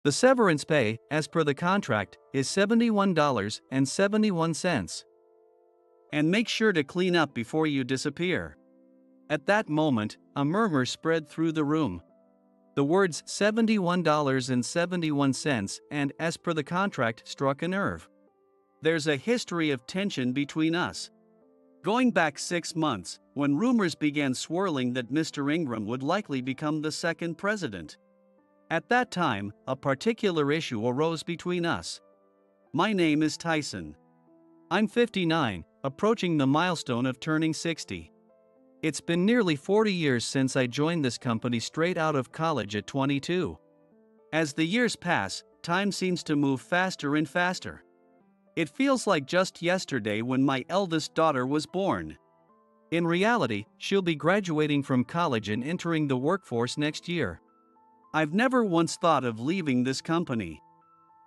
The severance pay, as per the contract, is $71.71. And make sure to clean up before you disappear. At that moment, a murmur spread through the room. The words $71.71 and as per the contract struck a nerve. There's a history of tension between us. Going back 6 months, when rumors began swirling that Mr. Ingram would likely become the second president. At that time, a particular issue arose between us. My name is Tyson. I'm 59, approaching the milestone of turning 60. It's been nearly 40 years since I joined this company straight out of college at 22. As the years pass, time seems to move faster and faster. It feels like just yesterday when my eldest daughter was born. In reality, she'll be graduating from college and entering the workforce next year. I've never once thought of leaving this company.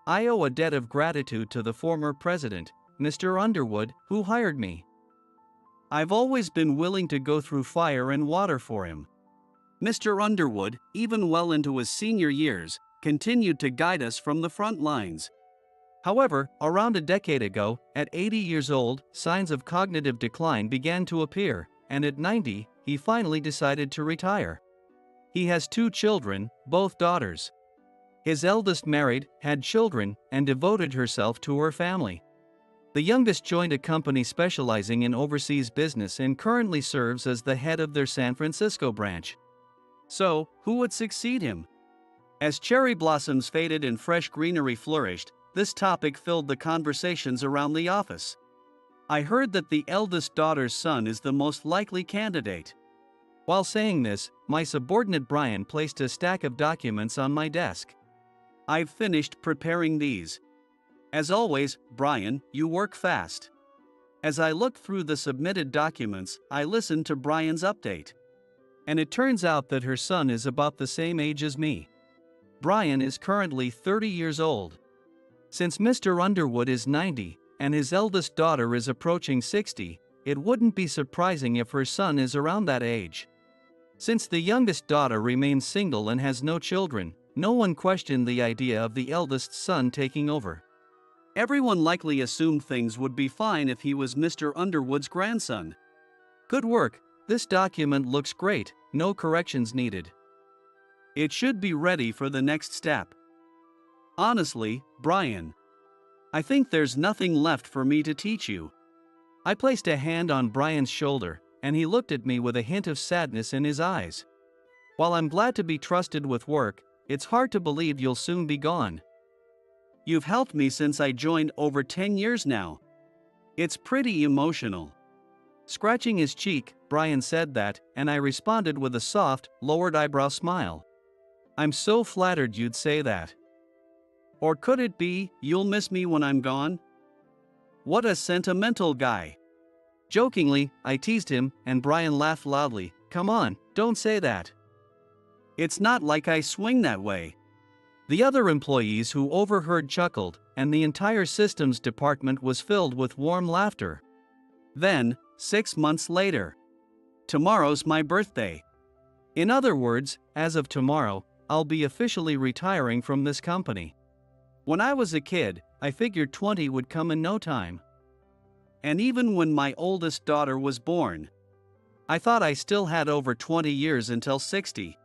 I owe a debt of gratitude to the former president, Mr. Underwood, who hired me. I've always been willing to go through fire and water for him. Mr. Underwood, even well into his senior years, continued to guide us from the front lines. However, around a decade ago, at 80 years old, signs of cognitive decline began to appear, and at 90, he finally decided to retire. He has 2 children, both daughters. His eldest married, had children, and devoted herself to her family. The youngest joined a company specializing in overseas business and currently serves as the head of their San Francisco branch. So, who would succeed him? As cherry blossoms faded and fresh greenery flourished, this topic filled the conversations around the office. I heard that the eldest daughter's son is the most likely candidate. While saying this, my subordinate Brian placed a stack of documents on my desk. I've finished preparing these. As always, Brian, you work fast. As I looked through the submitted documents, I listened to Brian's update. And it turns out that her son is about the same age as me. Brian is currently 30 years old. Since Mr. Underwood is 90, and his eldest daughter is approaching 60, it wouldn't be surprising if her son is around that age. Since the youngest daughter remains single and has no children, no one questioned the idea of the eldest son taking over. Everyone likely assumed things would be fine if he was Mr. Underwood's grandson. Good work, this document looks great, no corrections needed. It should be ready for the next step. Honestly, Brian, I think there's nothing left for me to teach you. I placed a hand on Brian's shoulder, and he looked at me with a hint of sadness in his eyes. While I'm glad to be trusted with work, it's hard to believe you'll soon be gone. You've helped me since I joined over 10 years now. It's pretty emotional. Scratching his cheek, Brian said that, and I responded with a soft, lowered eyebrow smile. I'm so flattered you'd say that. Or could it be, you'll miss me when I'm gone? What a sentimental guy. Jokingly, I teased him, and Brian laughed loudly. Come on, don't say that. It's not like I swing that way. The other employees who overheard chuckled, and the entire systems department was filled with warm laughter. Then, 6 months later. Tomorrow's my birthday. In other words, as of tomorrow, I'll be officially retiring from this company. When I was a kid, I figured 20 would come in no time. And even when my oldest daughter was born, I thought I still had over 20 years until 60.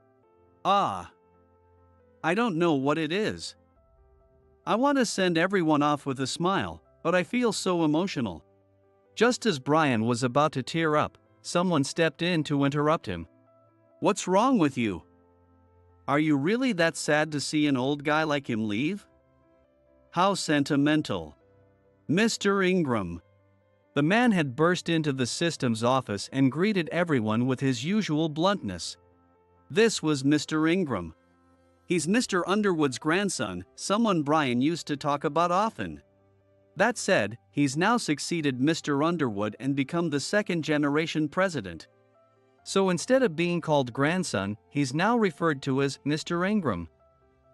I don't know what it is. I want to send everyone off with a smile, but I feel so emotional. Just as Brian was about to tear up, someone stepped in to interrupt him. What's wrong with you? Are you really that sad to see an old guy like him leave? How sentimental. Mr. Ingram. The man had burst into the systems office and greeted everyone with his usual bluntness. This was Mr. Ingram. He's Mr. Underwood's grandson, someone Brian used to talk about often. That said, he's now succeeded Mr. Underwood and become the second-generation president. So instead of being called grandson, he's now referred to as Mr. Ingram.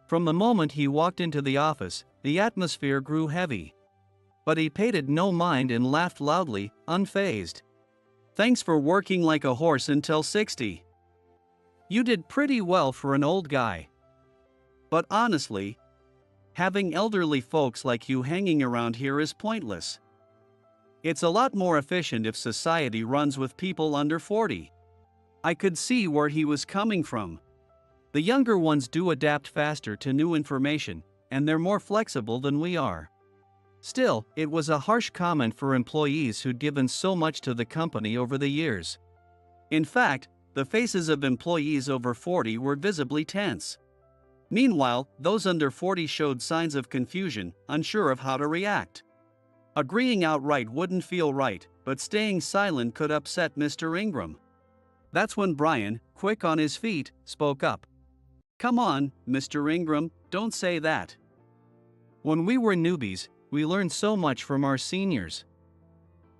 From the moment he walked into the office, the atmosphere grew heavy. But he paid it no mind and laughed loudly, unfazed. Thanks for working like a horse until 60. You did pretty well for an old guy. But honestly, Having elderly folks like you hanging around here is pointless. It's a lot more efficient if society runs with people under 40. I could see where he was coming from. The younger ones do adapt faster to new information, and they're more flexible than we are. Still, it was a harsh comment for employees who'd given so much to the company over the years. In fact, the faces of employees over 40 were visibly tense. Meanwhile, those under 40 showed signs of confusion, unsure of how to react. Agreeing outright wouldn't feel right, but staying silent could upset Mr. Ingram. That's when Brian, quick on his feet, spoke up. "Come on, Mr. Ingram, don't say that. When we were newbies, we learned so much from our seniors.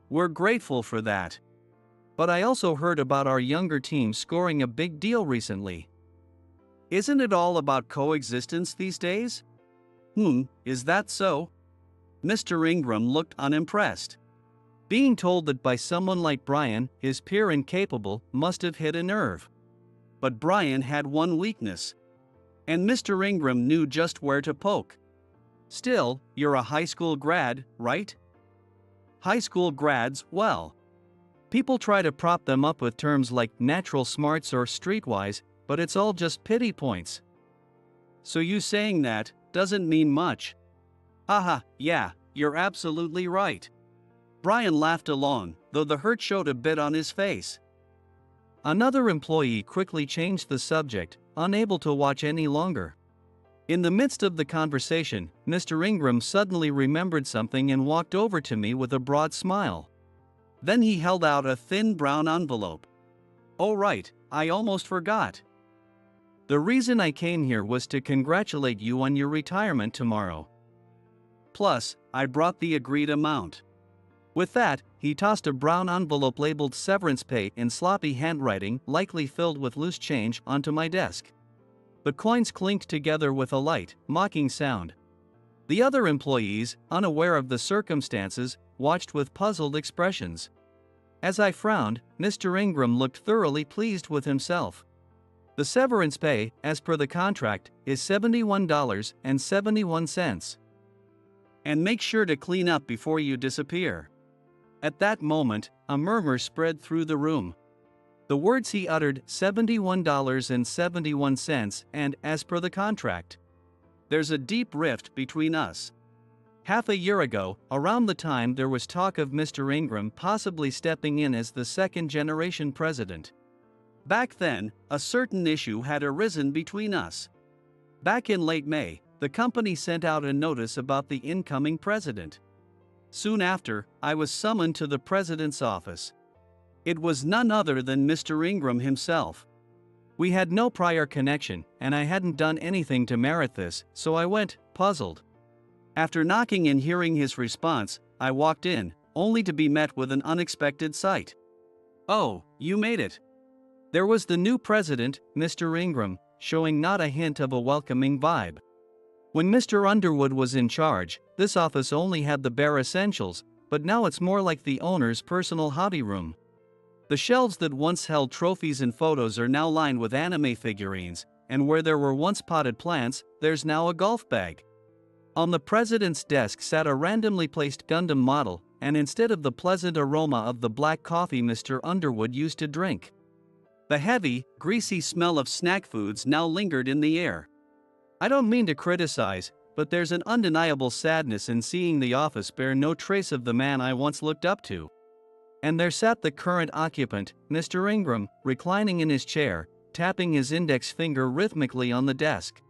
We're grateful for that. But I also heard about our younger team scoring a big deal recently. Isn't it all about coexistence these days?" Is that so?" Mr. Ingram looked unimpressed. Being told that by someone like Brian, his peer incapable, must have hit a nerve. But Brian had one weakness. And Mr. Ingram knew just where to poke. "Still, you're a high school grad, right?" High school grads, well. People try to prop them up with terms like natural smarts or streetwise, but it's all just pity points. "So you saying that doesn't mean much." "Haha, yeah, you're absolutely right." Brian laughed along, though the hurt showed a bit on his face. Another employee quickly changed the subject, unable to watch any longer. In the midst of the conversation, Mr. Ingram suddenly remembered something and walked over to me with a broad smile. Then he held out a thin brown envelope. "Oh right, I almost forgot. The reason I came here was to congratulate you on your retirement tomorrow. Plus, I brought the agreed amount." With that, he tossed a brown envelope labeled severance pay in sloppy handwriting, likely filled with loose change, onto my desk. The coins clinked together with a light, mocking sound. The other employees, unaware of the circumstances, watched with puzzled expressions. As I frowned, Mr. Ingram looked thoroughly pleased with himself. The severance pay, as per the contract, is $71.71. "And make sure to clean up before you disappear." At that moment, a murmur spread through the room. The words he uttered, $71.71, and "as per the contract." There's a deep rift between us. Half a year ago, around the time there was talk of Mr. Ingram possibly stepping in as the second-generation president. Back then, a certain issue had arisen between us. Back in late May, the company sent out a notice about the incoming president. Soon after, I was summoned to the president's office. It was none other than Mr. Ingram himself. We had no prior connection, and I hadn't done anything to merit this, so I went, puzzled. After knocking and hearing his response, I walked in, only to be met with an unexpected sight. "Oh, you made it." There was the new president, Mr. Ingram, showing not a hint of a welcoming vibe. When Mr. Underwood was in charge, this office only had the bare essentials, but now it's more like the owner's personal hobby room. The shelves that once held trophies and photos are now lined with anime figurines, and where there were once potted plants, there's now a golf bag. On the president's desk sat a randomly placed Gundam model, and instead of the pleasant aroma of the black coffee Mr. Underwood used to drink, the heavy, greasy smell of snack foods now lingered in the air. I don't mean to criticize, but there's an undeniable sadness in seeing the office bear no trace of the man I once looked up to. And there sat the current occupant, Mr. Ingram, reclining in his chair, tapping his index finger rhythmically on the desk.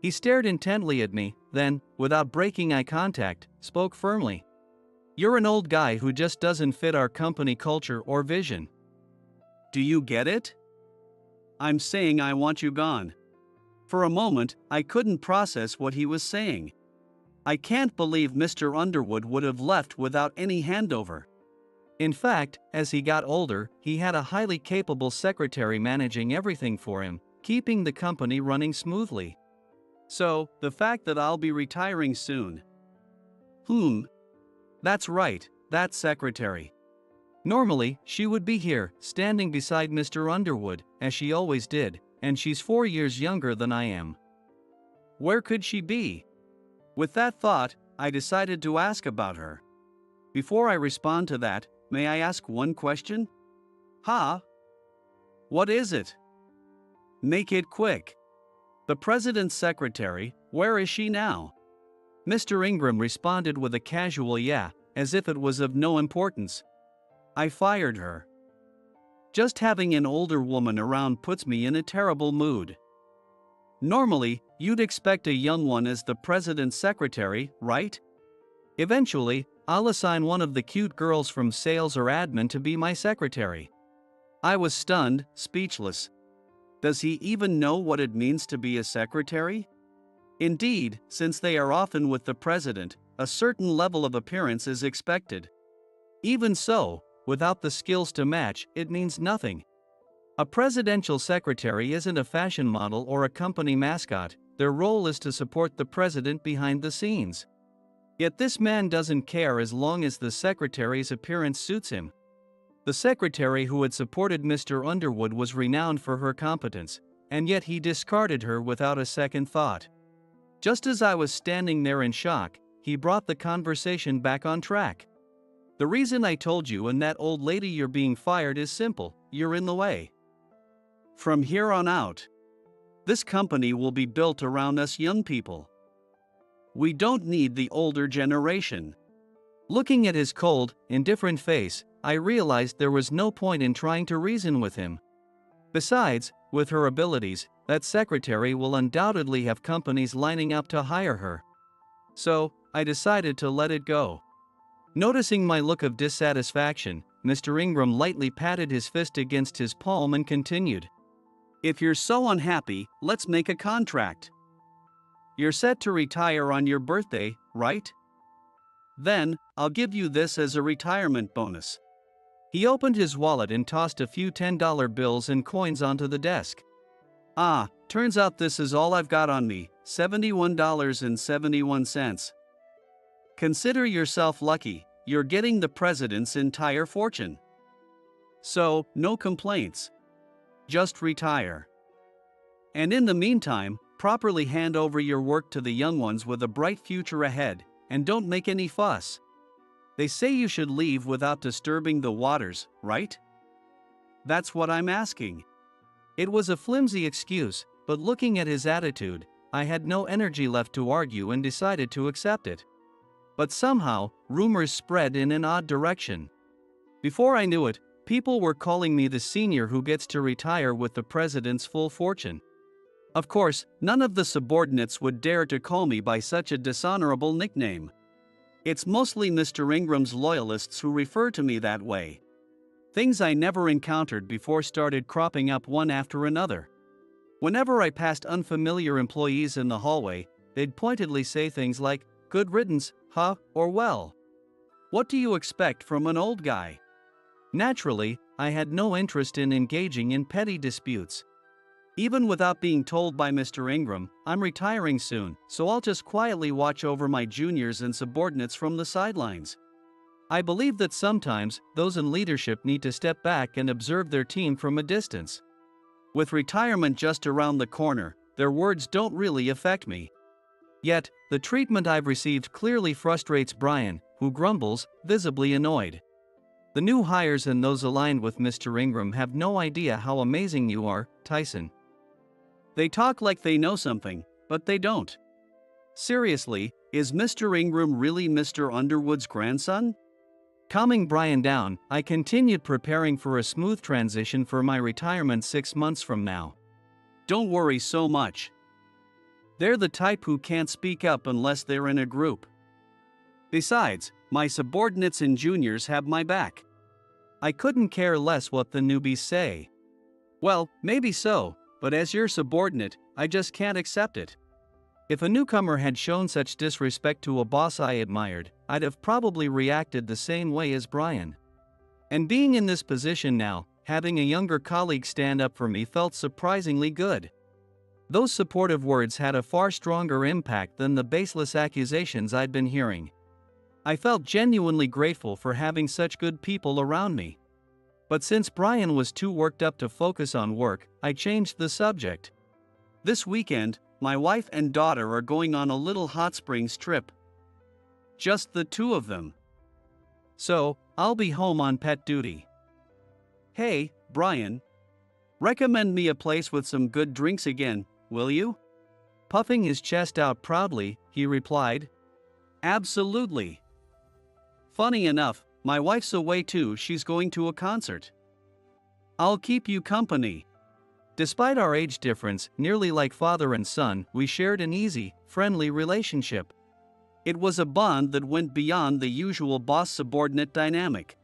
He stared intently at me, then, without breaking eye contact, spoke firmly. "You're an old guy who just doesn't fit our company culture or vision. Do you get it? I'm saying I want you gone." For a moment, I couldn't process what he was saying. I can't believe Mr. Underwood would have left without any handover. In fact, as he got older, he had a highly capable secretary managing everything for him, keeping the company running smoothly. So, the fact that I'll be retiring soon. That's right, that secretary. Normally, she would be here, standing beside Mr. Underwood, as she always did, and she's 4 years younger than I am. Where could she be? With that thought, I decided to ask about her. Before I respond to that, may I ask one question? Huh? What is it? Make it quick. The president's secretary, where is she now? Mr. Ingram responded with a casual yeah, as if it was of no importance. I fired her. Just having an older woman around puts me in a terrible mood. Normally, you'd expect a young one as the president's secretary, right? Eventually, I'll assign one of the cute girls from sales or admin to be my secretary. I was stunned, speechless. Does he even know what it means to be a secretary? Indeed, since they are often with the president, a certain level of appearance is expected. Even so, without the skills to match, it means nothing. A presidential secretary isn't a fashion model or a company mascot, their role is to support the president behind the scenes. Yet this man doesn't care as long as the secretary's appearance suits him. The secretary who had supported Mr. Underwood was renowned for her competence, and yet he discarded her without a second thought. Just as I was standing there in shock, he brought the conversation back on track. The reason I told you and that old lady you're being fired is simple: you're in the way. From here on out, this company will be built around us young people. We don't need the older generation. Looking at his cold, indifferent face, I realized there was no point in trying to reason with him. Besides, with her abilities, that secretary will undoubtedly have companies lining up to hire her. So, I decided to let it go. Noticing my look of dissatisfaction, Mr. Ingram lightly patted his fist against his palm and continued. If you're so unhappy, let's make a contract. You're set to retire on your birthday, right? Then, I'll give you this as a retirement bonus. He opened his wallet and tossed a few $10 bills and coins onto the desk. Ah, turns out this is all I've got on me, $71.71. Consider yourself lucky, you're getting the president's entire fortune. So, no complaints. Just retire. And in the meantime, properly hand over your work to the young ones with a bright future ahead, and don't make any fuss. They say you should leave without disturbing the waters, right? That's what I'm asking. It was a flimsy excuse, but looking at his attitude, I had no energy left to argue and decided to accept it. But somehow, rumors spread in an odd direction. Before I knew it, people were calling me the senior who gets to retire with the president's full fortune. Of course, none of the subordinates would dare to call me by such a dishonorable nickname. It's mostly Mr. Ingram's loyalists who refer to me that way. Things I never encountered before started cropping up one after another. Whenever I passed unfamiliar employees in the hallway, they'd pointedly say things like, "Good riddance, huh?" or "Well, what do you expect from an old guy?" Naturally, I had no interest in engaging in petty disputes. Even without being told by Mr. Ingram, I'm retiring soon, so I'll just quietly watch over my juniors and subordinates from the sidelines. I believe that sometimes, those in leadership need to step back and observe their team from a distance. With retirement just around the corner, their words don't really affect me. Yet, the treatment I've received clearly frustrates Brian, who grumbles, visibly annoyed. The new hires and those aligned with Mr. Ingram have no idea how amazing you are, Tyson. They talk like they know something, but they don't. Seriously, is Mr. Ingram really Mr. Underwood's grandson? Calming Brian down, I continued preparing for a smooth transition for my retirement 6 months from now. Don't worry so much. They're the type who can't speak up unless they're in a group. Besides, my subordinates and juniors have my back. I couldn't care less what the newbies say. Well, maybe so, but as your subordinate, I just can't accept it. If a newcomer had shown such disrespect to a boss I admired, I'd have probably reacted the same way as Brian. And being in this position now, having a younger colleague stand up for me felt surprisingly good. Those supportive words had a far stronger impact than the baseless accusations I'd been hearing. I felt genuinely grateful for having such good people around me. But since Brian was too worked up to focus on work, I changed the subject. This weekend, my wife and daughter are going on a little hot springs trip. Just the two of them. So, I'll be home on pet duty. Hey, Brian. Recommend me a place with some good drinks again, will you? Puffing his chest out proudly, he replied. Absolutely. Funny enough, my wife's away too, she's going to a concert. I'll keep you company. Despite our age difference, nearly like father and son, we shared an easy, friendly relationship. It was a bond that went beyond the usual boss-subordinate dynamic.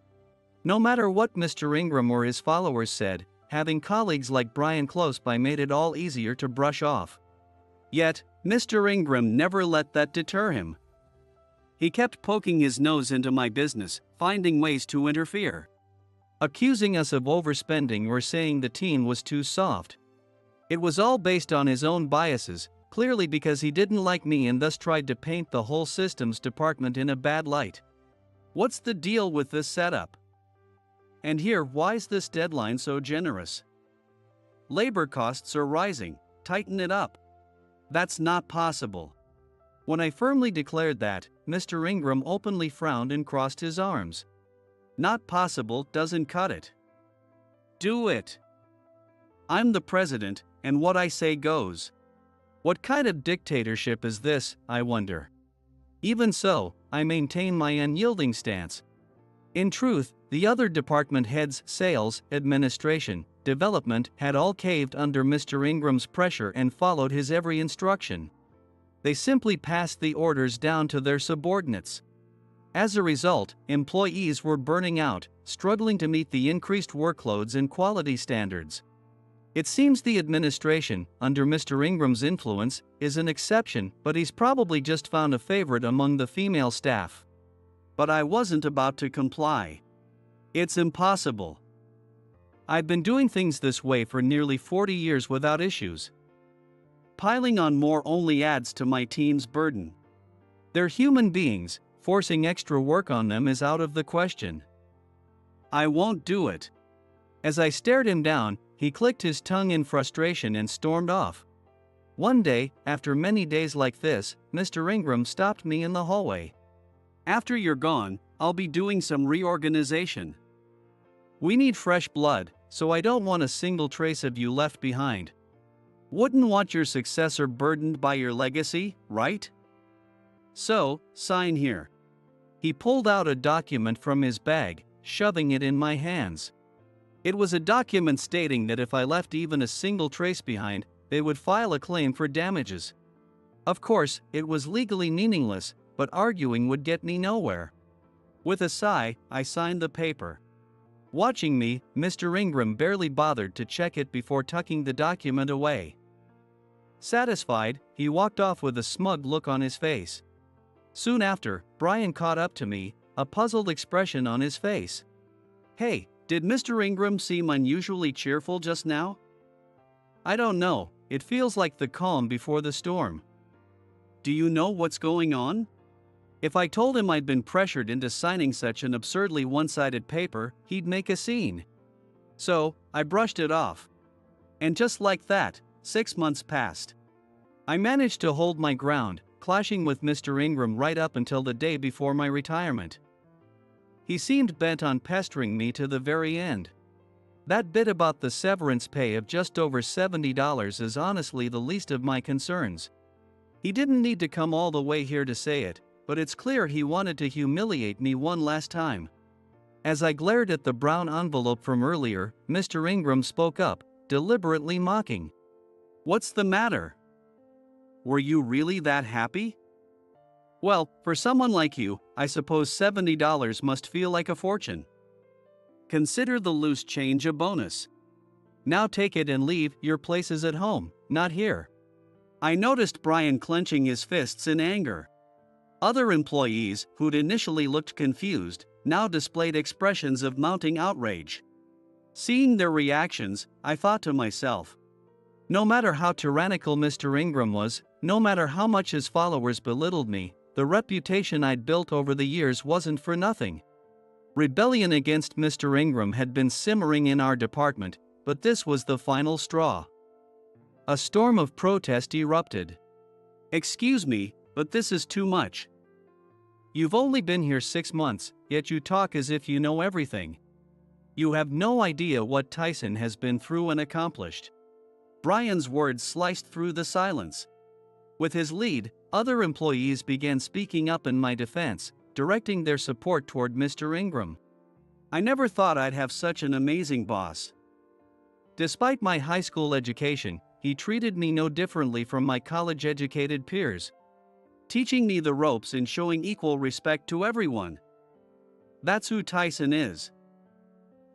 No matter what Mr. Ingram or his followers said, having colleagues like Brian close by made it all easier to brush off. Yet, Mr. Ingram never let that deter him. He kept poking his nose into my business, finding ways to interfere. Accusing us of overspending or saying the team was too soft. It was all based on his own biases, clearly because he didn't like me and thus tried to paint the whole systems department in a bad light. What's the deal with this setup? And here, why's this deadline so generous? Labor costs are rising, tighten it up. That's not possible. When I firmly declared that, Mr. Ingram openly frowned and crossed his arms. Not possible doesn't cut it. Do it. I'm the president, and what I say goes. What kind of dictatorship is this, I wonder? Even so, I maintain my unyielding stance. In truth, the other department heads, sales, administration, development, had all caved under Mr. Ingram's pressure and followed his every instruction. They simply passed the orders down to their subordinates. As a result, employees were burning out, struggling to meet the increased workloads and quality standards. It seems the administration, under Mr. Ingram's influence, is an exception, but he's probably just found a favorite among the female staff. But I wasn't about to comply. It's impossible. I've been doing things this way for nearly 40 years without issues. Piling on more only adds to my team's burden. They're human beings, forcing extra work on them is out of the question. I won't do it. As I stared him down, he clicked his tongue in frustration and stormed off. One day, after many days like this, Mr. Ingram stopped me in the hallway. After you're gone, I'll be doing some reorganization. We need fresh blood, so I don't want a single trace of you left behind. Wouldn't want your successor burdened by your legacy, right? So, sign here. He pulled out a document from his bag, shoving it in my hands. It was a document stating that if I left even a single trace behind, they would file a claim for damages. Of course, it was legally meaningless, but arguing would get me nowhere. With a sigh, I signed the paper. Watching me, Mr. Ingram barely bothered to check it before tucking the document away. Satisfied, he walked off with a smug look on his face. Soon after, Brian caught up to me, a puzzled expression on his face. Hey, did Mr. Ingram seem unusually cheerful just now? I don't know, it feels like the calm before the storm. Do you know what's going on? If I told him I'd been pressured into signing such an absurdly one-sided paper, he'd make a scene. So, I brushed it off. And just like that, 6 months passed. I managed to hold my ground, clashing with Mr. Ingram right up until the day before my retirement. He seemed bent on pestering me to the very end. That bit about the severance pay of just over $70 is honestly the least of my concerns. He didn't need to come all the way here to say it, but it's clear he wanted to humiliate me one last time. As I glared at the brown envelope from earlier, Mr. Ingram spoke up, deliberately mocking. What's the matter? Were you really that happy? Well, for someone like you, I suppose $70 must feel like a fortune. Consider the loose change a bonus. Now take it and leave, your place is at home, not here. I noticed Brian clenching his fists in anger. Other employees, who'd initially looked confused, now displayed expressions of mounting outrage. Seeing their reactions, I thought to myself, no matter how tyrannical Mr. Ingram was, no matter how much his followers belittled me, the reputation I'd built over the years wasn't for nothing. Rebellion against Mr. Ingram had been simmering in our department, but this was the final straw. A storm of protest erupted. "Excuse me, but this is too much. You've only been here 6 months, yet you talk as if you know everything. You have no idea what Tyson has been through and accomplished." Brian's words sliced through the silence. With his lead, other employees began speaking up in my defense, directing their support toward Mr. Ingram. I never thought I'd have such an amazing boss. Despite my high school education, he treated me no differently from my college-educated peers, teaching me the ropes and showing equal respect to everyone. That's who Tyson is.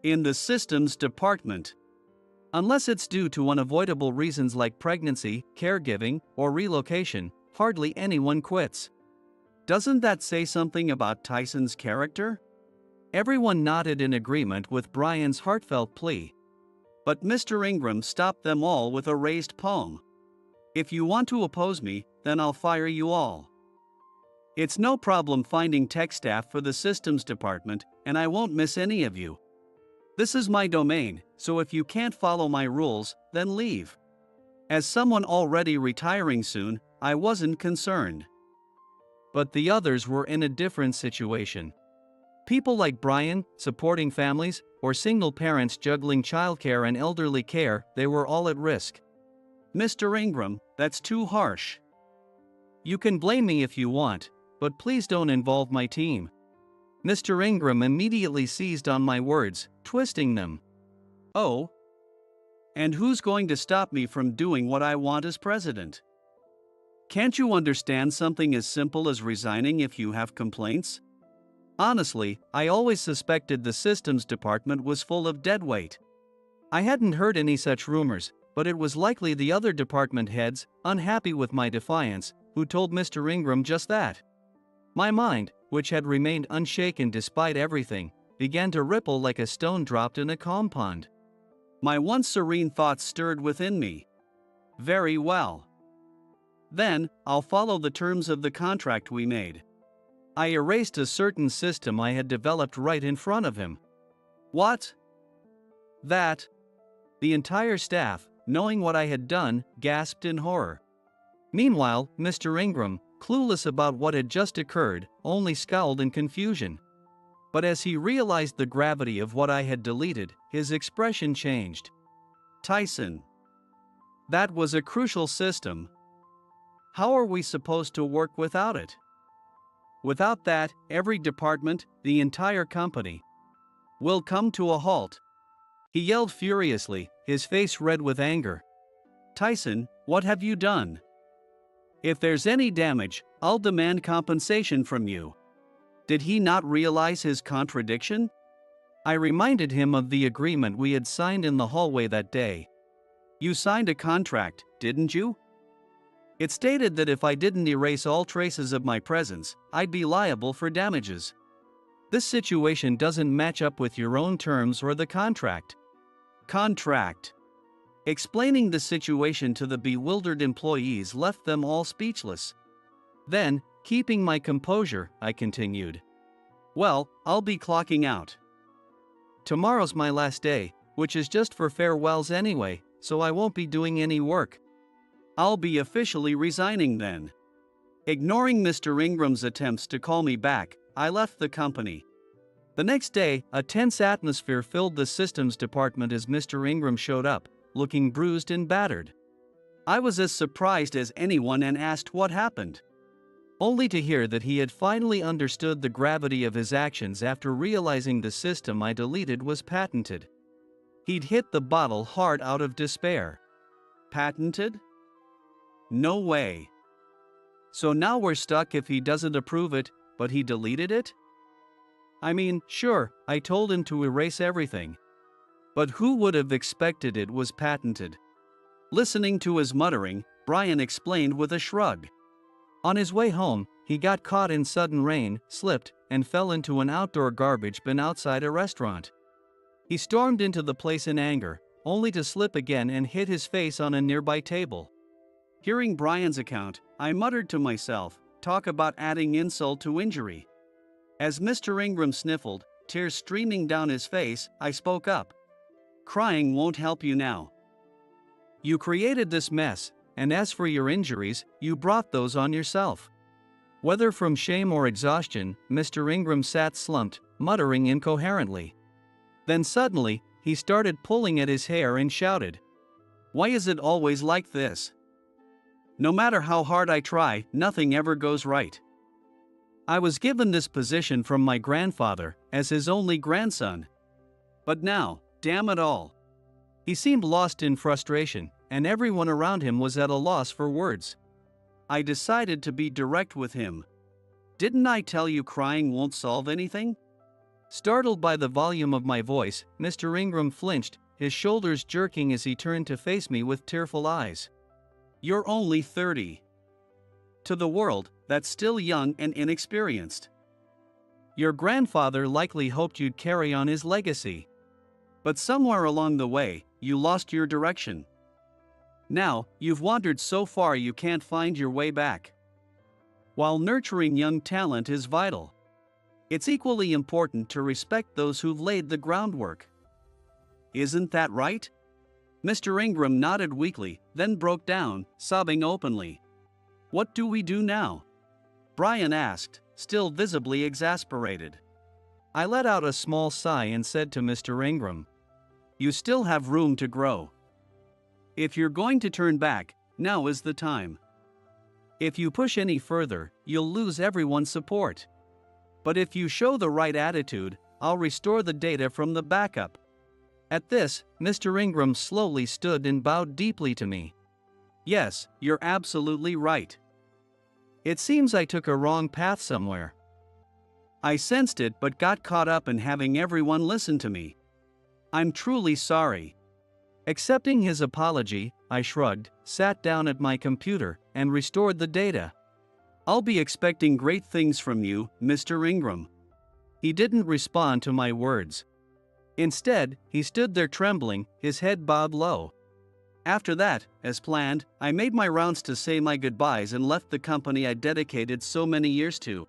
In the systems department. Unless it's due to unavoidable reasons like pregnancy, caregiving, or relocation, hardly anyone quits. Doesn't that say something about Tyson's character? Everyone nodded in agreement with Brian's heartfelt plea. But Mr. Ingram stopped them all with a raised palm. "If you want to oppose me, then I'll fire you all. It's no problem finding tech staff for the systems department, and I won't miss any of you. This is my domain, so if you can't follow my rules, then leave." As someone already retiring soon, I wasn't concerned. But the others were in a different situation. People like Brian, supporting families, or single parents juggling childcare and elderly care, they were all at risk. "Mr. Ingram, that's too harsh. You can blame me if you want, but please don't involve my team." Mr. Ingram immediately seized on my words, twisting them. "Oh? And who's going to stop me from doing what I want as president? Can't you understand something as simple as resigning if you have complaints?" Honestly, I always suspected the systems department was full of deadweight. I hadn't heard any such rumors, but it was likely the other department heads, unhappy with my defiance, who told Mr. Ingram just that. My mind, which had remained unshaken despite everything, began to ripple like a stone dropped in a calm pond. My once serene thoughts stirred within me. Very well. Then, I'll follow the terms of the contract we made. I erased a certain system I had developed right in front of him. What? That? The entire staff, knowing what I had done, gasped in horror. Meanwhile, Mr. Ingram, clueless about what had just occurred, only scowled in confusion. But as he realized the gravity of what I had deleted, his expression changed. Tyson. That was a crucial system. How are we supposed to work without it? Without that, every department, the entire company, will come to a halt. He yelled furiously, his face red with anger. Tyson, what have you done? If there's any damage, I'll demand compensation from you. Did he not realize his contradiction? I reminded him of the agreement we had signed in the hallway that day. You signed a contract, didn't you? It stated that if I didn't erase all traces of my presence, I'd be liable for damages. This situation doesn't match up with your own terms or the contract. Contract. Explaining the situation to the bewildered employees left them all speechless. Then, keeping my composure, I continued. Well, I'll be clocking out. Tomorrow's my last day, which is just for farewells anyway, so I won't be doing any work. I'll be officially resigning then. Ignoring Mr. Ingram's attempts to call me back, I left the company. The next day, a tense atmosphere filled the systems department as Mr. Ingram showed up, looking bruised and battered. I was as surprised as anyone and asked what happened. Only to hear that he had finally understood the gravity of his actions after realizing the system I deleted was patented. He'd hit the bottle hard out of despair. Patented? No way. So now we're stuck if he doesn't approve it, but he deleted it? I mean, sure, I told him to erase everything. But who would have expected it was patented? Listening to his muttering, Brian explained with a shrug. On his way home, he got caught in sudden rain, slipped, and fell into an outdoor garbage bin outside a restaurant. He stormed into the place in anger, only to slip again and hit his face on a nearby table. Hearing Brian's account, I muttered to myself, talk about adding insult to injury. As Mr. Ingram sniffled, tears streaming down his face, I spoke up. Crying won't help you now. You created this mess, and as for your injuries, you brought those on yourself. Whether from shame or exhaustion, Mr. Ingram sat slumped, muttering incoherently. Then suddenly, he started pulling at his hair and shouted, "Why is it always like this? No matter how hard I try, nothing ever goes right. I was given this position from my grandfather, as his only grandson. But now, damn it all." He seemed lost in frustration, and everyone around him was at a loss for words. I decided to be direct with him. "Didn't I tell you crying won't solve anything?" Startled by the volume of my voice, Mr. Ingram flinched, his shoulders jerking as he turned to face me with tearful eyes. "You're only 30. To the world, that's still young and inexperienced. Your grandfather likely hoped you'd carry on his legacy. But somewhere along the way, you lost your direction. Now, you've wandered so far you can't find your way back. While nurturing young talent is vital, it's equally important to respect those who've laid the groundwork. Isn't that right?" Mr. Ingram nodded weakly, then broke down, sobbing openly. "What do we do now?" Brian asked, still visibly exasperated. I let out a small sigh and said to Mr. Ingram, "You still have room to grow. If you're going to turn back, now is the time. If you push any further, you'll lose everyone's support. But if you show the right attitude, I'll restore the data from the backup." At this, Mr. Ingram slowly stood and bowed deeply to me. "Yes, you're absolutely right. It seems I took a wrong path somewhere. I sensed it but got caught up in having everyone listen to me. I'm truly sorry." Accepting his apology, I shrugged, sat down at my computer, and restored the data. "I'll be expecting great things from you, Mr. Ingram." He didn't respond to my words. Instead, he stood there trembling, his head bowed low. After that, as planned, I made my rounds to say my goodbyes and left the company I dedicated so many years to.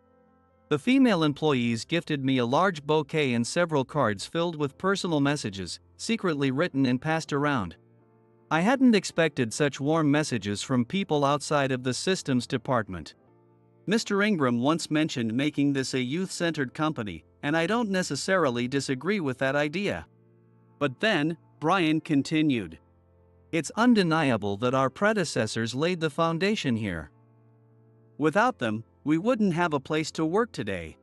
The female employees gifted me a large bouquet and several cards filled with personal messages, secretly written and passed around. I hadn't expected such warm messages from people outside of the systems department. Mr. Ingram once mentioned making this a youth-centered company, and I don't necessarily disagree with that idea. But then, Brian continued, "It's undeniable that our predecessors laid the foundation here. Without them, we wouldn't have a place to work today.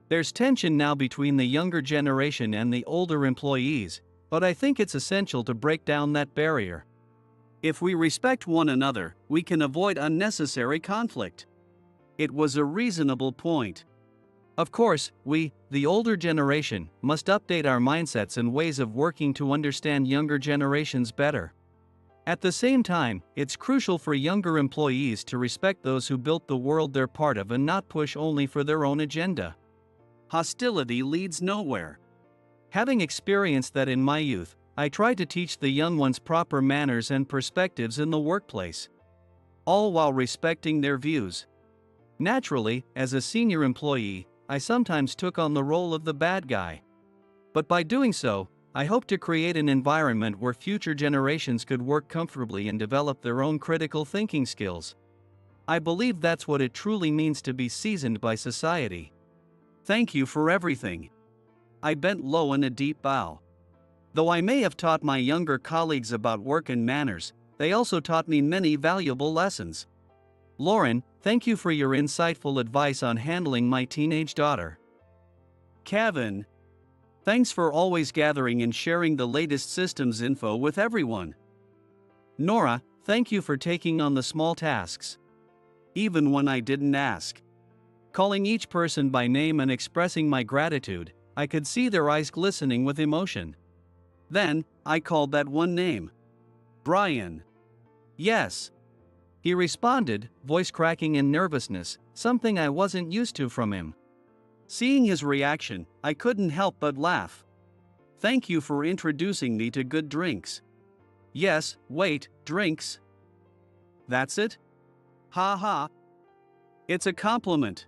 There's tension now between the younger generation and the older employees, but I think it's essential to break down that barrier. If we respect one another, we can avoid unnecessary conflict." It was a reasonable point. Of course, we, the older generation, must update our mindsets and ways of working to understand younger generations better. At the same time, it's crucial for younger employees to respect those who built the world they're part of and not push only for their own agenda. Hostility leads nowhere. Having experienced that in my youth, I try to teach the young ones proper manners and perspectives in the workplace, all while respecting their views. Naturally, as a senior employee, I sometimes took on the role of the bad guy. But by doing so, I hope to create an environment where future generations could work comfortably and develop their own critical thinking skills. I believe that's what it truly means to be seasoned by society. Thank you for everything." I bent low in a deep bow. Though I may have taught my younger colleagues about work and manners, they also taught me many valuable lessons. Lauren, thank you for your insightful advice on handling my teenage daughter. Kevin, thanks for always gathering and sharing the latest systems info with everyone. Nora, thank you for taking on the small tasks, even when I didn't ask. Calling each person by name and expressing my gratitude, I could see their eyes glistening with emotion. Then, I called that one name. Brian. "Yes," he responded, voice cracking in nervousness, something I wasn't used to from him. Seeing his reaction, I couldn't help but laugh. "Thank you for introducing me to good drinks." "Yes, wait, drinks? That's it? Ha ha. It's a compliment.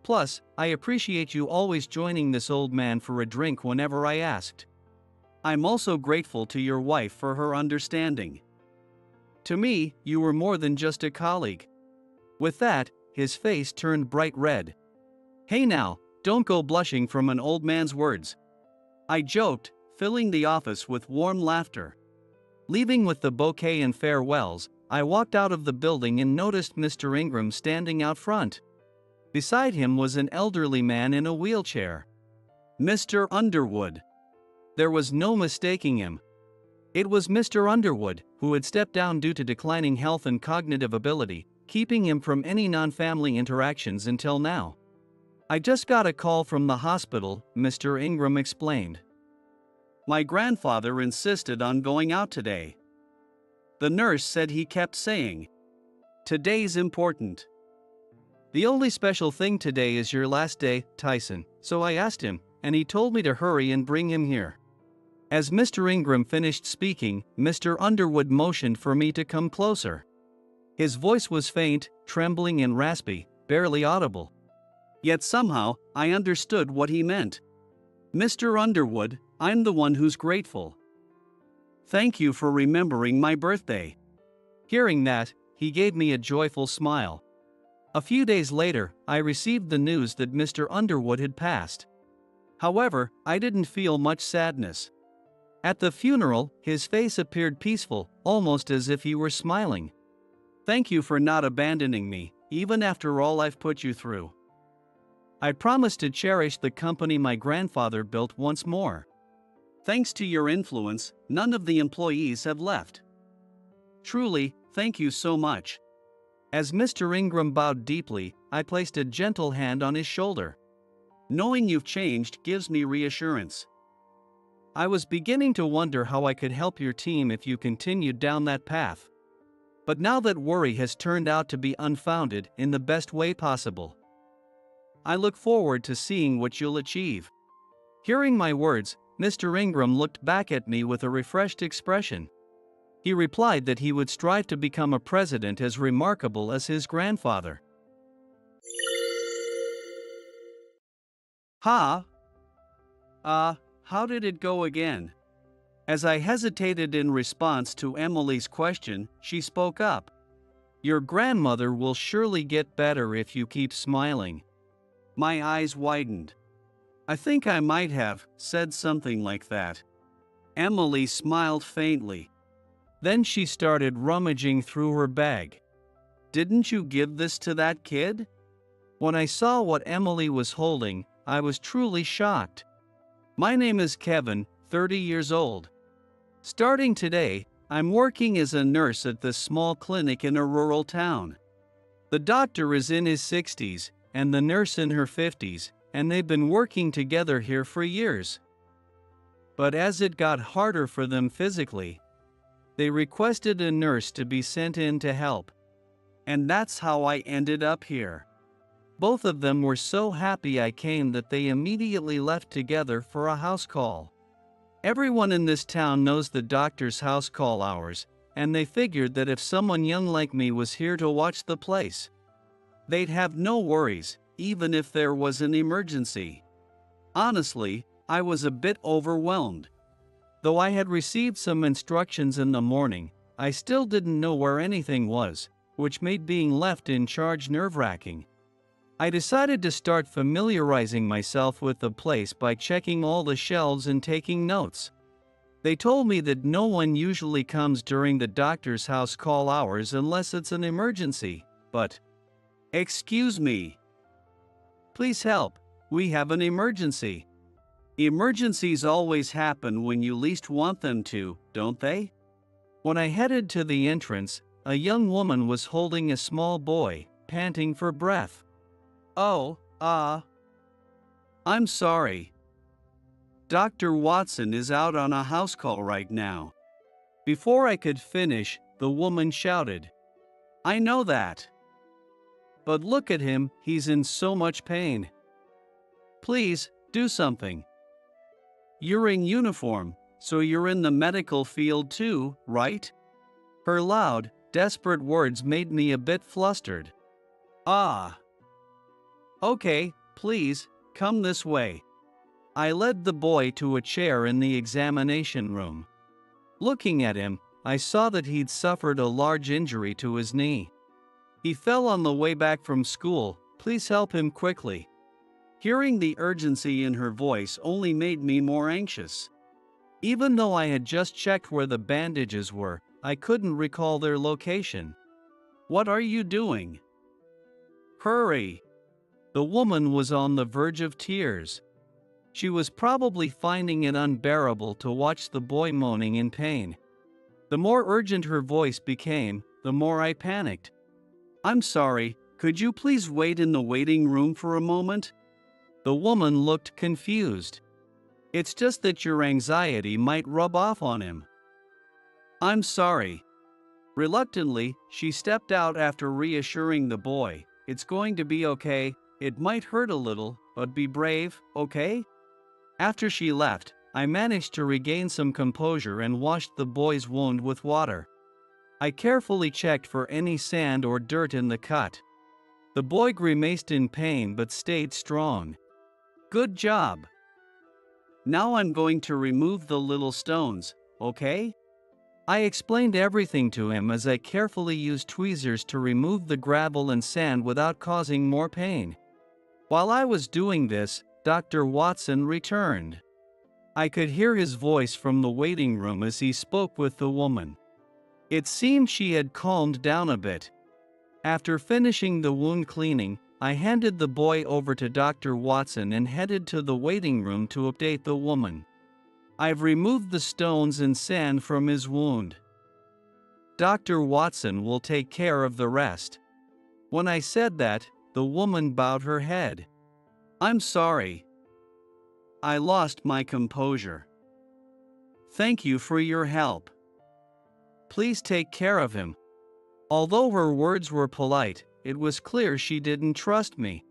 Plus, I appreciate you always joining this old man for a drink whenever I asked. I'm also grateful to your wife for her understanding." To me, you were more than just a colleague." With that, his face turned bright red. "Hey now, don't go blushing from an old man's words," I joked, filling the office with warm laughter. Leaving with the bouquet and farewells, I walked out of the building and noticed Mr. Ingram standing out front. Beside him was an elderly man in a wheelchair. Mr. Underwood. There was no mistaking him. It was Mr. Underwood, who had stepped down due to declining health and cognitive ability, keeping him from any non-family interactions until now. "I just got a call from the hospital," Mr. Ingram explained. "My grandfather insisted on going out today. The nurse said he kept saying, 'Today's important.' The only special thing today is your last day, Tyson, so I asked him, and he told me to hurry and bring him here." As Mr. Ingram finished speaking, Mr. Underwood motioned for me to come closer. His voice was faint, trembling and raspy, barely audible. Yet somehow, I understood what he meant. "Mr. Underwood, I'm the one who's grateful. Thank you for remembering my birthday." Hearing that, he gave me a joyful smile. A few days later, I received the news that Mr. Underwood had passed. However, I didn't feel much sadness. At the funeral, his face appeared peaceful, almost as if he were smiling. "Thank you for not abandoning me, even after all I've put you through. I promise to cherish the company my grandfather built once more. Thanks to your influence, none of the employees have left. Truly, thank you so much." As Mr. Ingram bowed deeply, I placed a gentle hand on his shoulder. "Knowing you've changed gives me reassurance. I was beginning to wonder how I could help your team if you continued down that path. But now that worry has turned out to be unfounded in the best way possible, I look forward to seeing what you'll achieve." Hearing my words, Mr. Ingram looked back at me with a refreshed expression. He replied that he would strive to become a president as remarkable as his grandfather. How did it go again? As I hesitated in response to Emily's question, she spoke up. "Your grandmother will surely get better if you keep smiling." My eyes widened. "I think I might have said something like that." Emily smiled faintly. Then she started rummaging through her bag. "Didn't you give this to that kid?" When I saw what Emily was holding, I was truly shocked. "My name is Kevin, 30 years old. Starting today, I'm working as a nurse at this small clinic in a rural town. The doctor is in his 60s, and the nurse in her 50s, and they've been working together here for years. But as it got harder for them physically, they requested a nurse to be sent in to help. And that's how I ended up here. Both of them were so happy I came that they immediately left together for a house call. Everyone in this town knows the doctor's house call hours, and they figured that if someone young like me was here to watch the place, they'd have no worries, even if there was an emergency. Honestly, I was a bit overwhelmed. Though I had received some instructions in the morning, I still didn't know where anything was, which made being left in charge nerve-wracking. I decided to start familiarizing myself with the place by checking all the shelves and taking notes. They told me that no one usually comes during the doctor's house call hours unless it's an emergency, but... Excuse me. Please help, we have an emergency. Emergencies always happen when you least want them to, don't they? When I headed to the entrance, a young woman was holding a small boy, panting for breath. I'm sorry. Dr. Watson is out on a house call right now." Before I could finish, the woman shouted, "I know that. But look at him, he's in so much pain. Please, do something. You're in uniform, so you're in the medical field too, right?" Her loud, desperate words made me a bit flustered. Okay, please, come this way." I led the boy to a chair in the examination room. Looking at him, I saw that he'd suffered a large injury to his knee. He fell on the way back from school. Please help him quickly. Hearing the urgency in her voice only made me more anxious. Even though I had just checked where the bandages were, I couldn't recall their location. What are you doing? Hurry! The woman was on the verge of tears. She was probably finding it unbearable to watch the boy moaning in pain. The more urgent her voice became, the more I panicked. I'm sorry, could you please wait in the waiting room for a moment? The woman looked confused. It's just that your anxiety might rub off on him. I'm sorry. Reluctantly, she stepped out after reassuring the boy. It's going to be okay. It might hurt a little, but be brave, okay? After she left, I managed to regain some composure and washed the boy's wound with water. I carefully checked for any sand or dirt in the cut. The boy grimaced in pain but stayed strong. Good job. Now I'm going to remove the little stones, okay? I explained everything to him as I carefully used tweezers to remove the gravel and sand without causing more pain. While I was doing this, Dr. Watson returned. I could hear his voice from the waiting room as he spoke with the woman. It seemed she had calmed down a bit. After finishing the wound cleaning, I handed the boy over to Dr. Watson and headed to the waiting room to update the woman. I've removed the stones and sand from his wound. Dr. Watson will take care of the rest. When I said that, the woman bowed her head. I'm sorry. I lost my composure. Thank you for your help. Please take care of him. Although her words were polite, it was clear she didn't trust me.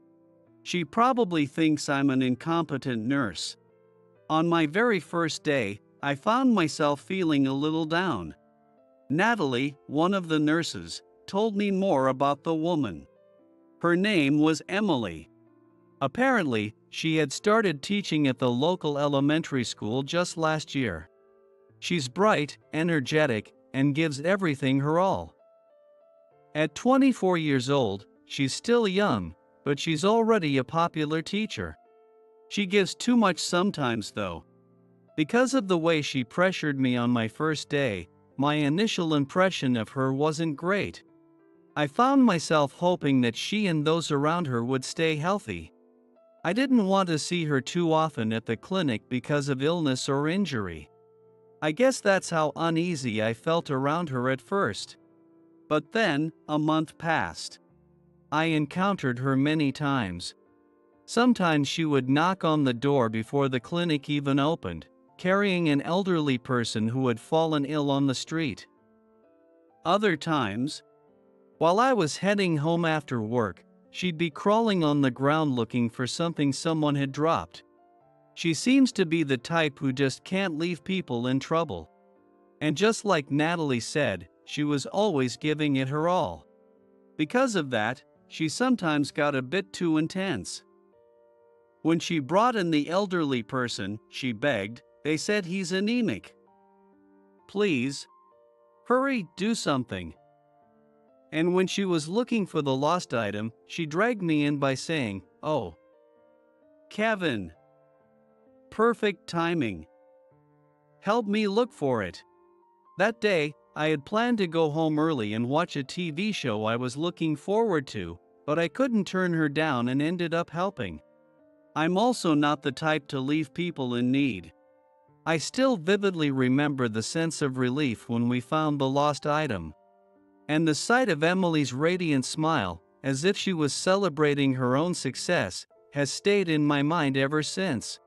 She probably thinks I'm an incompetent nurse. On my very first day, I found myself feeling a little down. Natalie, one of the nurses, told me more about the woman. Her name was Emily. Apparently, she had started teaching at the local elementary school just last year. She's bright, energetic, and gives everything her all. At 24 years old, she's still young, but she's already a popular teacher. She gives too much sometimes though. Because of the way she pressured me on my first day, my initial impression of her wasn't great. I found myself hoping that she and those around her would stay healthy. I didn't want to see her too often at the clinic because of illness or injury. I guess that's how uneasy I felt around her at first. But then, a month passed. I encountered her many times. Sometimes she would knock on the door before the clinic even opened, carrying an elderly person who had fallen ill on the street. Other times, while I was heading home after work, she'd be crawling on the ground looking for something someone had dropped. She seems to be the type who just can't leave people in trouble. And just like Natalie said, she was always giving it her all. Because of that, she sometimes got a bit too intense. When she brought in the elderly person, she begged. They said he's anemic. Please, hurry, do something. And when she was looking for the lost item, she dragged me in by saying, "Oh, Kevin. Perfect timing. Help me look for it." That day, I had planned to go home early and watch a TV show I was looking forward to, but I couldn't turn her down and ended up helping. I'm also not the type to leave people in need. I still vividly remember the sense of relief when we found the lost item. And the sight of Emily's radiant smile, as if she was celebrating her own success, has stayed in my mind ever since.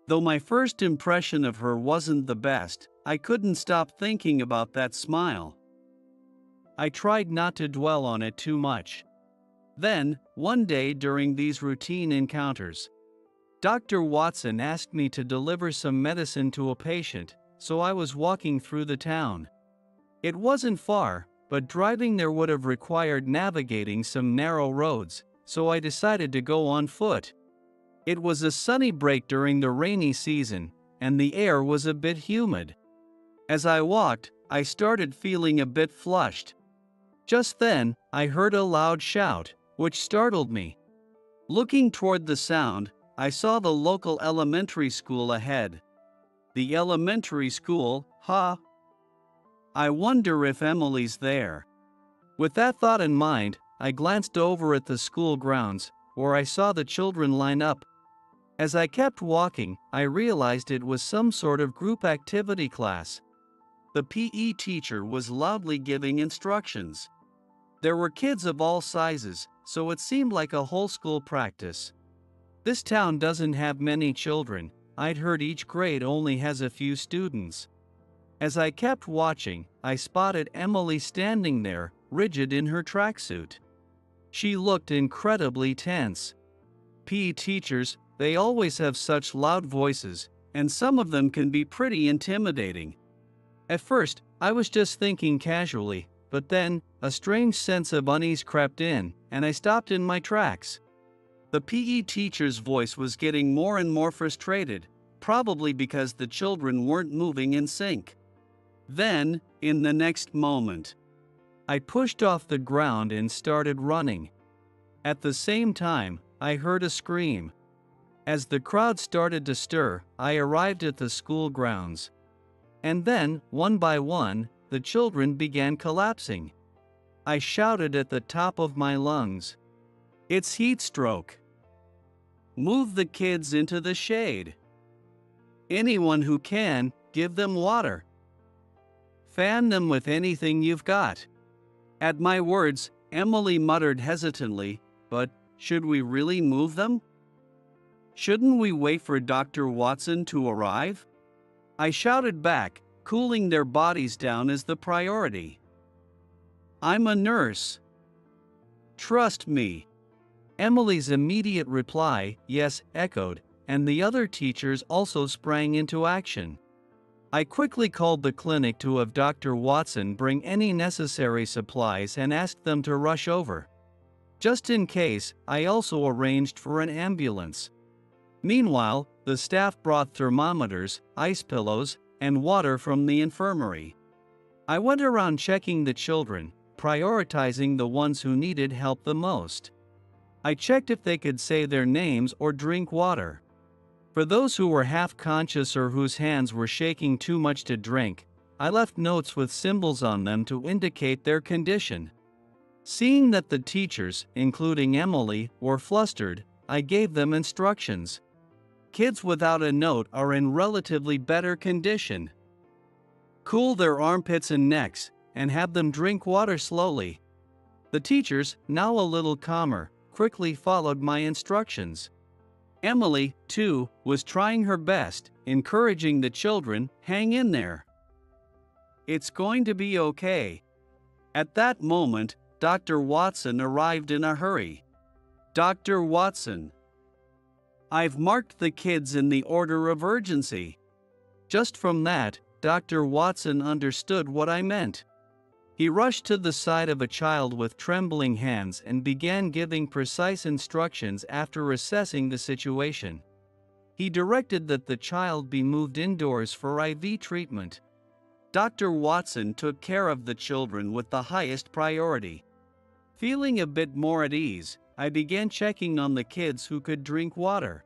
Though my first impression of her wasn't the best, I couldn't stop thinking about that smile. I tried not to dwell on it too much. Then, one day during these routine encounters, Dr. Watson asked me to deliver some medicine to a patient, so I was walking through the town. It wasn't far, but driving there would have required navigating some narrow roads, so I decided to go on foot. It was a sunny break during the rainy season, and the air was a bit humid. As I walked, I started feeling a bit flushed. Just then, I heard a loud shout, which startled me. Looking toward the sound, I saw the local elementary school ahead. The elementary school, huh? I wonder if Emily's there. With that thought in mind, I glanced over at the school grounds, where I saw the children line up. As I kept walking, I realized it was some sort of group activity class. The PE teacher was loudly giving instructions. There were kids of all sizes, so it seemed like a whole school practice. This town doesn't have many children. I'd heard each grade only has a few students. As I kept watching, I spotted Emily standing there, rigid in her tracksuit. She looked incredibly tense. PE teachers, they always have such loud voices, and some of them can be pretty intimidating. At first, I was just thinking casually, but then, a strange sense of unease crept in, and I stopped in my tracks. The PE teacher's voice was getting more and more frustrated, probably because the children weren't moving in sync. Then, in the next moment, I pushed off the ground and started running. At the same time, I heard a scream. As the crowd started to stir, I arrived at the school grounds. And then, one by one, the children began collapsing. I shouted at the top of my lungs, "It's heat stroke! Move the kids into the shade! Anyone who can, give them water! Fan them with anything you've got!" At my words, Emily muttered hesitantly, "But should we really move them? Shouldn't we wait for Dr. Watson to arrive?" I shouted back, cooling their bodies down is the priority. "I'm a nurse. Trust me." Emily's immediate reply, "Yes," echoed, and the other teachers also sprang into action. I quickly called the clinic to have Dr. Watson bring any necessary supplies and asked them to rush over. Just in case, I also arranged for an ambulance. Meanwhile, the staff brought thermometers, ice pillows, and water from the infirmary. I went around checking the children, prioritizing the ones who needed help the most. I checked if they could say their names or drink water. For those who were half conscious or whose hands were shaking too much to drink, I left notes with symbols on them to indicate their condition. Seeing that the teachers, including Emily, were flustered, I gave them instructions. Kids without a note are in relatively better condition. Cool their armpits and necks, and have them drink water slowly. The teachers, now a little calmer, quickly followed my instructions. Emily, too, was trying her best, encouraging the children, "Hang in there. It's going to be okay." At that moment, Dr. Watson arrived in a hurry. "Dr. Watson, I've marked the kids in the order of urgency." Just from that, Dr. Watson understood what I meant. He rushed to the side of a child with trembling hands and began giving precise instructions after assessing the situation. He directed that the child be moved indoors for IV treatment. Dr. Watson took care of the children with the highest priority. Feeling a bit more at ease, I began checking on the kids who could drink water.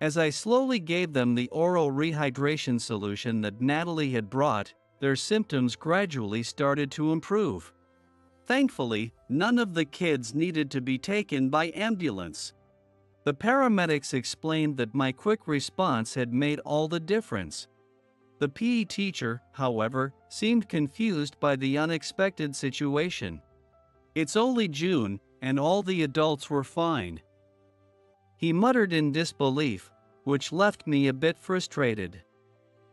As I slowly gave them the oral rehydration solution that Natalie had brought, their symptoms gradually started to improve. Thankfully, none of the kids needed to be taken by ambulance. The paramedics explained that my quick response had made all the difference. The PE teacher, however, seemed confused by the unexpected situation. "It's only June, and all the adults were fine," he muttered in disbelief, which left me a bit frustrated.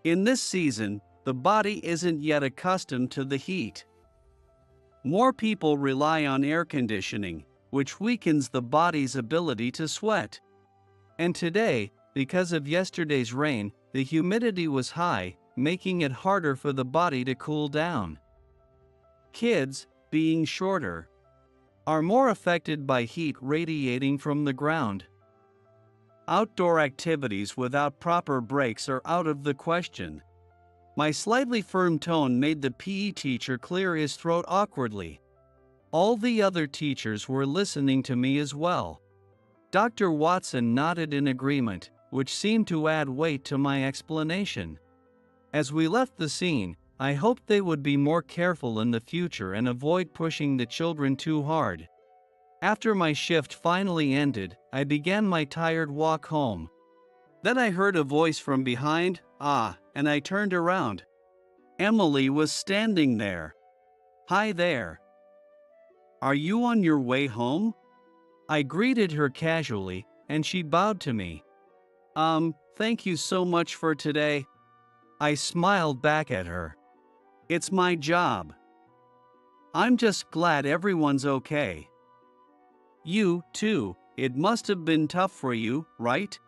In this season, the body isn't yet accustomed to the heat. More people rely on air conditioning, which weakens the body's ability to sweat. And today, because of yesterday's rain, the humidity was high, making it harder for the body to cool down. Kids, being shorter, are more affected by heat radiating from the ground. Outdoor activities without proper breaks are out of the question. My slightly firm tone made the PE teacher clear his throat awkwardly. All the other teachers were listening to me as well. Dr. Watson nodded in agreement, which seemed to add weight to my explanation. As we left the scene, I hoped they would be more careful in the future and avoid pushing the children too hard. After my shift finally ended, I began my tired walk home. Then I heard a voice from behind, and I turned around. Emily was standing there. "Hi there. Are you on your way home?" I greeted her casually, and she bowed to me. Thank you so much for today." I smiled back at her. "It's my job. I'm just glad everyone's okay." "You, too, it must have been tough for you, right?"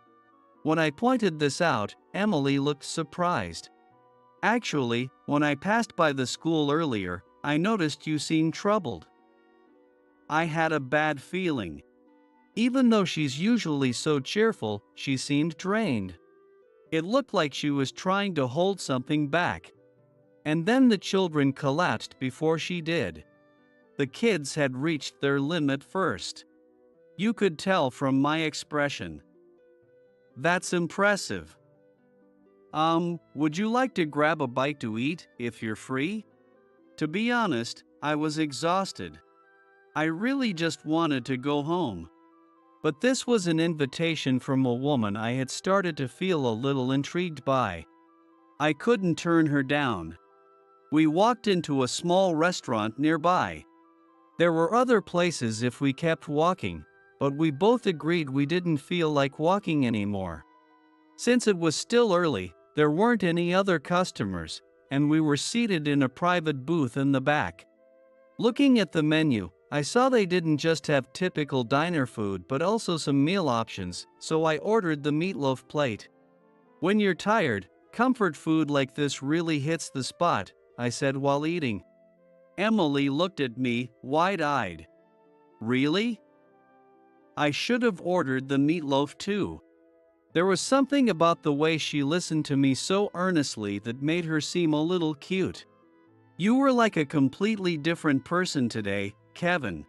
When I pointed this out, Emily looked surprised. "Actually, when I passed by the school earlier, I noticed you seemed troubled." I had a bad feeling. Even though she's usually so cheerful, she seemed drained. It looked like she was trying to hold something back. And then the children collapsed before she did. The kids had reached their limit first. You could tell from my expression. "That's impressive. Would you like to grab a bite to eat, if you're free?" To be honest, I was exhausted. I really just wanted to go home. But this was an invitation from a woman I had started to feel a little intrigued by. I couldn't turn her down. We walked into a small restaurant nearby. There were other places if we kept walking, but we both agreed we didn't feel like walking anymore. Since it was still early, there weren't any other customers, and we were seated in a private booth in the back. Looking at the menu, I saw they didn't just have typical diner food but also some meal options, so I ordered the meatloaf plate. "When you're tired, comfort food like this really hits the spot," I said while eating. Emily looked at me, wide-eyed. "Really?" I should have ordered the meatloaf too. There was something about the way she listened to me so earnestly that made her seem a little cute. "You were like a completely different person today, Kevin."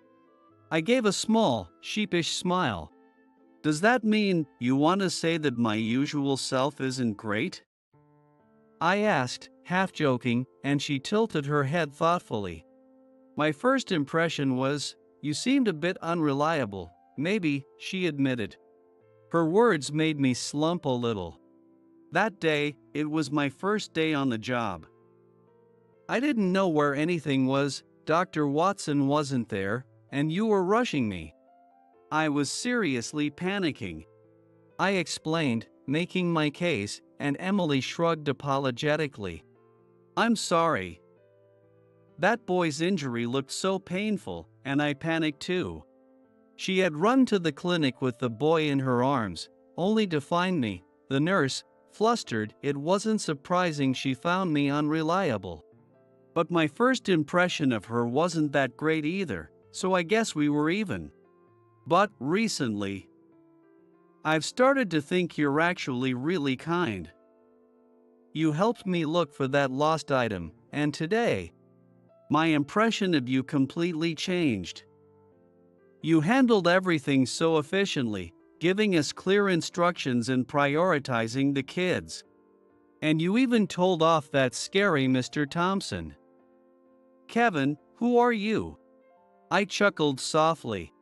I gave a small, sheepish smile. "Does that mean you want to say that my usual self isn't great?" I asked, half joking, and she tilted her head thoughtfully. "My first impression was, you seemed a bit unreliable, maybe," she admitted. Her words made me slump a little. That day, it was my first day on the job. I didn't know where anything was, Dr. Watson wasn't there, and you were rushing me. I was seriously panicking. I explained, making my case, and Emily shrugged apologetically. "I'm sorry. That boy's injury looked so painful, and I panicked too." She had run to the clinic with the boy in her arms, only to find me, the nurse, flustered. It wasn't surprising she found me unreliable. But my first impression of her wasn't that great either, so I guess we were even. But recently, I've started to think you're actually really kind. You helped me look for that lost item, and today, my impression of you completely changed. You handled everything so efficiently, giving us clear instructions and prioritizing the kids. And you even told off that scary Mr. Thompson. Kevin, who are you? I chuckled softly.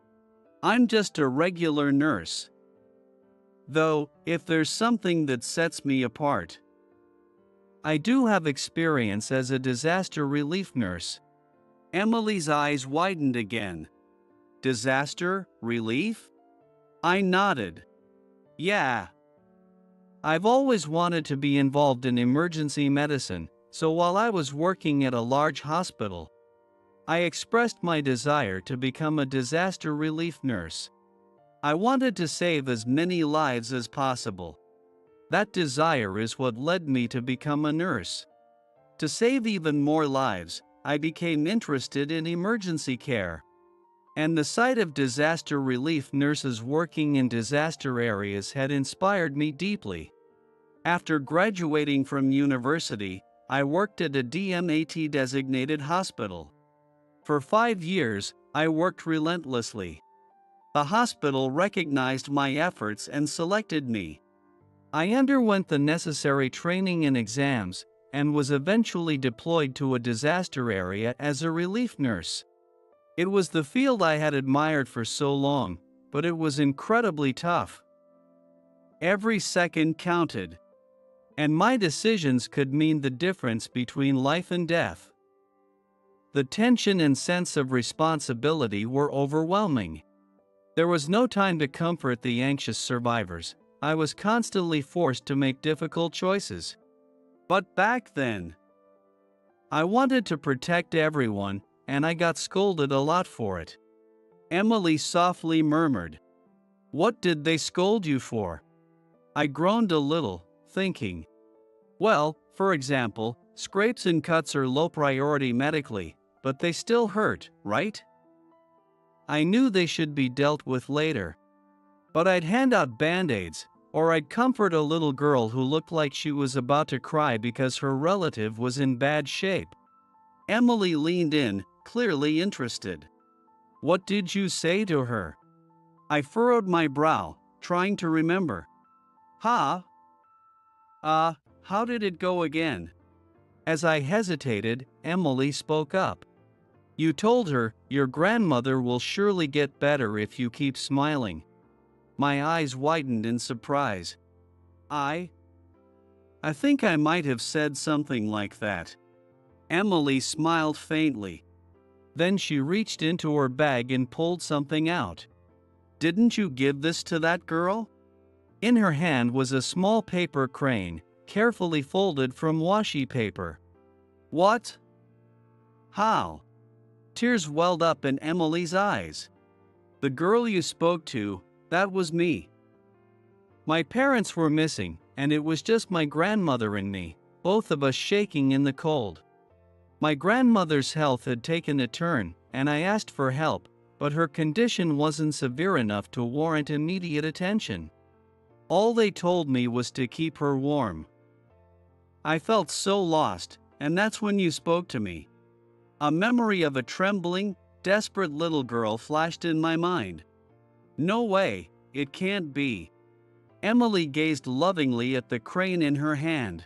I'm just a regular nurse. Though, if there's something that sets me apart, I do have experience as a disaster relief nurse. Emily's eyes widened again. Disaster relief? I nodded. Yeah. I've always wanted to be involved in emergency medicine, so while I was working at a large hospital, I expressed my desire to become a disaster relief nurse. I wanted to save as many lives as possible. That desire is what led me to become a nurse. To save even more lives, I became interested in emergency care. And the sight of disaster relief nurses working in disaster areas had inspired me deeply. After graduating from university, I worked at a DMAT designated hospital. For 5 years, I worked relentlessly. The hospital recognized my efforts and selected me. I underwent the necessary training and exams, and was eventually deployed to a disaster area as a relief nurse. It was the field I had admired for so long, but it was incredibly tough. Every second counted, and my decisions could mean the difference between life and death. The tension and sense of responsibility were overwhelming. There was no time to comfort the anxious survivors. I was constantly forced to make difficult choices. But back then, I wanted to protect everyone, and I got scolded a lot for it. Emily softly murmured, "What did they scold you for?" I groaned a little, thinking, well, for example, scrapes and cuts are low priority medically, but they still hurt, right? I knew they should be dealt with later. But I'd hand out band-aids, or I'd comfort a little girl who looked like she was about to cry because her relative was in bad shape. Emily leaned in, clearly interested. "What did you say to her?" I furrowed my brow, trying to remember. How did it go again? As I hesitated, Emily spoke up. "You told her, your grandmother will surely get better if you keep smiling." My eyes widened in surprise. I think I might have said something like that. Emily smiled faintly. Then she reached into her bag and pulled something out. "Didn't you give this to that girl?" In her hand was a small paper crane, carefully folded from washi paper. "What? How?" Tears welled up in Emily's eyes. "The girl you spoke to, that was me. My parents were missing, and it was just my grandmother and me, both of us shaking in the cold. My grandmother's health had taken a turn, and I asked for help, but her condition wasn't severe enough to warrant immediate attention. All they told me was to keep her warm. I felt so lost, and that's when you spoke to me." A memory of a trembling, desperate little girl flashed in my mind. "No way, it can't be." Emily gazed lovingly at the crane in her hand.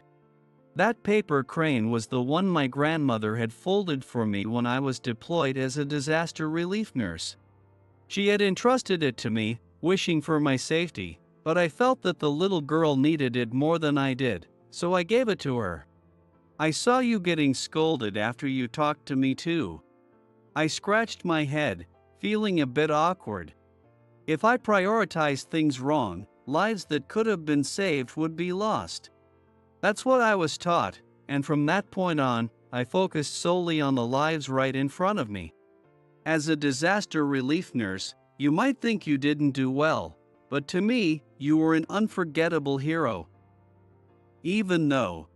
That paper crane was the one my grandmother had folded for me when I was deployed as a disaster relief nurse. She had entrusted it to me, wishing for my safety, but I felt that the little girl needed it more than I did, so I gave it to her. "I saw you getting scolded after you talked to me too." I scratched my head, feeling a bit awkward. If I prioritized things wrong, lives that could have been saved would be lost. That's what I was taught, and from that point on, I focused solely on the lives right in front of me. As a disaster relief nurse, you might think you didn't do well, but to me, you were an unforgettable hero. Even though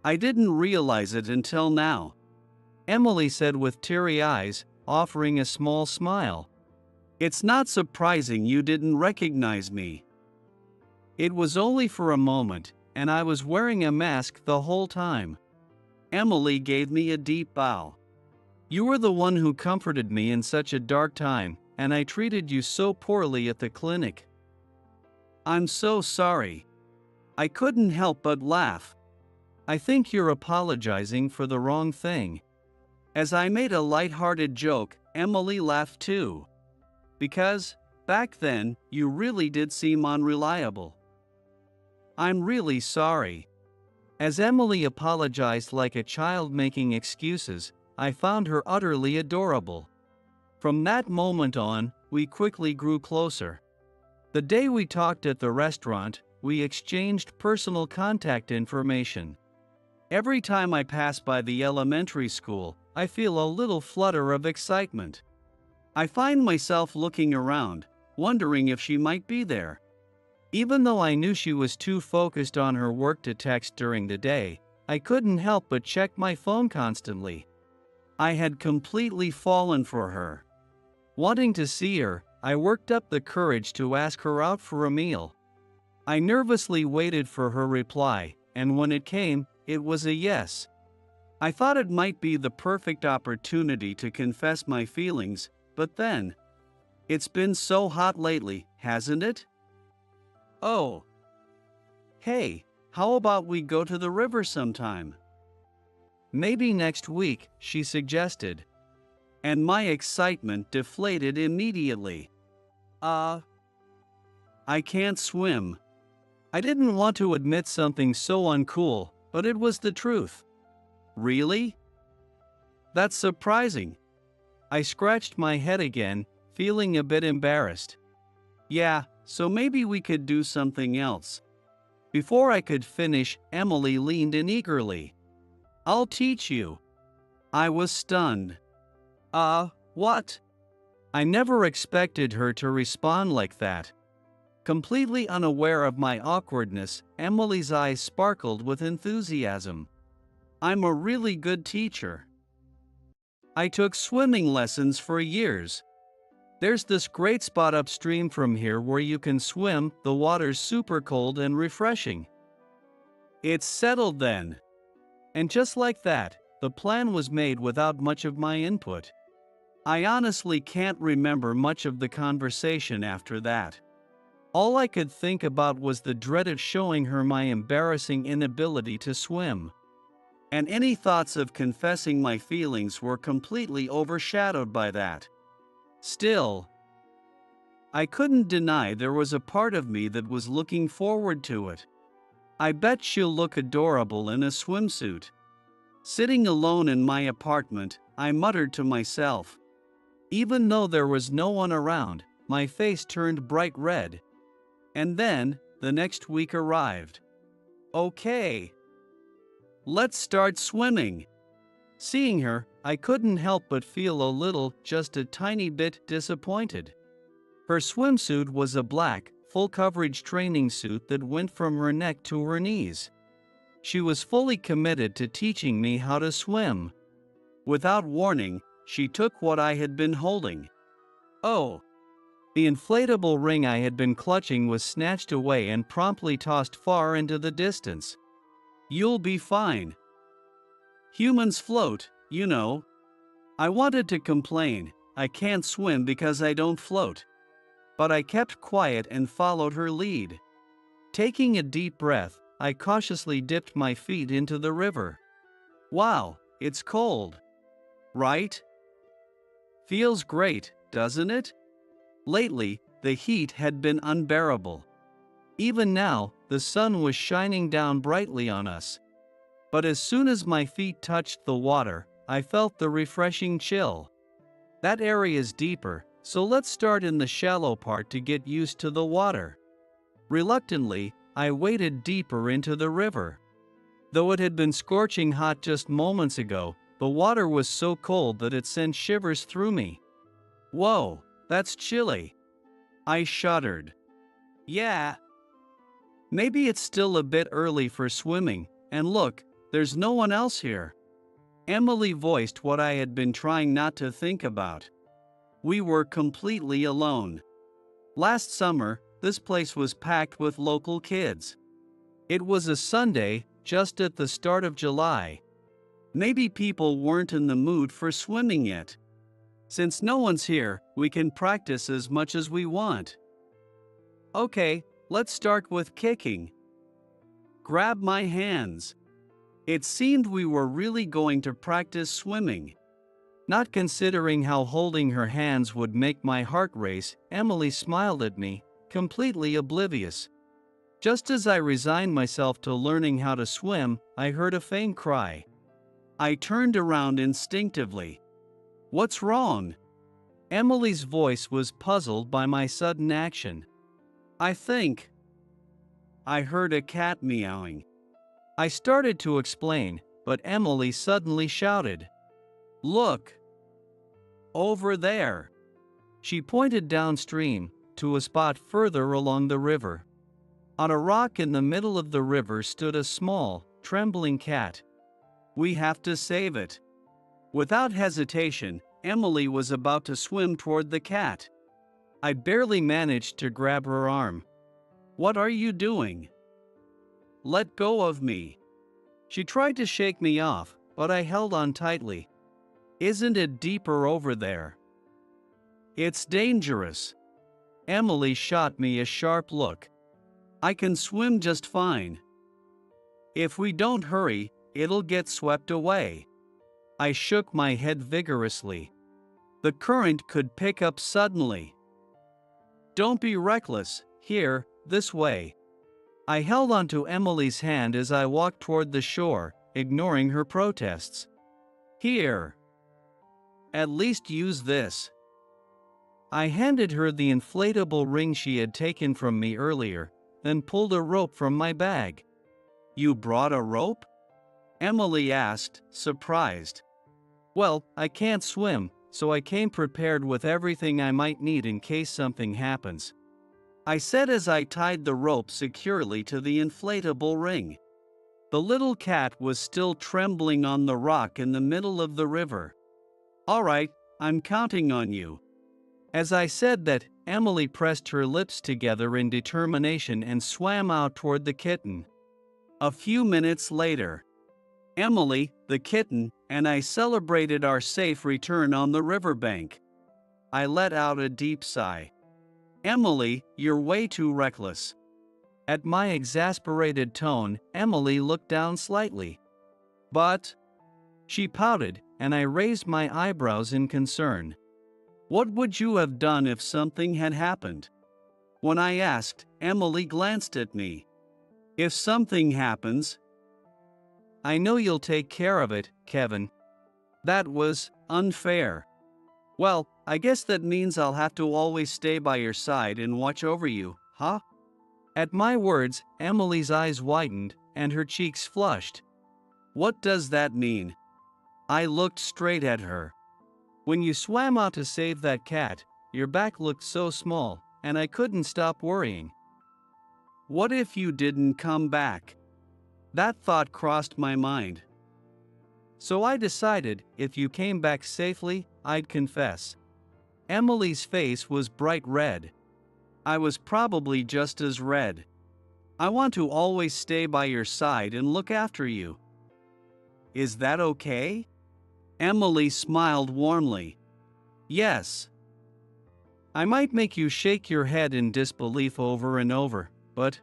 I didn't realize it until now," Emily said with teary eyes, offering a small smile. "It's not surprising you didn't recognize me. It was only for a moment, and I was wearing a mask the whole time." Emily gave me a deep bow. "You were the one who comforted me in such a dark time, and I treated you so poorly at the clinic." "I'm so sorry." I couldn't help but laugh. "I think you're apologizing for the wrong thing." As I made a light-hearted joke, Emily laughed too. "Because, back then, you really did seem unreliable." "I'm really sorry." As Emily apologized like a child making excuses, I found her utterly adorable. From that moment on, we quickly grew closer. The day we talked at the restaurant, we exchanged personal contact information. Every time I pass by the elementary school, I feel a little flutter of excitement. I find myself looking around, wondering if she might be there. Even though I knew she was too focused on her work to text during the day, I couldn't help but check my phone constantly. I had completely fallen for her. Wanting to see her, I worked up the courage to ask her out for a meal. I nervously waited for her reply, and when it came, it was a yes. I thought it might be the perfect opportunity to confess my feelings, but then, it's been so hot lately, hasn't it? Oh, hey, how about we go to the river sometime? Maybe next week, she suggested. And my excitement deflated immediately. I can't swim. I didn't want to admit something so uncool, but it was the truth. Really? That's surprising. I scratched my head again, feeling a bit embarrassed. Yeah, so maybe we could do something else. Before I could finish, Emily leaned in eagerly. I'll teach you. I was stunned. What? I never expected her to respond like that. Completely unaware of my awkwardness, Emily's eyes sparkled with enthusiasm. I'm a really good teacher. I took swimming lessons for years. There's this great spot upstream from here where you can swim, the water's super cold and refreshing. It's settled then. And just like that, the plan was made without much of my input. I honestly can't remember much of the conversation after that. All I could think about was the dread of showing her my embarrassing inability to swim. And any thoughts of confessing my feelings were completely overshadowed by that. Still, I couldn't deny there was a part of me that was looking forward to it. I bet she'll look adorable in a swimsuit. Sitting alone in my apartment, I muttered to myself. Even though there was no one around, my face turned bright red. And then, the next week arrived. Okay. Let's start swimming. Seeing her, I couldn't help but feel a little, just a tiny bit, disappointed. Her swimsuit was a black, full-coverage training suit that went from her neck to her knees. She was fully committed to teaching me how to swim. Without warning, she took what I had been holding. Oh! The inflatable ring I had been clutching was snatched away and promptly tossed far into the distance. You'll be fine. Humans float, you know. I wanted to complain, I can't swim because I don't float. But I kept quiet and followed her lead. Taking a deep breath, I cautiously dipped my feet into the river. Wow, it's cold. Right? Feels great, doesn't it? Lately, the heat had been unbearable. Even now, the sun was shining down brightly on us. But as soon as my feet touched the water, I felt the refreshing chill. That area's deeper, so let's start in the shallow part to get used to the water. Reluctantly, I waded deeper into the river. Though it had been scorching hot just moments ago, the water was so cold that it sent shivers through me. Whoa, that's chilly. I shuddered. Yeah. Maybe it's still a bit early for swimming, and look, there's no one else here. Emily voiced what I had been trying not to think about. We were completely alone. Last summer, this place was packed with local kids. It was a Sunday, just at the start of July. Maybe people weren't in the mood for swimming yet. Since no one's here, we can practice as much as we want. Okay, let's start with kicking. Grab my hands. It seemed we were really going to practice swimming. Not considering how holding her hands would make my heart race, Emily smiled at me, completely oblivious. Just as I resigned myself to learning how to swim, I heard a faint cry. I turned around instinctively. What's wrong? Emily's voice was puzzled by my sudden action. I heard a cat meowing. I started to explain, but Emily suddenly shouted, "Look! Over there!" She pointed downstream, to a spot further along the river. On a rock in the middle of the river stood a small, trembling cat. We have to save it. Without hesitation, Emily was about to swim toward the cat. I barely managed to grab her arm. What are you doing? Let go of me. She tried to shake me off, but I held on tightly. Isn't it deeper over there? It's dangerous. Emily shot me a sharp look. I can swim just fine. If we don't hurry, it'll get swept away. I shook my head vigorously. The current could pick up suddenly. Don't be reckless. Here, this way. I held onto Emily's hand as I walked toward the shore, ignoring her protests. Here. At least use this. I handed her the inflatable ring she had taken from me earlier, then pulled a rope from my bag. You brought a rope? Emily asked, surprised. Well, I can't swim, so I came prepared with everything I might need in case something happens. I said as I tied the rope securely to the inflatable ring. The little cat was still trembling on the rock in the middle of the river. All right, I'm counting on you. As I said that, Emily pressed her lips together in determination and swam out toward the kitten. A few minutes later, Emily, the kitten, and I celebrated our safe return on the riverbank. I let out a deep sigh. Emily, you're way too reckless. At my exasperated tone, Emily looked down slightly. But, she pouted, and I raised my eyebrows in concern. What would you have done if something had happened? When I asked, Emily glanced at me. If something happens, I know you'll take care of it, Kevin. That was unfair. Well, I guess that means I'll have to always stay by your side and watch over you, huh? At my words, Emily's eyes widened and her cheeks flushed. What does that mean? I looked straight at her. When you swam out to save that cat, your back looked so small, and I couldn't stop worrying. What if you didn't come back? That thought crossed my mind. So I decided, if you came back safely, I'd confess. Emily's face was bright red. I was probably just as red. I want to always stay by your side and look after you. Is that okay? Emily smiled warmly. Yes. I might make you shake your head in disbelief over and over, but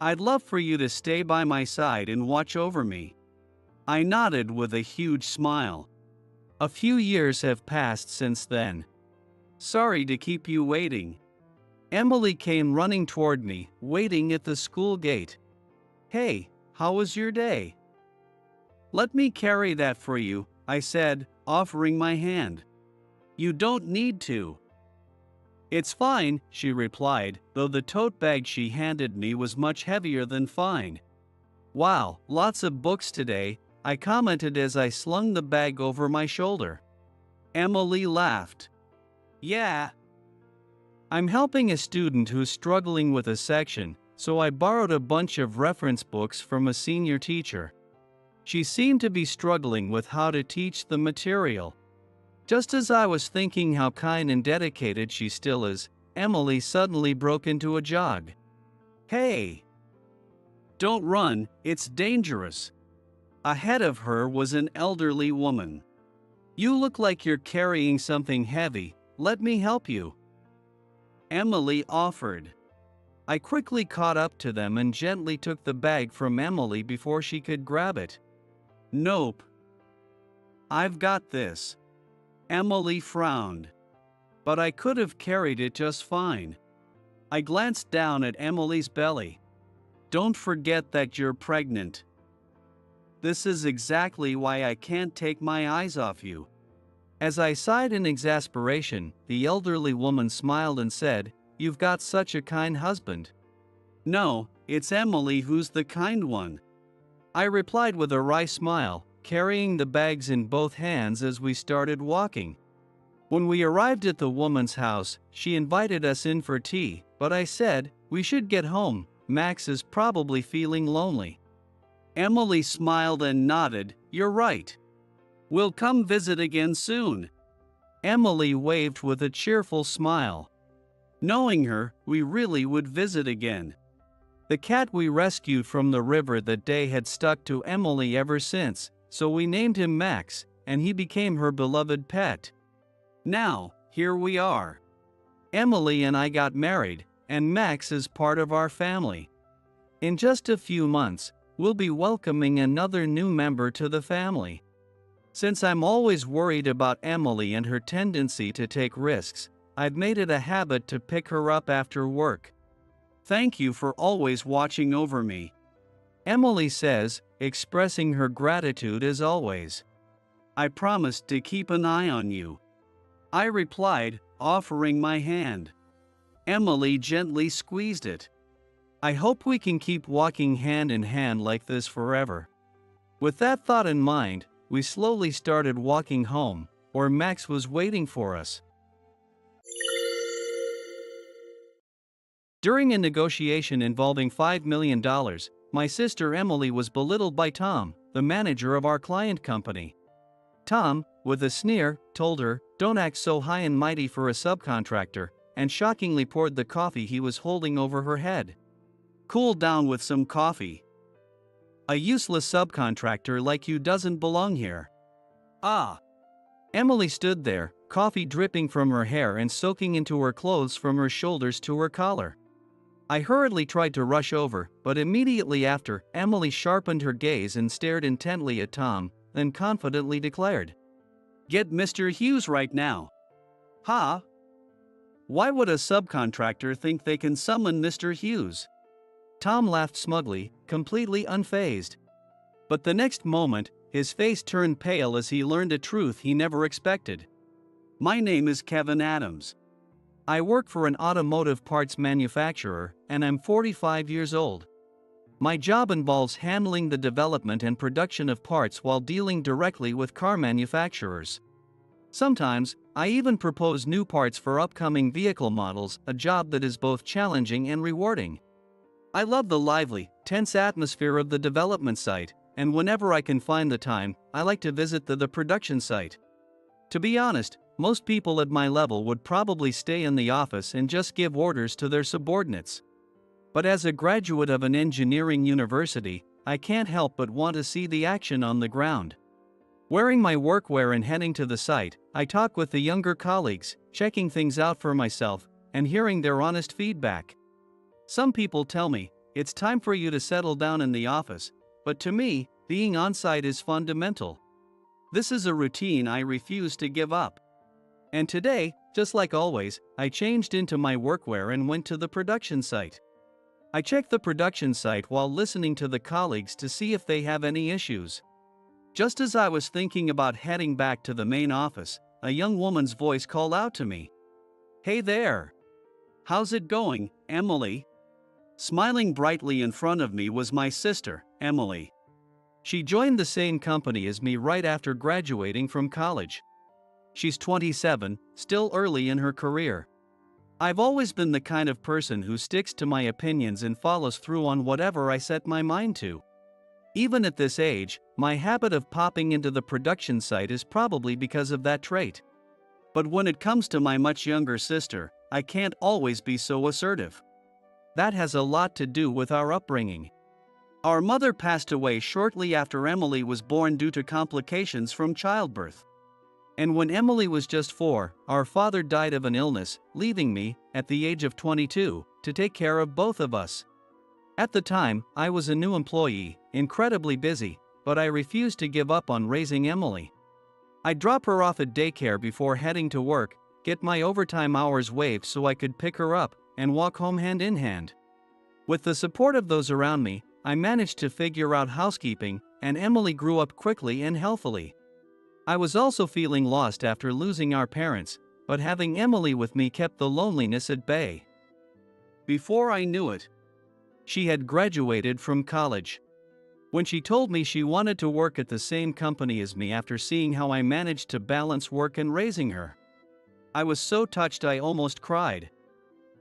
I'd love for you to stay by my side and watch over me. I nodded with a huge smile. A few years have passed since then. Sorry to keep you waiting. Emily came running toward me, waiting at the school gate. Hey, how was your day? Let me carry that for you, I said, offering my hand. You don't need to. It's fine, she replied, though the tote bag she handed me was much heavier than fine. Wow, lots of books today, I commented as I slung the bag over my shoulder. Emily laughed. Yeah. I'm helping a student who's struggling with a section, so I borrowed a bunch of reference books from a senior teacher. She seemed to be struggling with how to teach the material. Just as I was thinking how kind and dedicated she still is, Emily suddenly broke into a jog. Hey! Don't run, it's dangerous. Ahead of her was an elderly woman. You look like you're carrying something heavy, let me help you. Emily offered. I quickly caught up to them and gently took the bag from Emily before she could grab it. Nope. I've got this. Emily frowned. But I could have carried it just fine. I glanced down at Emily's belly. Don't forget that you're pregnant. This is exactly why I can't take my eyes off you. As I sighed in exasperation, the elderly woman smiled and said, You've got such a kind husband. No, it's Emily who's the kind one. I replied with a wry smile, carrying the bags in both hands as we started walking. When we arrived at the woman's house, she invited us in for tea, but I said, we should get home, Max is probably feeling lonely. Emily smiled and nodded, you're right. We'll come visit again soon. Emily waved with a cheerful smile. Knowing her, we really would visit again. The cat we rescued from the river that day had stuck to Emily ever since, so we named him Max, and he became her beloved pet. Now, here we are. Emily and I got married, and Max is part of our family. In just a few months, we'll be welcoming another new member to the family. Since I'm always worried about Emily and her tendency to take risks, I've made it a habit to pick her up after work. Thank you for always watching over me, Emily says, expressing her gratitude as always. I promised to keep an eye on you, I replied, offering my hand. Emily gently squeezed it. I hope we can keep walking hand in hand like this forever. With that thought in mind, we slowly started walking home, where Max was waiting for us. During a negotiation involving $5 million, my sister Emily was belittled by Tom, the manager of our client company. Tom, with a sneer, told her, "Don't act so high and mighty for a subcontractor," and shockingly poured the coffee he was holding over her head. "Cool down with some coffee. A useless subcontractor like you doesn't belong here." Ah! Emily stood there, coffee dripping from her hair and soaking into her clothes from her shoulders to her collar. I hurriedly tried to rush over, but immediately after, Emily sharpened her gaze and stared intently at Tom, then confidently declared, "Get Mr. Hughes right now." "Huh? Why would a subcontractor think they can summon Mr. Hughes?" Tom laughed smugly, completely unfazed. But the next moment, his face turned pale as he learned a truth he never expected. "My name is Kevin Adams. I work for an automotive parts manufacturer, and I'm 45 years old. My job involves handling the development and production of parts while dealing directly with car manufacturers. Sometimes, I even propose new parts for upcoming vehicle models, a job that is both challenging and rewarding. I love the lively, tense atmosphere of the development site, and whenever I can find the time, I like to visit the production site. To be honest, most people at my level would probably stay in the office and just give orders to their subordinates. But as a graduate of an engineering university, I can't help but want to see the action on the ground. Wearing my workwear and heading to the site, I talk with the younger colleagues, checking things out for myself, and hearing their honest feedback. Some people tell me, it's time for you to settle down in the office, but to me, being on site is fundamental. This is a routine I refuse to give up. And today, just like always, I changed into my workwear and went to the production site. I checked the production site while listening to the colleagues to see if they have any issues. Just as I was thinking about heading back to the main office, a young woman's voice called out to me. "Hey there! How's it going, Emily?" Smiling brightly in front of me was my sister, Emily. She joined the same company as me right after graduating from college. She's 27, still early in her career. I've always been the kind of person who sticks to my opinions and follows through on whatever I set my mind to. Even at this age, my habit of popping into the production site is probably because of that trait. But when it comes to my much younger sister, I can't always be so assertive. That has a lot to do with our upbringing. Our mother passed away shortly after Emily was born due to complications from childbirth. And when Emily was just 4, our father died of an illness, leaving me, at the age of 22, to take care of both of us. At the time, I was a new employee, incredibly busy, but I refused to give up on raising Emily. I'd drop her off at daycare before heading to work, get my overtime hours waived so I could pick her up, and walk home hand in hand. With the support of those around me, I managed to figure out housekeeping, and Emily grew up quickly and healthily. I was also feeling lost after losing our parents, but having Emily with me kept the loneliness at bay. Before I knew it, she had graduated from college. When she told me she wanted to work at the same company as me after seeing how I managed to balance work and raising her, I was so touched I almost cried.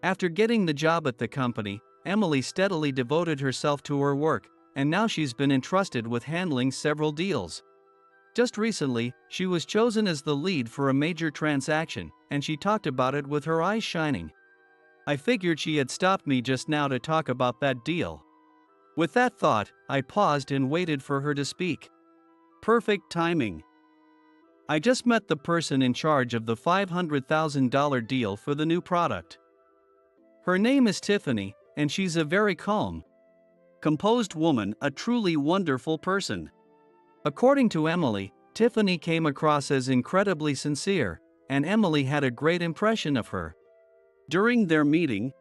After getting the job at the company, Emily steadily devoted herself to her work, and now she's been entrusted with handling several deals. Just recently, she was chosen as the lead for a major transaction, and she talked about it with her eyes shining. I figured she had stopped me just now to talk about that deal. With that thought, I paused and waited for her to speak. Perfect timing. I just met the person in charge of the $500,000 deal for the new product. Her name is Tiffany, and she's a very calm, composed woman, a truly wonderful person. According to Emily, Tiffany came across as incredibly sincere, and Emily had a great impression of her. During their meeting,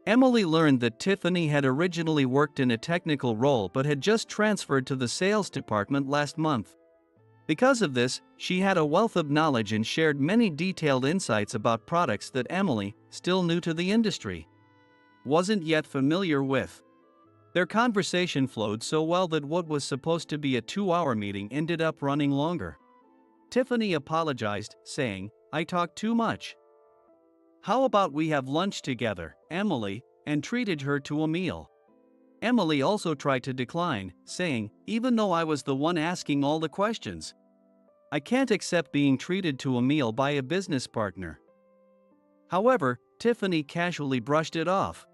Emily learned that Tiffany had originally worked in a technical role but had just transferred to the sales department last month. Because of this, she had a wealth of knowledge and shared many detailed insights about products that Emily, still new to the industry, wasn't yet familiar with. Their conversation flowed so well that what was supposed to be a 2-hour meeting ended up running longer. Tiffany apologized, saying, "I talk too much. How about we have lunch together, Emily," and treated her to a meal. Emily also tried to decline, saying, "Even though I was the one asking all the questions, I can't accept being treated to a meal by a business partner." However, Tiffany casually brushed it off,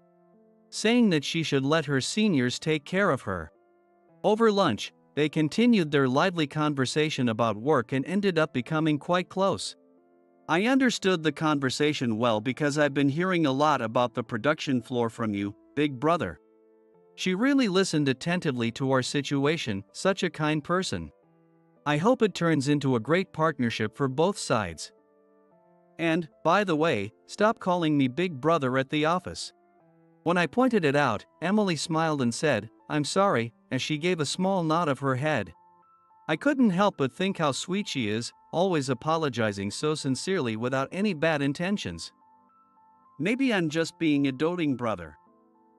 saying that she should let her seniors take care of her. Over lunch, they continued their lively conversation about work and ended up becoming quite close. I understood the conversation well because I've been hearing a lot about the production floor from you, big brother. She really listened attentively to our situation, such a kind person. I hope it turns into a great partnership for both sides. And, by the way, stop calling me big brother at the office. When I pointed it out, Emily smiled and said, "I'm sorry," as she gave a small nod of her head. I couldn't help but think how sweet she is, always apologizing so sincerely without any bad intentions. Maybe I'm just being a doting brother.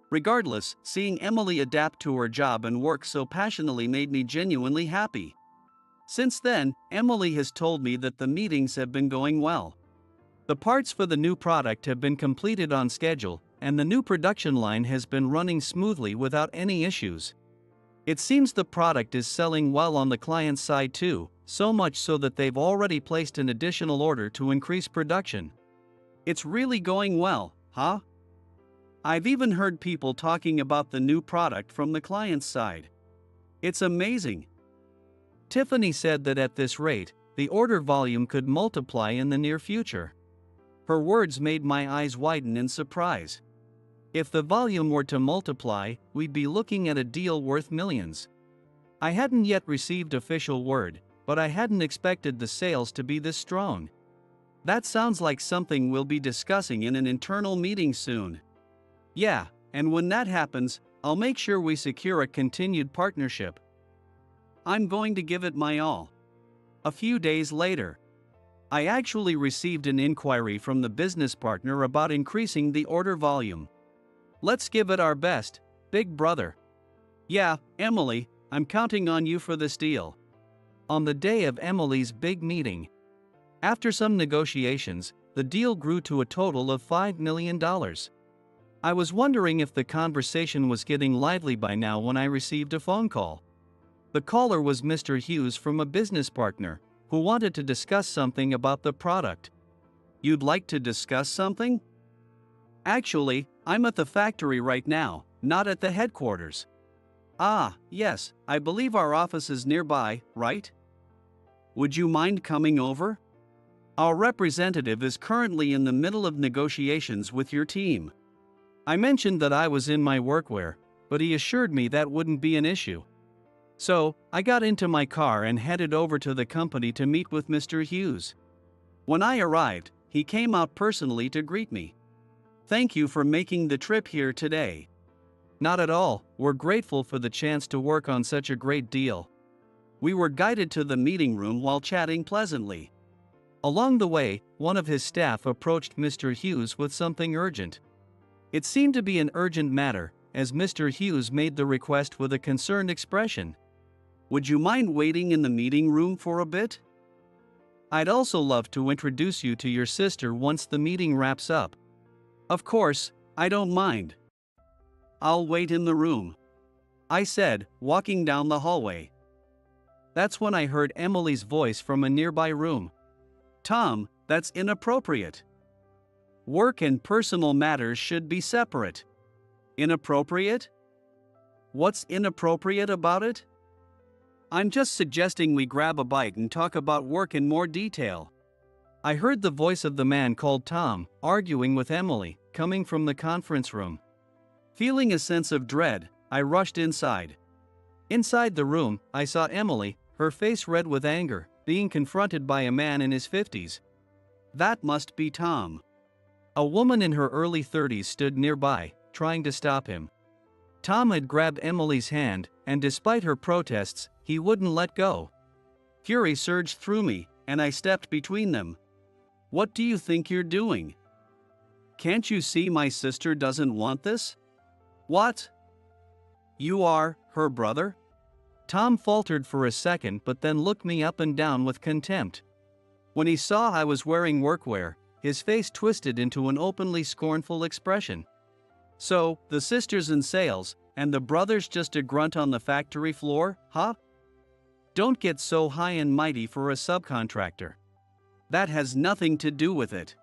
Regardless, seeing Emily adapt to her job and work so passionately made me genuinely happy. Since then, Emily has told me that the meetings have been going well. The parts for the new product have been completed on schedule, and the new production line has been running smoothly without any issues. It seems the product is selling well on the client's side too, so much so that they've already placed an additional order to increase production. It's really going well, huh? I've even heard people talking about the new product from the client's side. It's amazing. Tiffany said that at this rate, the order volume could multiply in the near future. Her words made my eyes widen in surprise. If the volume were to multiply, we'd be looking at a deal worth millions. I hadn't yet received official word, but I hadn't expected the sales to be this strong. That sounds like something we'll be discussing in an internal meeting soon. Yeah, and when that happens, I'll make sure we secure a continued partnership. I'm going to give it my all. A few days later, I actually received an inquiry from the business partner about increasing the order volume. Let's give it our best, big brother. Yeah, Emily, I'm counting on you for this deal. On the day of Emily's big meeting, after some negotiations, the deal grew to a total of $5 million. I was wondering if the conversation was getting lively by now when I received a phone call. The caller was Mr. Hughes from a business partner, who wanted to discuss something about the product. You'd like to discuss something? Actually, I'm at the factory right now, not at the headquarters. Ah, yes, I believe our office is nearby, right? Would you mind coming over? Our representative is currently in the middle of negotiations with your team. I mentioned that I was in my workwear, but he assured me that wouldn't be an issue. So, I got into my car and headed over to the company to meet with Mr. Hughes. When I arrived, he came out personally to greet me. Thank you for making the trip here today. Not at all, we're grateful for the chance to work on such a great deal. We were guided to the meeting room while chatting pleasantly. Along the way, one of his staff approached Mr. Hughes with something urgent. It seemed to be an urgent matter, as Mr. Hughes made the request with a concerned expression. Would you mind waiting in the meeting room for a bit? I'd also love to introduce you to your sister once the meeting wraps up. Of course, I don't mind. I'll wait in the room, I said, walking down the hallway. That's when I heard Emily's voice from a nearby room. Tom, that's inappropriate. Work and personal matters should be separate. Inappropriate? What's inappropriate about it? I'm just suggesting we grab a bite and talk about work in more detail. I heard the voice of the man called Tom, arguing with Emily, coming from the conference room. Feeling a sense of dread, I rushed inside. Inside the room, I saw Emily, her face red with anger, being confronted by a man in his 50s. That must be Tom. A woman in her early 30s stood nearby, trying to stop him. Tom had grabbed Emily's hand, and despite her protests, he wouldn't let go. Fury surged through me, and I stepped between them. What do you think you're doing? Can't you see my sister doesn't want this? What? You are her brother? Tom faltered for a second but then looked me up and down with contempt. When he saw I was wearing workwear, his face twisted into an openly scornful expression. So, the sister's in sales, and the brother's just a grunt on the factory floor, huh? Don't get so high and mighty for a subcontractor. That has nothing to do with it.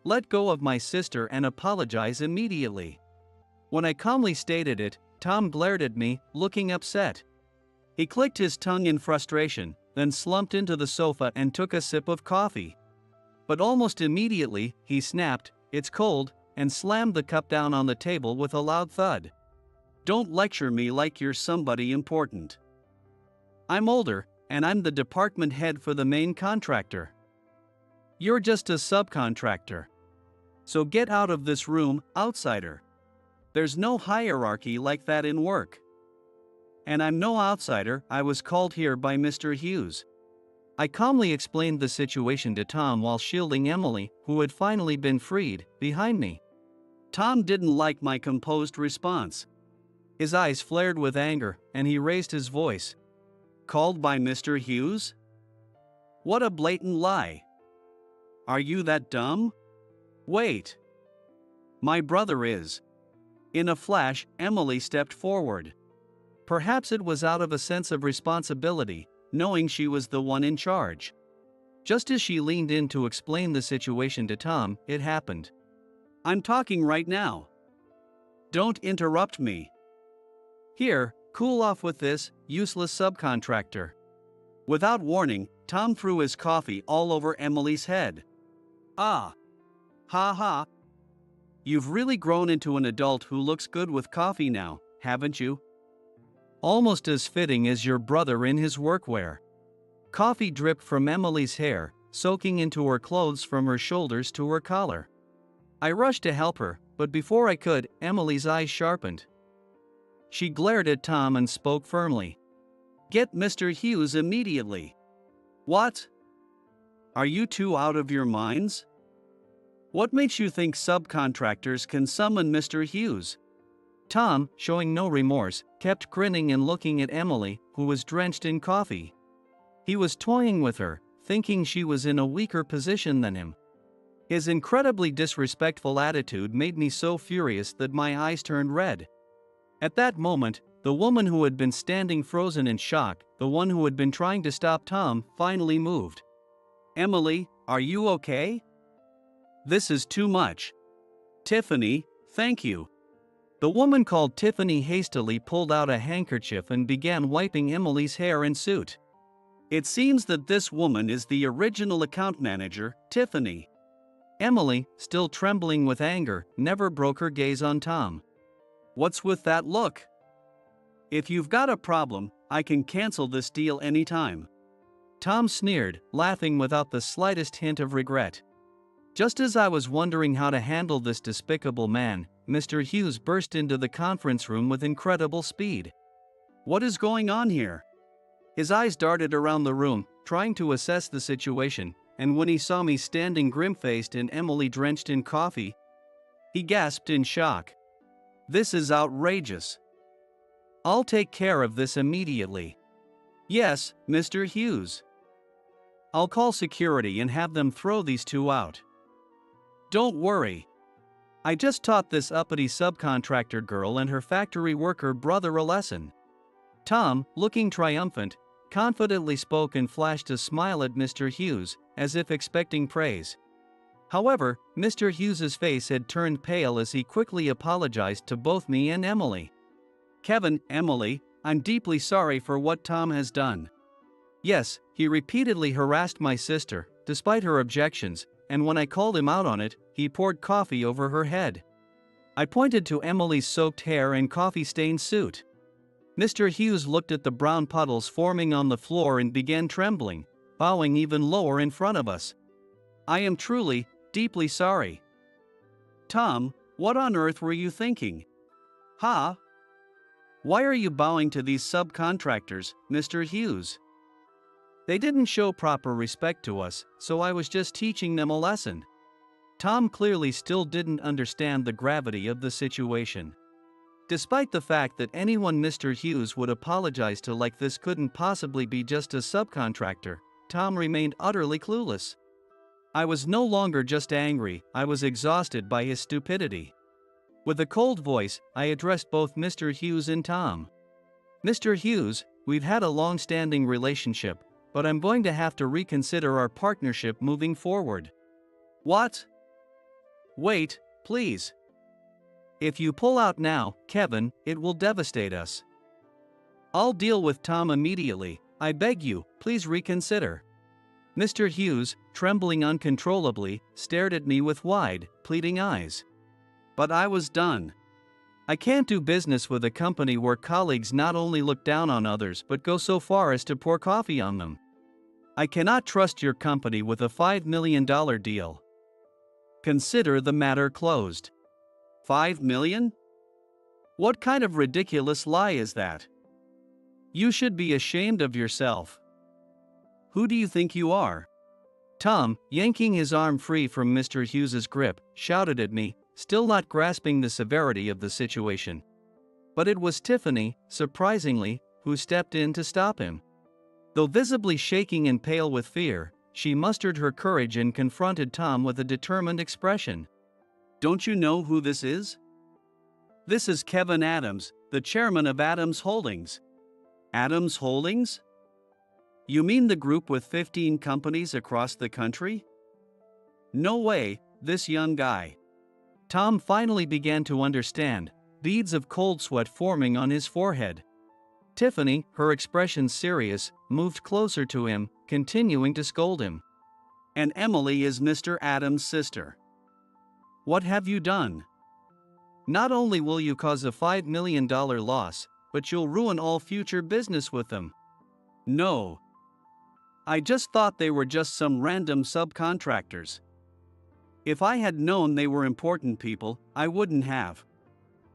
Let go of my sister and apologize immediately. When I calmly stated it, Tom glared at me, looking upset. He clicked his tongue in frustration, then slumped into the sofa and took a sip of coffee. But almost immediately, he snapped, "It's cold," and slammed the cup down on the table with a loud thud. Don't lecture me like you're somebody important. I'm older, and I'm the department head for the main contractor. You're just a subcontractor. So get out of this room, outsider. There's no hierarchy like that in work. And I'm no outsider, I was called here by Mr. Hughes. I calmly explained the situation to Tom while shielding Emily, who had finally been freed, behind me. Tom didn't like my composed response. His eyes flared with anger, and he raised his voice. Called by Mr. Hughes? What a blatant lie. Are you that dumb? Wait. My brother is. In a flash, Emily stepped forward. Perhaps it was out of a sense of responsibility, knowing she was the one in charge. Just as she leaned in to explain the situation to Tom, it happened. I'm talking right now. Don't interrupt me. Here, cool off with this, useless subcontractor. Without warning, Tom threw his coffee all over Emily's head. Ah. Ha ha. You've really grown into an adult who looks good with coffee now, haven't you? Almost as fitting as your brother in his workwear. Coffee dripped from Emily's hair, soaking into her clothes from her shoulders to her collar. I rushed to help her, but before I could, Emily's eyes sharpened. She glared at Tom and spoke firmly. Get Mr. Hughes immediately. What? Are you two out of your minds? What makes you think subcontractors can summon Mr. Hughes? Tom, showing no remorse, kept grinning and looking at Emily, who was drenched in coffee. He was toying with her, thinking she was in a weaker position than him. His incredibly disrespectful attitude made me so furious that my eyes turned red. At that moment, the woman who had been standing frozen in shock, the one who had been trying to stop Tom, finally moved. Emily, are you okay? This is too much. Tiffany, thank you. The woman called Tiffany hastily pulled out a handkerchief and began wiping Emily's hair and suit. It seems that this woman is the original account manager, Tiffany. Emily, still trembling with anger, never broke her gaze on Tom. What's with that look? If you've got a problem, I can cancel this deal anytime. Tom sneered, laughing without the slightest hint of regret. Just as I was wondering how to handle this despicable man, Mr. Hughes burst into the conference room with incredible speed. What is going on here? His eyes darted around the room, trying to assess the situation, and when he saw me standing grim-faced and Emily drenched in coffee, he gasped in shock. This is outrageous. I'll take care of this immediately. Yes, Mr. Hughes. I'll call security and have them throw these two out. Don't worry. I just taught this uppity subcontractor girl and her factory worker brother a lesson. Tom, looking triumphant, confidently spoke and flashed a smile at Mr. Hughes, as if expecting praise. However, Mr. Hughes's face had turned pale as he quickly apologized to both me and Emily. "Kevin, Emily, I'm deeply sorry for what Tom has done. Yes, he repeatedly harassed my sister, despite her objections, and when I called him out on it, he poured coffee over her head." I pointed to Emily's soaked hair and coffee-stained suit. Mr. Hughes looked at the brown puddles forming on the floor and began trembling, bowing even lower in front of us. "I am truly, deeply sorry." "Tom, what on earth were you thinking? Huh? Why are you bowing to these subcontractors, Mr. Hughes? They didn't show proper respect to us, so I was just teaching them a lesson." Tom clearly still didn't understand the gravity of the situation. Despite the fact that anyone Mr. Hughes would apologize to like this couldn't possibly be just a subcontractor, Tom remained utterly clueless. I was no longer just angry, I was exhausted by his stupidity. With a cold voice, I addressed both Mr. Hughes and Tom. "Mr. Hughes, we've had a long-standing relationship, but I'm going to have to reconsider our partnership moving forward." "What?" "Wait, please. If you pull out now, Kevin, it will devastate us." "I'll deal with Tom immediately. I beg you, please reconsider." Mr. Hughes, trembling uncontrollably, stared at me with wide, pleading eyes. But I was done. I can't do business with a company where colleagues not only look down on others but go so far as to pour coffee on them. I cannot trust your company with a $5 million deal. Consider the matter closed. $5 million? What kind of ridiculous lie is that? You should be ashamed of yourself. Who do you think you are?" Tom, yanking his arm free from Mr. Hughes's grip, shouted at me, still not grasping the severity of the situation. But it was Tiffany, surprisingly, who stepped in to stop him. Though visibly shaking and pale with fear, she mustered her courage and confronted Tom with a determined expression. "Don't you know who this is? This is Kevin Adams, the chairman of Adams Holdings." "Adams Holdings? You mean the group with 15 companies across the country?" "No way, this young guy." Tom finally began to understand, beads of cold sweat forming on his forehead. Tiffany, her expression serious, moved closer to him, continuing to scold him. "And Emily is Mr. Adams' sister. What have you done? Not only will you cause a $5 million loss, but you'll ruin all future business with them." "No. I just thought they were just some random subcontractors. If I had known they were important people, I wouldn't have."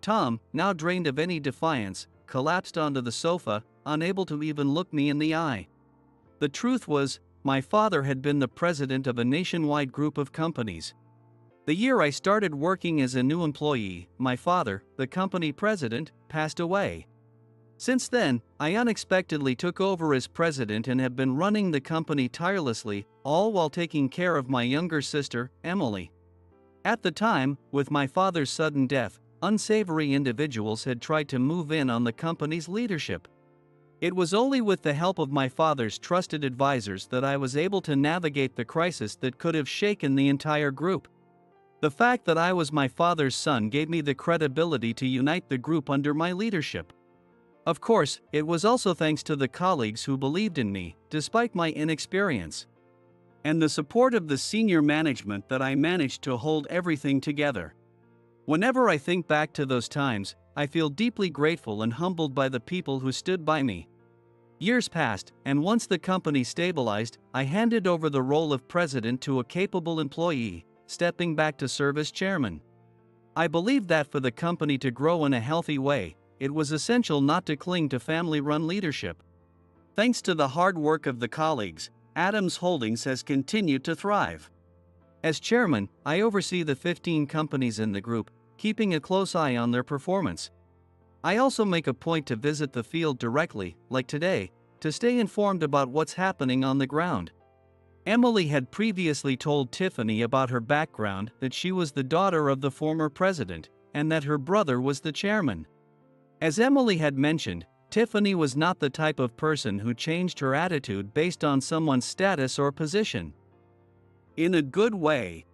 Tom, now drained of any defiance, collapsed onto the sofa, unable to even look me in the eye. The truth was, my father had been the president of a nationwide group of companies. The year I started working as a new employee, my father, the company president, passed away. Since then, I unexpectedly took over as president and have been running the company tirelessly, all while taking care of my younger sister, Emily. At the time, with my father's sudden death, unsavory individuals had tried to move in on the company's leadership. It was only with the help of my father's trusted advisors that I was able to navigate the crisis that could have shaken the entire group. The fact that I was my father's son gave me the credibility to unite the group under my leadership. Of course, it was also thanks to the colleagues who believed in me, despite my inexperience. And the support of the senior management that I managed to hold everything together. Whenever I think back to those times, I feel deeply grateful and humbled by the people who stood by me. Years passed, and once the company stabilized, I handed over the role of president to a capable employee, stepping back to serve as chairman. I believed that for the company to grow in a healthy way, it was essential not to cling to family-run leadership. Thanks to the hard work of the colleagues, Adams Holdings has continued to thrive. As chairman, I oversee the 15 companies in the group, keeping a close eye on their performance. I also make a point to visit the field directly, like today, to stay informed about what's happening on the ground. Emily had previously told Tiffany about her background, that she was the daughter of the former president, and that her brother was the chairman. As Emily had mentioned, Tiffany was not the type of person who changed her attitude based on someone's status or position. In a good way.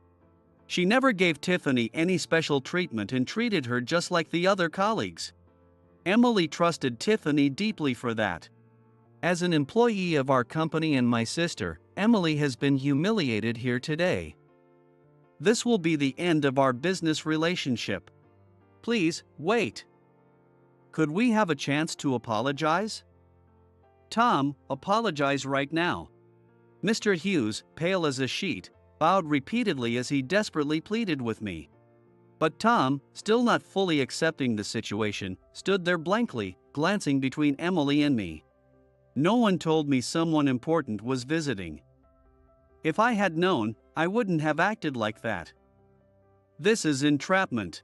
She never gave Tiffany any special treatment and treated her just like the other colleagues. Emily trusted Tiffany deeply for that. As an employee of our company and my sister, Emily has been humiliated here today. This will be the end of our business relationship. Please, wait. Could we have a chance to apologize? Tom, apologize right now. Mr. Hughes, pale as a sheet, bowed repeatedly as he desperately pleaded with me. But Tom, still not fully accepting the situation, stood there blankly, glancing between Emily and me. No one told me someone important was visiting. If I had known, I wouldn't have acted like that. This is entrapment.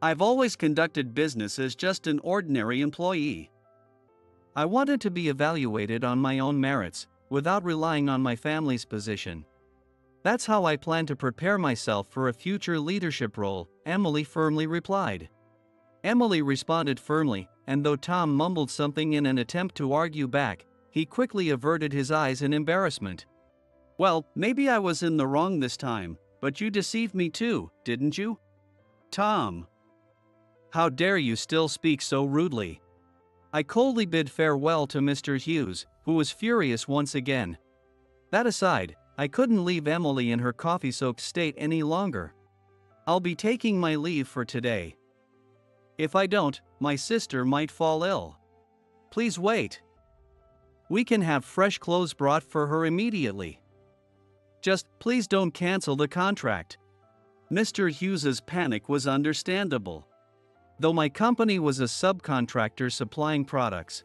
I've always conducted business as just an ordinary employee. I wanted to be evaluated on my own merits, without relying on my family's position. That's how I plan to prepare myself for a future leadership role, Emily firmly replied. Emily responded firmly, and though Tom mumbled something in an attempt to argue back, he quickly averted his eyes in embarrassment. Well, maybe I was in the wrong this time, but you deceived me too, didn't you? Tom. How dare you still speak so rudely? I coldly bid farewell to Mr. Hughes, who was furious once again. That aside, I couldn't leave Emily in her coffee-soaked state any longer. I'll be taking my leave for today. If I don't, my sister might fall ill. Please wait. We can have fresh clothes brought for her immediately. Just please don't cancel the contract. Mr. Hughes's panic was understandable. Though my company was a subcontractor supplying products,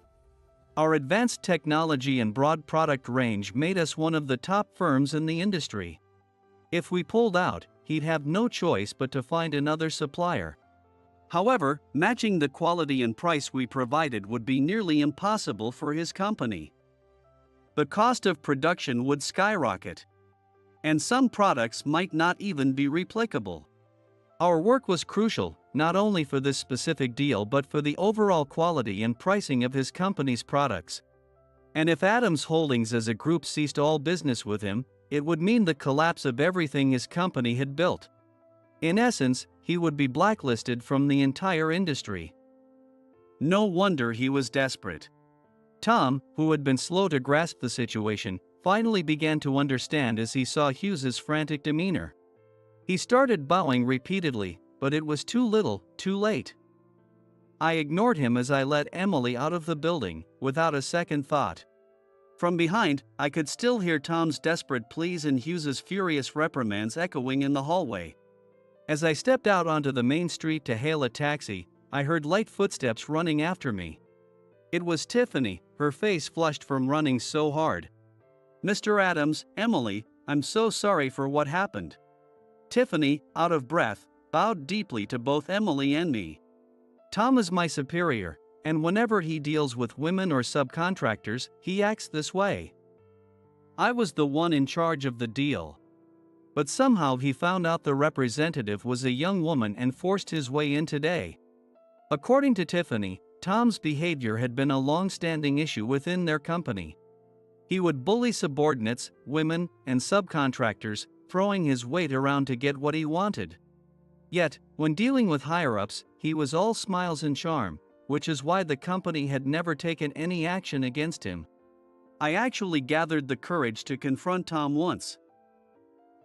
our advanced technology and broad product range made us one of the top firms in the industry. If we pulled out, he'd have no choice but to find another supplier. However, matching the quality and price we provided would be nearly impossible for his company. The cost of production would skyrocket, and some products might not even be replicable. Our work was crucial, not only for this specific deal but for the overall quality and pricing of his company's products. And if Adams Holdings as a group ceased all business with him, it would mean the collapse of everything his company had built. In essence, he would be blacklisted from the entire industry. No wonder he was desperate. Tom, who had been slow to grasp the situation, finally began to understand as he saw Hughes's frantic demeanor. He started bowing repeatedly, but it was too little, too late. I ignored him as I let Emily out of the building, without a second thought. From behind, I could still hear Tom's desperate pleas and Hughes's furious reprimands echoing in the hallway. As I stepped out onto the main street to hail a taxi, I heard light footsteps running after me. It was Tiffany, her face flushed from running so hard. Mr. Adams, Emily, I'm so sorry for what happened. Tiffany, out of breath, bowed deeply to both Emily and me. Tom is my superior, and whenever he deals with women or subcontractors, he acts this way. I was the one in charge of the deal. But somehow he found out the representative was a young woman and forced his way in today. According to Tiffany, Tom's behavior had been a long-standing issue within their company. He would bully subordinates, women, and subcontractors, throwing his weight around to get what he wanted. Yet, when dealing with higher-ups, he was all smiles and charm, which is why the company had never taken any action against him. I actually gathered the courage to confront Tom once.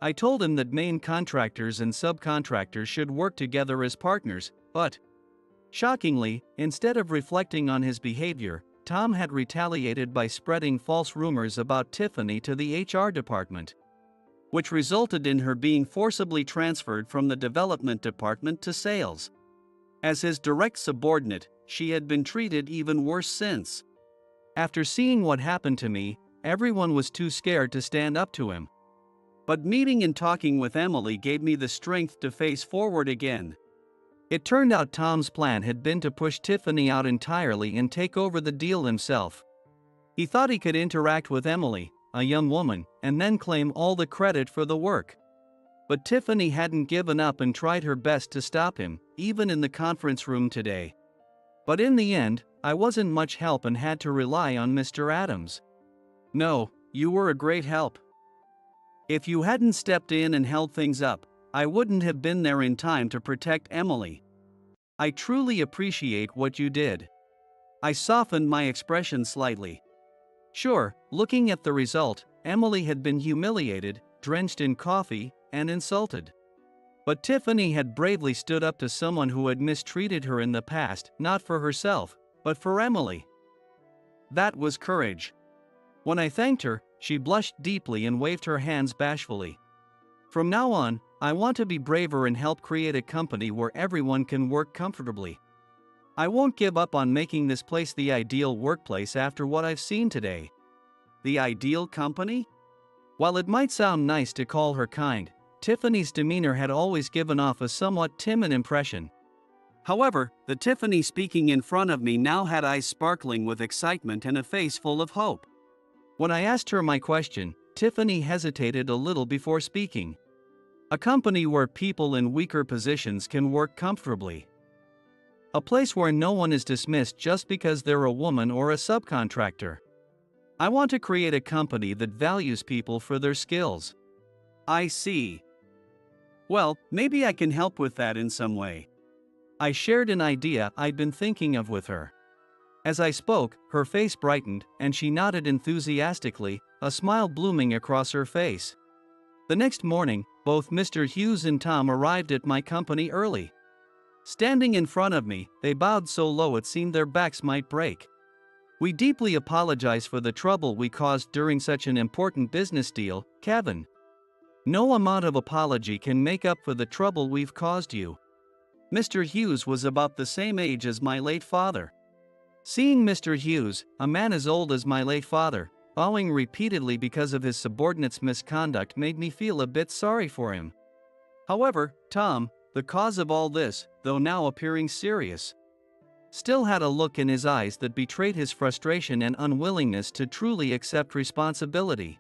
I told him that main contractors and subcontractors should work together as partners, but, shockingly, instead of reflecting on his behavior, Tom had retaliated by spreading false rumors about Tiffany to the HR department, which resulted in her being forcibly transferred from the development department to sales. As his direct subordinate, she had been treated even worse since. After seeing what happened to me, everyone was too scared to stand up to him. But meeting and talking with Emily gave me the strength to face forward again. It turned out Tom's plan had been to push Tiffany out entirely and take over the deal himself. He thought he could interact with Emily, a young woman, and then claim all the credit for the work. But Tiffany hadn't given up and tried her best to stop him, even in the conference room today. But in the end, I wasn't much help and had to rely on Mr. Adams. No, you were a great help. If you hadn't stepped in and held things up, I wouldn't have been there in time to protect Emily. I truly appreciate what you did. I softened my expression slightly. Sure, looking at the result, Emily had been humiliated, drenched in coffee, and insulted. But Tiffany had bravely stood up to someone who had mistreated her in the past, not for herself, but for Emily. That was courage. When I thanked her, she blushed deeply and waved her hands bashfully. From now on, I want to be braver and help create a company where everyone can work comfortably. I won't give up on making this place the ideal workplace after what I've seen today. The ideal company? While it might sound nice to call her kind, Tiffany's demeanor had always given off a somewhat timid impression. However, the Tiffany speaking in front of me now had eyes sparkling with excitement and a face full of hope. When I asked her my question, Tiffany hesitated a little before speaking. A company where people in weaker positions can work comfortably. A place where no one is dismissed just because they're a woman or a subcontractor. I want to create a company that values people for their skills. I see. Well, maybe I can help with that in some way. I shared an idea I'd been thinking of with her. As I spoke, her face brightened, and she nodded enthusiastically, a smile blooming across her face. The next morning, both Mr. Hughes and Tom arrived at my company early. Standing in front of me, they bowed so low it seemed their backs might break. We deeply apologize for the trouble we caused during such an important business deal, Kevin. No amount of apology can make up for the trouble we've caused you. Mr. Hughes was about the same age as my late father. Seeing Mr. Hughes, a man as old as my late father, bowing repeatedly because of his subordinates' misconduct made me feel a bit sorry for him. However, Tom, the cause of all this, though now appearing serious, still had a look in his eyes that betrayed his frustration and unwillingness to truly accept responsibility.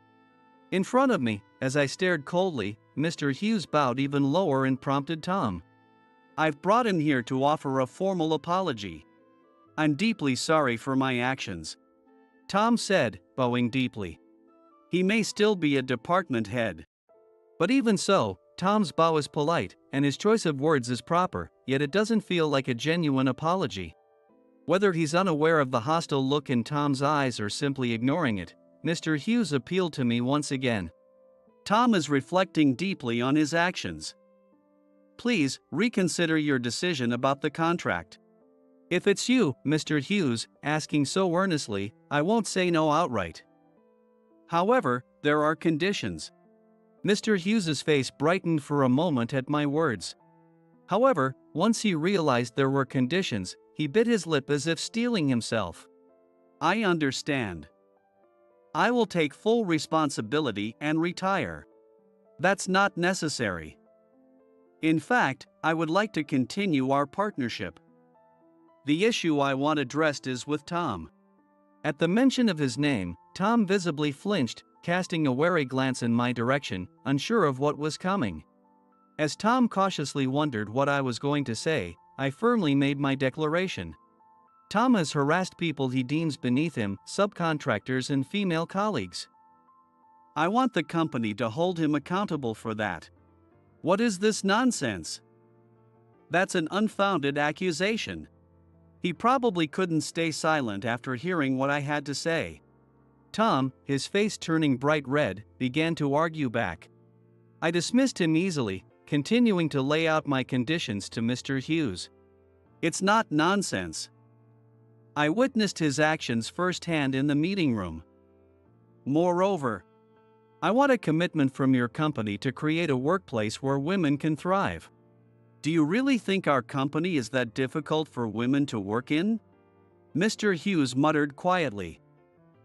In front of me, as I stared coldly, Mr. Hughes bowed even lower and prompted Tom. I've brought him here to offer a formal apology. I'm deeply sorry for my actions, Tom said, bowing deeply. He may still be a department head. But even so, Tom's bow is polite, and his choice of words is proper, yet it doesn't feel like a genuine apology. Whether he's unaware of the hostile look in Tom's eyes or simply ignoring it, Mr. Hughes appealed to me once again. Tom is reflecting deeply on his actions. Please, reconsider your decision about the contract. If it's you, Mr. Hughes, asking so earnestly, I won't say no outright. However, there are conditions. Mr. Hughes's face brightened for a moment at my words. However, once he realized there were conditions, he bit his lip as if steeling himself. I understand. I will take full responsibility and retire. That's not necessary. In fact, I would like to continue our partnership. The issue I want addressed is with Tom. At the mention of his name, Tom visibly flinched, casting a wary glance in my direction, unsure of what was coming. As Tom cautiously wondered what I was going to say, I firmly made my declaration. Tom has harassed people he deems beneath him, subcontractors and female colleagues. I want the company to hold him accountable for that. What is this nonsense? That's an unfounded accusation. He probably couldn't stay silent after hearing what I had to say. Tom, his face turning bright red, began to argue back. I dismissed him easily, continuing to lay out my conditions to Mr. Hughes. It's not nonsense. I witnessed his actions firsthand in the meeting room. Moreover, I want a commitment from your company to create a workplace where women can thrive. Do you really think our company is that difficult for women to work in? Mr. Hughes muttered quietly.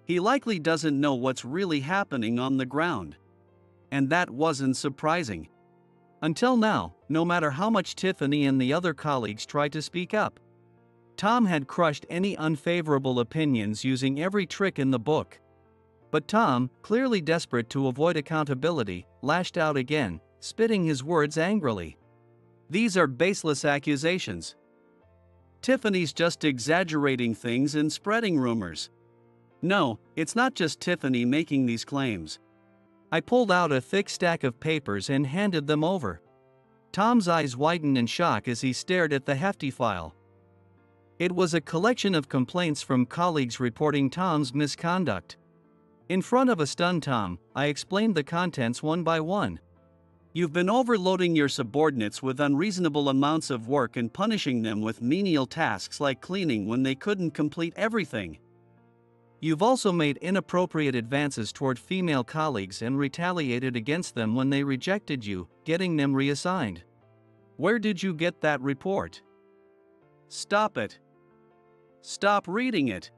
He likely doesn't know what's really happening on the ground. And that wasn't surprising. Until now, no matter how much Tiffany and the other colleagues tried to speak up, Tom had crushed any unfavorable opinions using every trick in the book. But Tom, clearly desperate to avoid accountability, lashed out again, spitting his words angrily. These are baseless accusations. Tiffany's just exaggerating things and spreading rumors. No, it's not just Tiffany making these claims. I pulled out a thick stack of papers and handed them over. Tom's eyes widened in shock as he stared at the hefty file. It was a collection of complaints from colleagues reporting Tom's misconduct. In front of a stunned Tom, I explained the contents one by one. You've been overloading your subordinates with unreasonable amounts of work and punishing them with menial tasks like cleaning when they couldn't complete everything. You've also made inappropriate advances toward female colleagues and retaliated against them when they rejected you, getting them reassigned. Where did you get that report? Stop it. Stop reading it.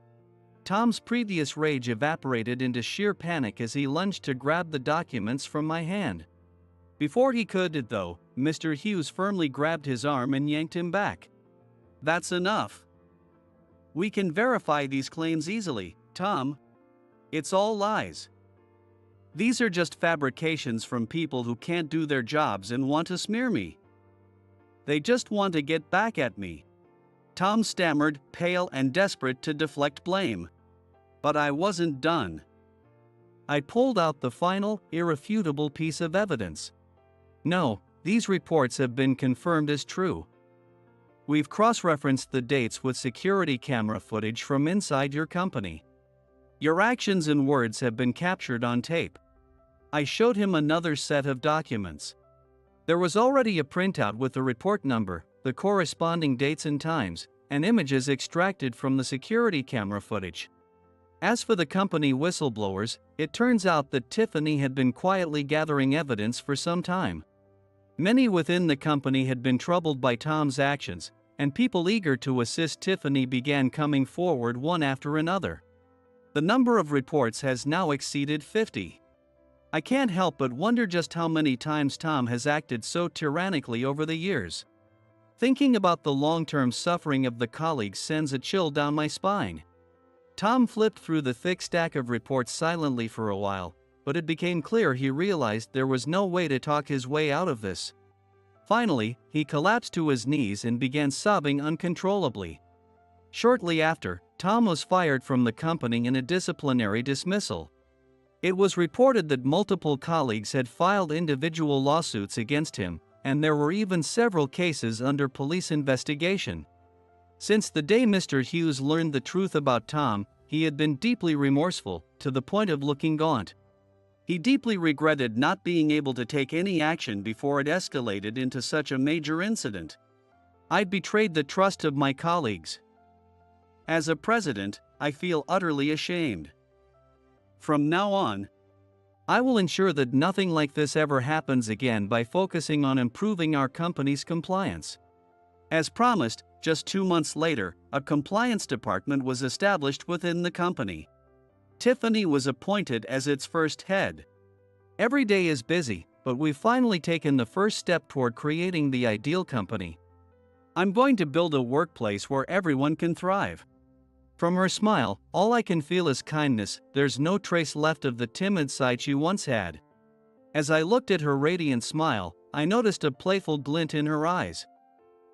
Tom's previous rage evaporated into sheer panic as he lunged to grab the documents from my hand. Before he could, though, Mr. Hughes firmly grabbed his arm and yanked him back. That's enough. We can verify these claims easily, Tom. It's all lies. These are just fabrications from people who can't do their jobs and want to smear me. They just want to get back at me. Tom stammered, pale and desperate to deflect blame. But I wasn't done. I pulled out the final, irrefutable piece of evidence. No, these reports have been confirmed as true. We've cross-referenced the dates with security camera footage from inside your company. Your actions and words have been captured on tape. I showed him another set of documents. There was already a printout with the report number, the corresponding dates and times, and images extracted from the security camera footage. As for the company whistleblowers, it turns out that Tiffany had been quietly gathering evidence for some time. Many within the company had been troubled by Tom's actions, and people eager to assist Tiffany began coming forward one after another. The number of reports has now exceeded 50. I can't help but wonder just how many times Tom has acted so tyrannically over the years. Thinking about the long-term suffering of the colleagues sends a chill down my spine. Tom flipped through the thick stack of reports silently for a while, but it became clear he realized there was no way to talk his way out of this. Finally, he collapsed to his knees and began sobbing uncontrollably. Shortly after, Tom was fired from the company in a disciplinary dismissal. It was reported that multiple colleagues had filed individual lawsuits against him, and there were even several cases under police investigation. Since the day Mr. Hughes learned the truth about Tom, he had been deeply remorseful, to the point of looking gaunt. He deeply regretted not being able to take any action before it escalated into such a major incident. I'd betrayed the trust of my colleagues. As a president, I feel utterly ashamed. From now on, I will ensure that nothing like this ever happens again by focusing on improving our company's compliance. As promised, just 2 months later, a compliance department was established within the company. Tiffany was appointed as its first head. Every day is busy, but we've finally taken the first step toward creating the ideal company. I'm going to build a workplace where everyone can thrive. From her smile, all I can feel is kindness. There's no trace left of the timid side she once had. As I looked at her radiant smile, I noticed a playful glint in her eyes.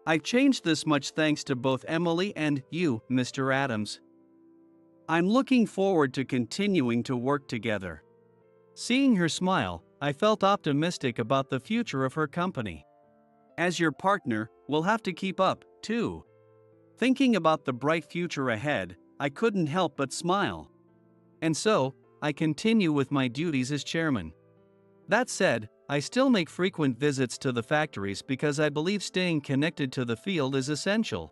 I've changed this much thanks to both Emily and you, Mr. Adams. I'm looking forward to continuing to work together. Seeing her smile, I felt optimistic about the future of her company. As your partner, we'll have to keep up, too. Thinking about the bright future ahead, I couldn't help but smile. And so, I continue with my duties as chairman. That said, I still make frequent visits to the factories because I believe staying connected to the field is essential.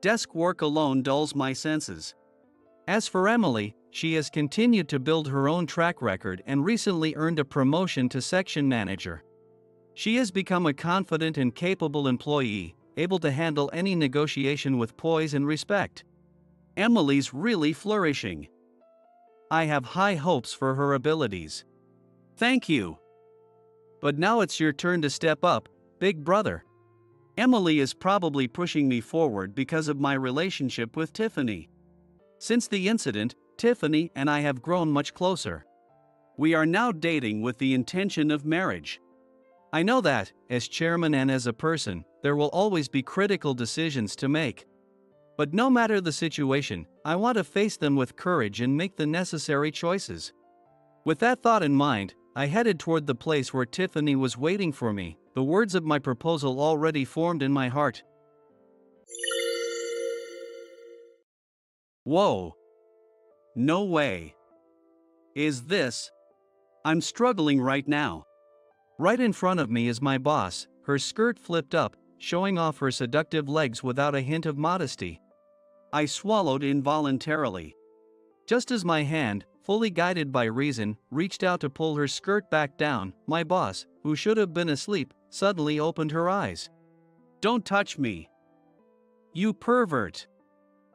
Desk work alone dulls my senses. As for Emily, she has continued to build her own track record and recently earned a promotion to section manager. She has become a confident and capable employee, able to handle any negotiation with poise and respect. Emily's really flourishing. I have high hopes for her abilities. Thank you. But now it's your turn to step up, big brother. Emily is probably pushing me forward because of my relationship with Tiffany. Since the incident, Tiffany and I have grown much closer. We are now dating with the intention of marriage. I know that, as chairman and as a person, there will always be critical decisions to make. But no matter the situation, I want to face them with courage and make the necessary choices. With that thought in mind, I headed toward the place where Tiffany was waiting for me, the words of my proposal already formed in my heart. Whoa. No way. Is this? I'm struggling right now. Right in front of me is my boss, her skirt flipped up, showing off her seductive legs without a hint of modesty. I swallowed involuntarily. Just as my hand, fully guided by reason, reached out to pull her skirt back down, my boss, who should have been asleep, suddenly opened her eyes. "Don't touch me. You pervert."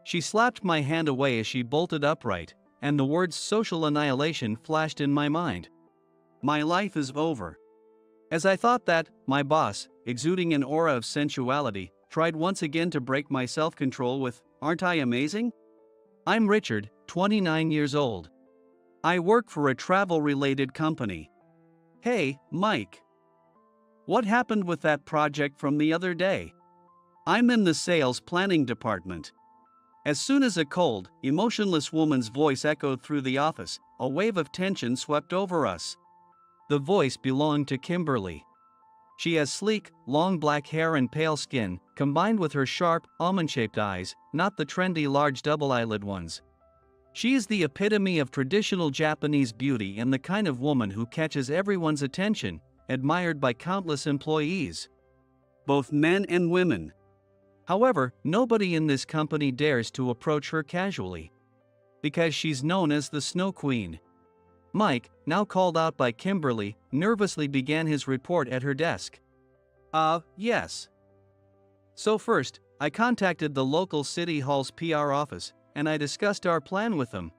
She slapped my hand away as she bolted upright, and the words social annihilation flashed in my mind. My life is over. As I thought that, my boss, exuding an aura of sensuality, tried once again to break my self-control with, "Aren't I amazing? I'm Richard, 29 years old. I work for a travel-related company. Hey, Mike. What happened with that project from the other day? I'm in the sales planning department." As soon as a cold, emotionless woman's voice echoed through the office, a wave of tension swept over us. The voice belonged to Kimberly. She has sleek, long black hair and pale skin, combined with her sharp, almond-shaped eyes, not the trendy large double-eyelid ones. She is the epitome of traditional Japanese beauty and the kind of woman who catches everyone's attention, admired by countless employees, both men and women. However, nobody in this company dares to approach her casually, because she's known as the Snow Queen. Mike, now called out by Kimberly, nervously began his report at her desk. Yes. So first, I contacted the local city hall's PR office, and I discussed our plan with them.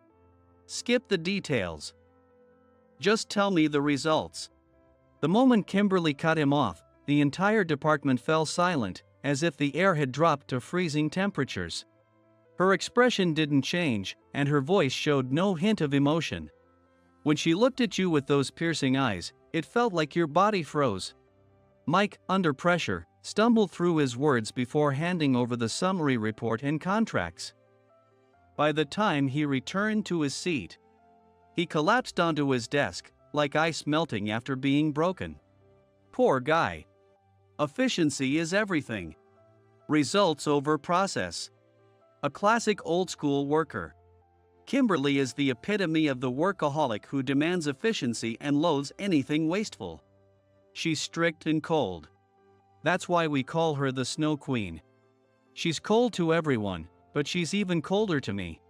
Skip the details. Just tell me the results. The moment Kimberly cut him off, the entire department fell silent, as if the air had dropped to freezing temperatures. Her expression didn't change, and her voice showed no hint of emotion. When she looked at you with those piercing eyes, it felt like your body froze. Mike, under pressure, stumbled through his words before handing over the summary report and contracts. By the time he returned to his seat, he collapsed onto his desk, like ice melting after being broken. Poor guy. Efficiency is everything. Results over process. A classic old-school worker. Kimberly is the epitome of the workaholic who demands efficiency and loathes anything wasteful. She's strict and cold. That's why we call her the Snow Queen. She's cold to everyone, but she's even colder to me.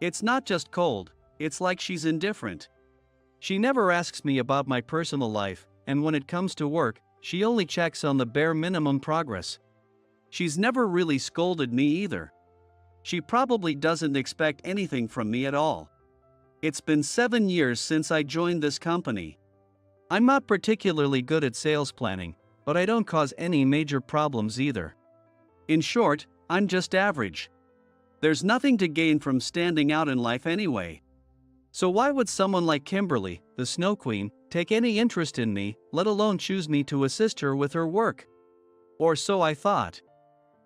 It's not just cold, it's like she's indifferent. She never asks me about my personal life, and when it comes to work, she only checks on the bare minimum progress. She's never really scolded me either. She probably doesn't expect anything from me at all. It's been 7 years since I joined this company. I'm not particularly good at sales planning, but I don't cause any major problems either. In short, I'm just average. There's nothing to gain from standing out in life anyway. So why would someone like Kimberly, the Snow Queen, take any interest in me, let alone choose me to assist her with her work? Or so I thought.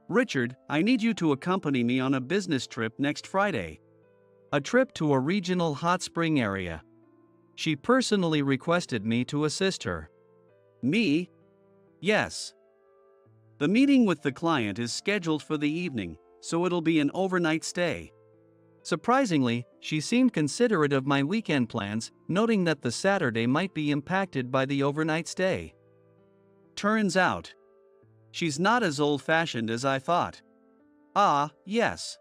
"Richard, I need you to accompany me on a business trip next Friday. A trip to a regional hot spring area." She personally requested me to assist her. Me? Yes. The meeting with the client is scheduled for the evening, so it'll be an overnight stay. Surprisingly, she seemed considerate of my weekend plans, noting that the Saturday might be impacted by the overnight stay. Turns out, she's not as old-fashioned as I thought. Yes.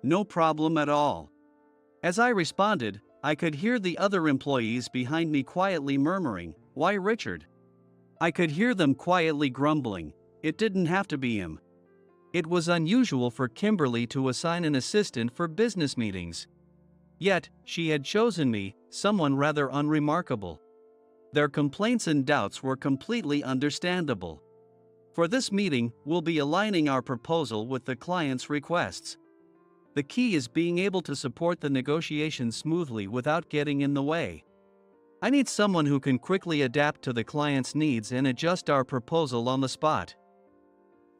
No problem at all. As I responded, I could hear the other employees behind me quietly murmuring, "Why Richard?" I could hear them quietly grumbling, it didn't have to be him. It was unusual for Kimberly to assign an assistant for business meetings. Yet, she had chosen me, someone rather unremarkable. Their complaints and doubts were completely understandable. For this meeting, we'll be aligning our proposal with the client's requests. The key is being able to support the negotiations smoothly without getting in the way. I need someone who can quickly adapt to the client's needs and adjust our proposal on the spot.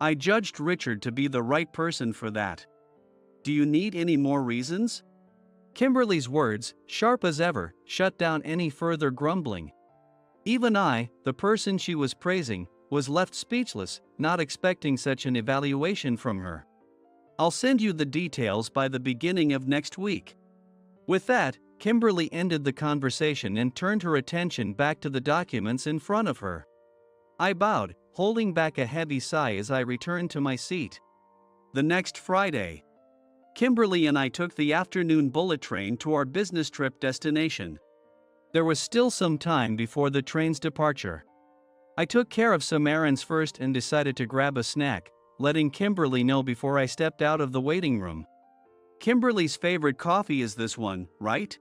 I judged Richard to be the right person for that. Do you need any more reasons? Kimberly's words, sharp as ever, shut down any further grumbling. Even I, the person she was praising, was left speechless, not expecting such an evaluation from her. I'll send you the details by the beginning of next week. With that, Kimberly ended the conversation and turned her attention back to the documents in front of her. I bowed, holding back a heavy sigh as I returned to my seat. The next Friday, Kimberly and I took the afternoon bullet train to our business trip destination. There was still some time before the train's departure. I took care of some errands first and decided to grab a snack, letting Kimberly know before I stepped out of the waiting room. Kimberly's favorite coffee is this one, right?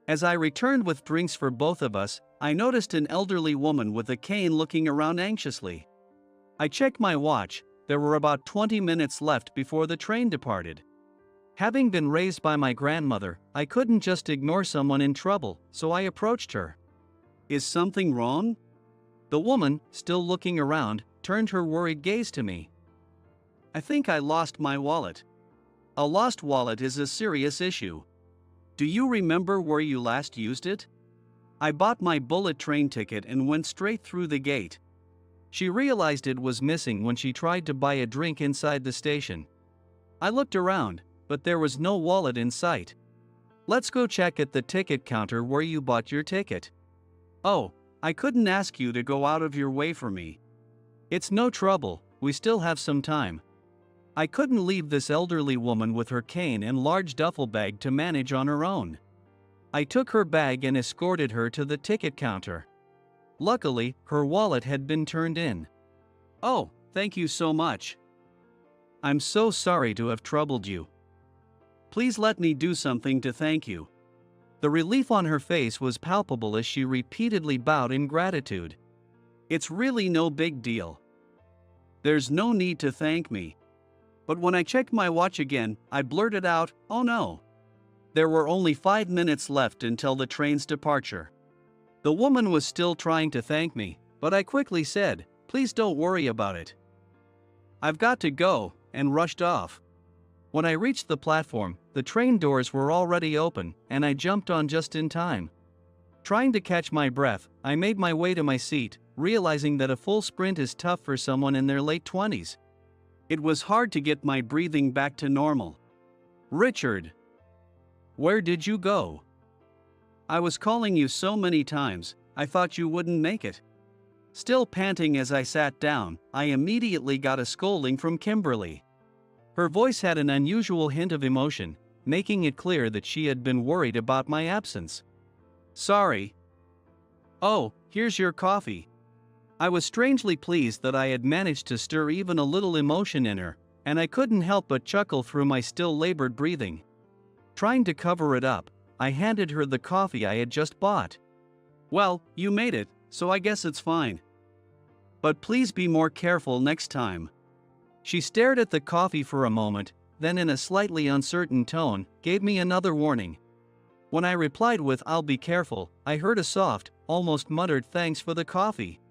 As I returned with drinks for both of us, I noticed an elderly woman with a cane looking around anxiously. I checked my watch. There were about 20 minutes left before the train departed. Having been raised by my grandmother, I couldn't just ignore someone in trouble, so I approached her. "Is something wrong?" The woman, still looking around, turned her worried gaze to me. "I think I lost my wallet." "A lost wallet is a serious issue. Do you remember where you last used it?" I bought my bullet train ticket and went straight through the gate. She realized it was missing when she tried to buy a drink inside the station. I looked around, but there was no wallet in sight. "Let's go check at the ticket counter where you bought your ticket." "Oh, I couldn't ask you to go out of your way for me." "It's no trouble, we still have some time." I couldn't leave this elderly woman with her cane and large duffel bag to manage on her own. I took her bag and escorted her to the ticket counter. Luckily, her wallet had been turned in. "Oh, thank you so much. I'm so sorry to have troubled you. Please let me do something to thank you." The relief on her face was palpable as she repeatedly bowed in gratitude. "It's really no big deal. There's no need to thank me." But when I checked my watch again, I blurted out, "Oh no." There were only 5 minutes left until the train's departure. The woman was still trying to thank me, but I quickly said, "Please don't worry about it. I've got to go," and rushed off. When I reached the platform, the train doors were already open, and I jumped on just in time. Trying to catch my breath, I made my way to my seat, realizing that a full sprint is tough for someone in their late 20s. It was hard to get my breathing back to normal. "Richard, where did you go? I was calling you so many times, I thought you wouldn't make it." Still panting as I sat down, I immediately got a scolding from Kimberly. Her voice had an unusual hint of emotion, making it clear that she had been worried about my absence. "Sorry. Oh, here's your coffee." I was strangely pleased that I had managed to stir even a little emotion in her, and I couldn't help but chuckle through my still labored breathing. Trying to cover it up, I handed her the coffee I had just bought. "Well, you made it, so I guess it's fine. But please be more careful next time." She stared at the coffee for a moment, then in a slightly uncertain tone, gave me another warning. When I replied with "I'll be careful," I heard a soft, almost muttered thanks for the coffee.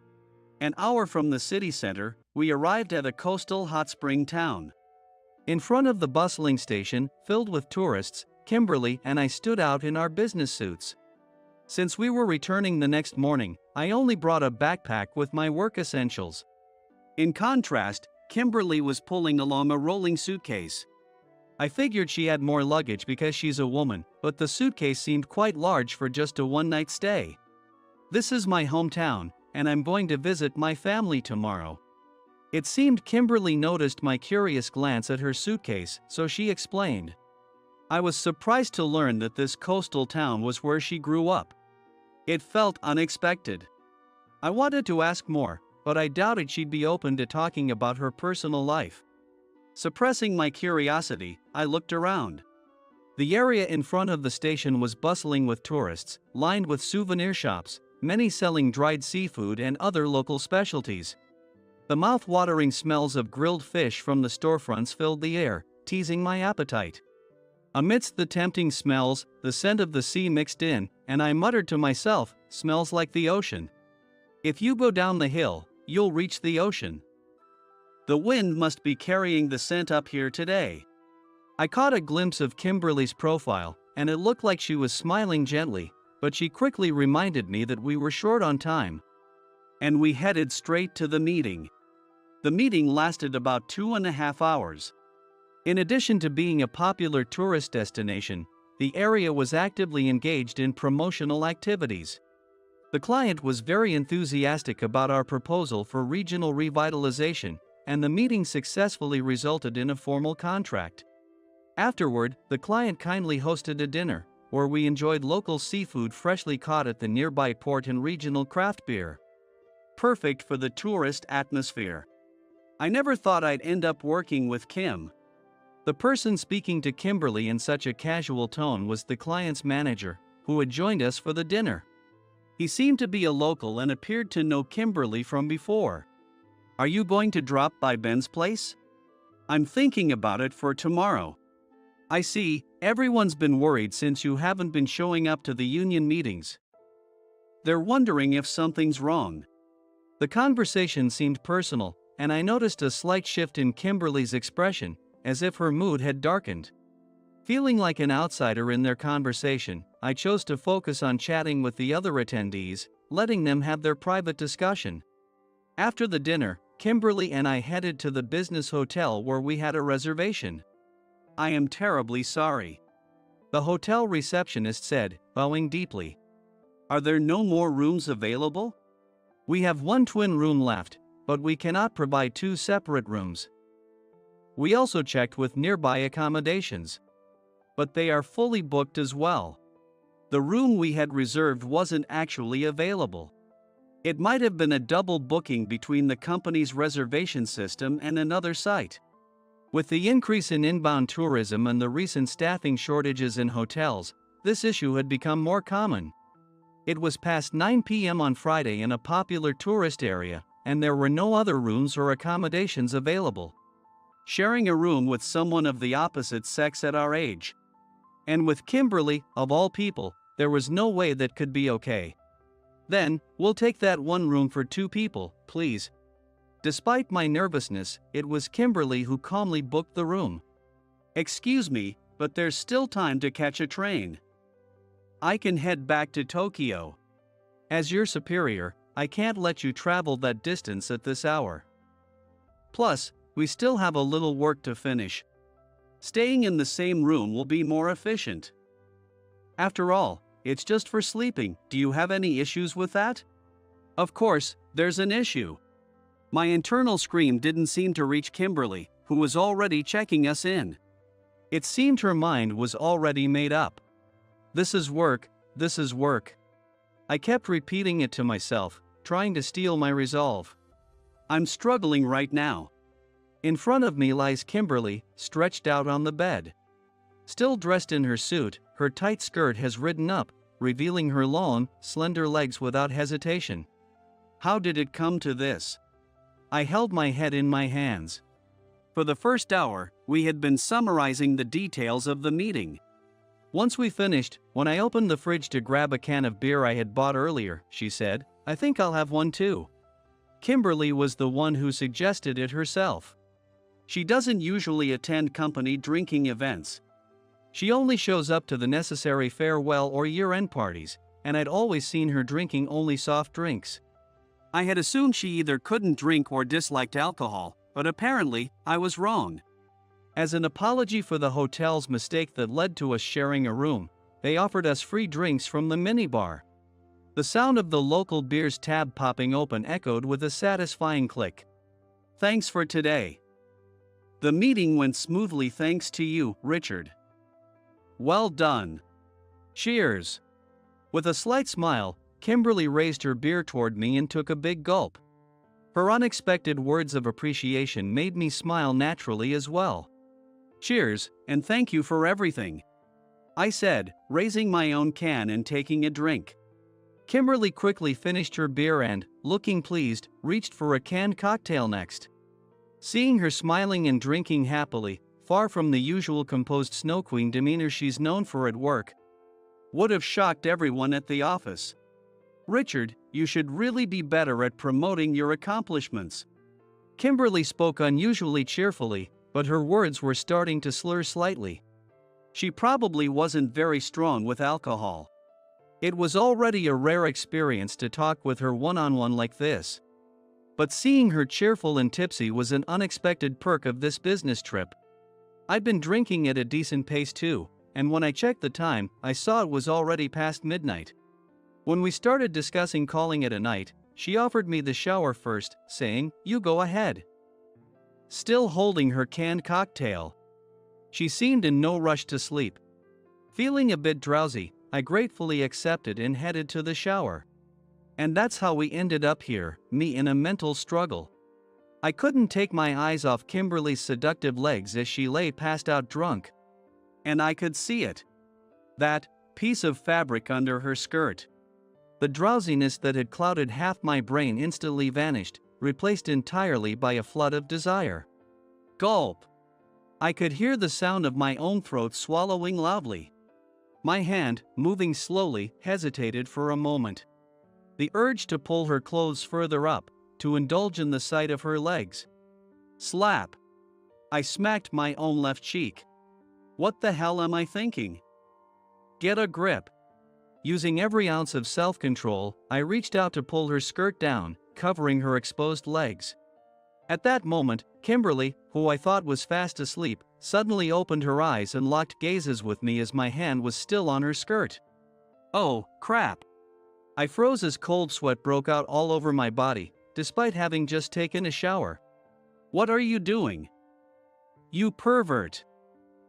An hour from the city center, we arrived at a coastal hot spring town. In front of the bustling station, filled with tourists, Kimberly and I stood out in our business suits. Since we were returning the next morning, I only brought a backpack with my work essentials. In contrast, Kimberly was pulling along a rolling suitcase. I figured she had more luggage because she's a woman, but the suitcase seemed quite large for just a one-night stay. "This is my hometown, and I'm going to visit my family tomorrow." It seemed Kimberly noticed my curious glance at her suitcase, so she explained. I was surprised to learn that this coastal town was where she grew up. It felt unexpected. I wanted to ask more, but I doubted she'd be open to talking about her personal life. Suppressing my curiosity, I looked around. The area in front of the station was bustling with tourists, lined with souvenir shops, many selling dried seafood and other local specialties. The mouth-watering smells of grilled fish from the storefronts filled the air, teasing my appetite. Amidst the tempting smells, the scent of the sea mixed in, and I muttered to myself, "Smells like the ocean. If you go down the hill, you'll reach the ocean." The wind must be carrying the scent up here today. I caught a glimpse of Kimberly's profile, and it looked like she was smiling gently, but she quickly reminded me that we were short on time. And we headed straight to the meeting. The meeting lasted about 2.5 hours. In addition to being a popular tourist destination, the area was actively engaged in promotional activities. The client was very enthusiastic about our proposal for regional revitalization, and the meeting successfully resulted in a formal contract. Afterward, the client kindly hosted a dinner, where we enjoyed local seafood freshly caught at the nearby port and regional craft beer. Perfect for the tourist atmosphere. I never thought I'd end up working with Kim. The person speaking to Kimberly in such a casual tone was the client's manager, who had joined us for the dinner. He seemed to be a local and appeared to know Kimberly from before. Are you going to drop by Ben's place? I'm thinking about it for tomorrow. I see, everyone's been worried since you haven't been showing up to the union meetings. They're wondering if something's wrong. The conversation seemed personal, and I noticed a slight shift in Kimberly's expression, as if her mood had darkened. Feeling like an outsider in their conversation, I chose to focus on chatting with the other attendees, letting them have their private discussion. After the dinner, Kimberly and I headed to the business hotel where we had a reservation. I am terribly sorry, the hotel receptionist said, bowing deeply. Are there no more rooms available? We have one twin room left, but we cannot provide 2 separate rooms. We also checked with nearby accommodations, but they are fully booked as well. The room we had reserved wasn't actually available. It might have been a double booking between the company's reservation system and another site. With the increase in inbound tourism and the recent staffing shortages in hotels, this issue had become more common. It was past 9 p.m. on Friday in a popular tourist area, and there were no other rooms or accommodations available. Sharing a room with someone of the opposite sex at our age. And with Kimberly, of all people, there was no way that could be okay. Then, we'll take that one room for 2 people, please. Despite my nervousness, it was Kimberly who calmly booked the room. Excuse me, but there's still time to catch a train. I can head back to Tokyo. As your superior, I can't let you travel that distance at this hour. Plus, we still have a little work to finish. Staying in the same room will be more efficient. After all, it's just for sleeping. Do you have any issues with that? Of course, there's an issue. My internal scream didn't seem to reach Kimberly, who was already checking us in. It seemed her mind was already made up. This is work, this is work. I kept repeating it to myself, trying to steel my resolve. I'm struggling right now. In front of me lies Kimberly, stretched out on the bed. Still dressed in her suit, her tight skirt has ridden up, revealing her long, slender legs without hesitation. How did it come to this? I held my head in my hands. For the first hour, we had been summarizing the details of the meeting. Once we finished, when I opened the fridge to grab a can of beer I had bought earlier, she said, I think I'll have one too. Kimberly was the one who suggested it herself. She doesn't usually attend company drinking events. She only shows up to the necessary farewell or year-end parties, and I'd always seen her drinking only soft drinks. I had assumed she either couldn't drink or disliked alcohol, but apparently, I was wrong. As an apology for the hotel's mistake that led to us sharing a room, they offered us free drinks from the minibar. The sound of the local beer's tab popping open echoed with a satisfying click. Thanks for today. The meeting went smoothly thanks to you, Richard. Well done. Cheers. With a slight smile, Kimberly raised her beer toward me and took a big gulp. Her unexpected words of appreciation made me smile naturally as well. Cheers, and thank you for everything, I said, raising my own can and taking a drink. Kimberly quickly finished her beer and, looking pleased, reached for a canned cocktail next. Seeing her smiling and drinking happily, far from the usual composed Snow Queen demeanor she's known for at work, would have shocked everyone at the office. Richard, you should really be better at promoting your accomplishments. Kimberly spoke unusually cheerfully, but her words were starting to slur slightly. She probably wasn't very strong with alcohol. It was already a rare experience to talk with her one-on-one like this. But seeing her cheerful and tipsy was an unexpected perk of this business trip. I'd been drinking at a decent pace too, and when I checked the time, I saw it was already past midnight. When we started discussing calling it a night, she offered me the shower first, saying, "You go ahead." Still holding her canned cocktail. She seemed in no rush to sleep. Feeling a bit drowsy, I gratefully accepted and headed to the shower. And that's how we ended up here, me in a mental struggle. I couldn't take my eyes off Kimberly's seductive legs as she lay passed out drunk. And I could see it. That piece of fabric under her skirt. The drowsiness that had clouded half my brain instantly vanished, replaced entirely by a flood of desire. Gulp. I could hear the sound of my own throat swallowing loudly. My hand, moving slowly, hesitated for a moment. The urge to pull her clothes further up, to indulge in the sight of her legs. Slap. I smacked my own left cheek. What the hell am I thinking? Get a grip. Using every ounce of self-control, I reached out to pull her skirt down, covering her exposed legs. At that moment, Kimberly, who I thought was fast asleep, suddenly opened her eyes and locked gazes with me as my hand was still on her skirt. Oh, crap. I froze as cold sweat broke out all over my body, despite having just taken a shower. What are you doing? You pervert.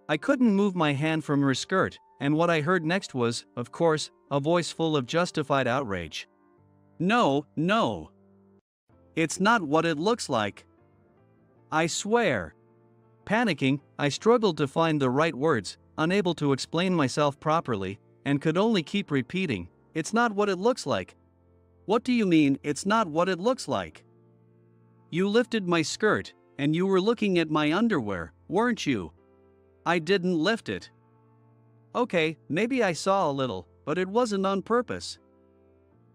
I couldn't move my hand from her skirt, and what I heard next was, of course, a voice full of justified outrage. No, no. It's not what it looks like. I swear. Panicking, I struggled to find the right words, unable to explain myself properly, and could only keep repeating, "It's not what it looks like." What do you mean, it's not what it looks like? You lifted my skirt, and you were looking at my underwear, weren't you? I didn't lift it. Okay, maybe I saw a little, but it wasn't on purpose.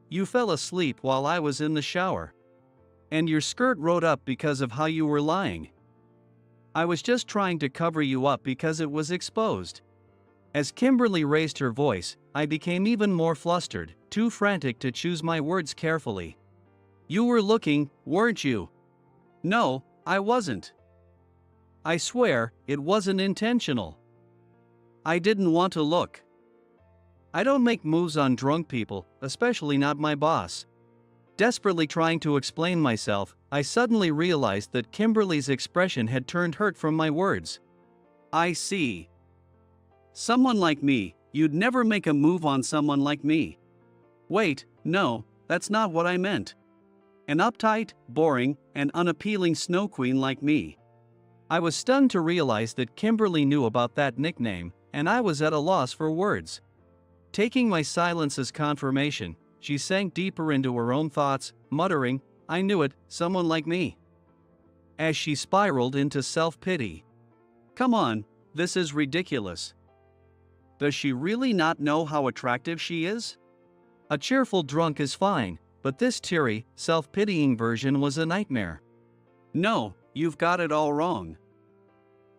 You fell asleep while I was in the shower. And your skirt rode up because of how you were lying. I was just trying to cover you up because it was exposed. As Kimberly raised her voice, I became even more flustered, too frantic to choose my words carefully. You were looking, weren't you? No, I wasn't. I swear, it wasn't intentional. I didn't want to look. I don't make moves on drunk people, especially not my boss. Desperately trying to explain myself, I suddenly realized that Kimberly's expression had turned hurt from my words. I see. Someone like me, you'd never make a move on someone like me. Wait, no, that's not what I meant. An uptight, boring, and unappealing snow queen like me. I was stunned to realize that Kimberly knew about that nickname, and I was at a loss for words. Taking my silence as confirmation, she sank deeper into her own thoughts, muttering, "I knew it, someone like me." As she spiraled into self-pity. Come on, this is ridiculous. Does she really not know how attractive she is? A cheerful drunk is fine, but this teary, self-pitying version was a nightmare. No, you've got it all wrong.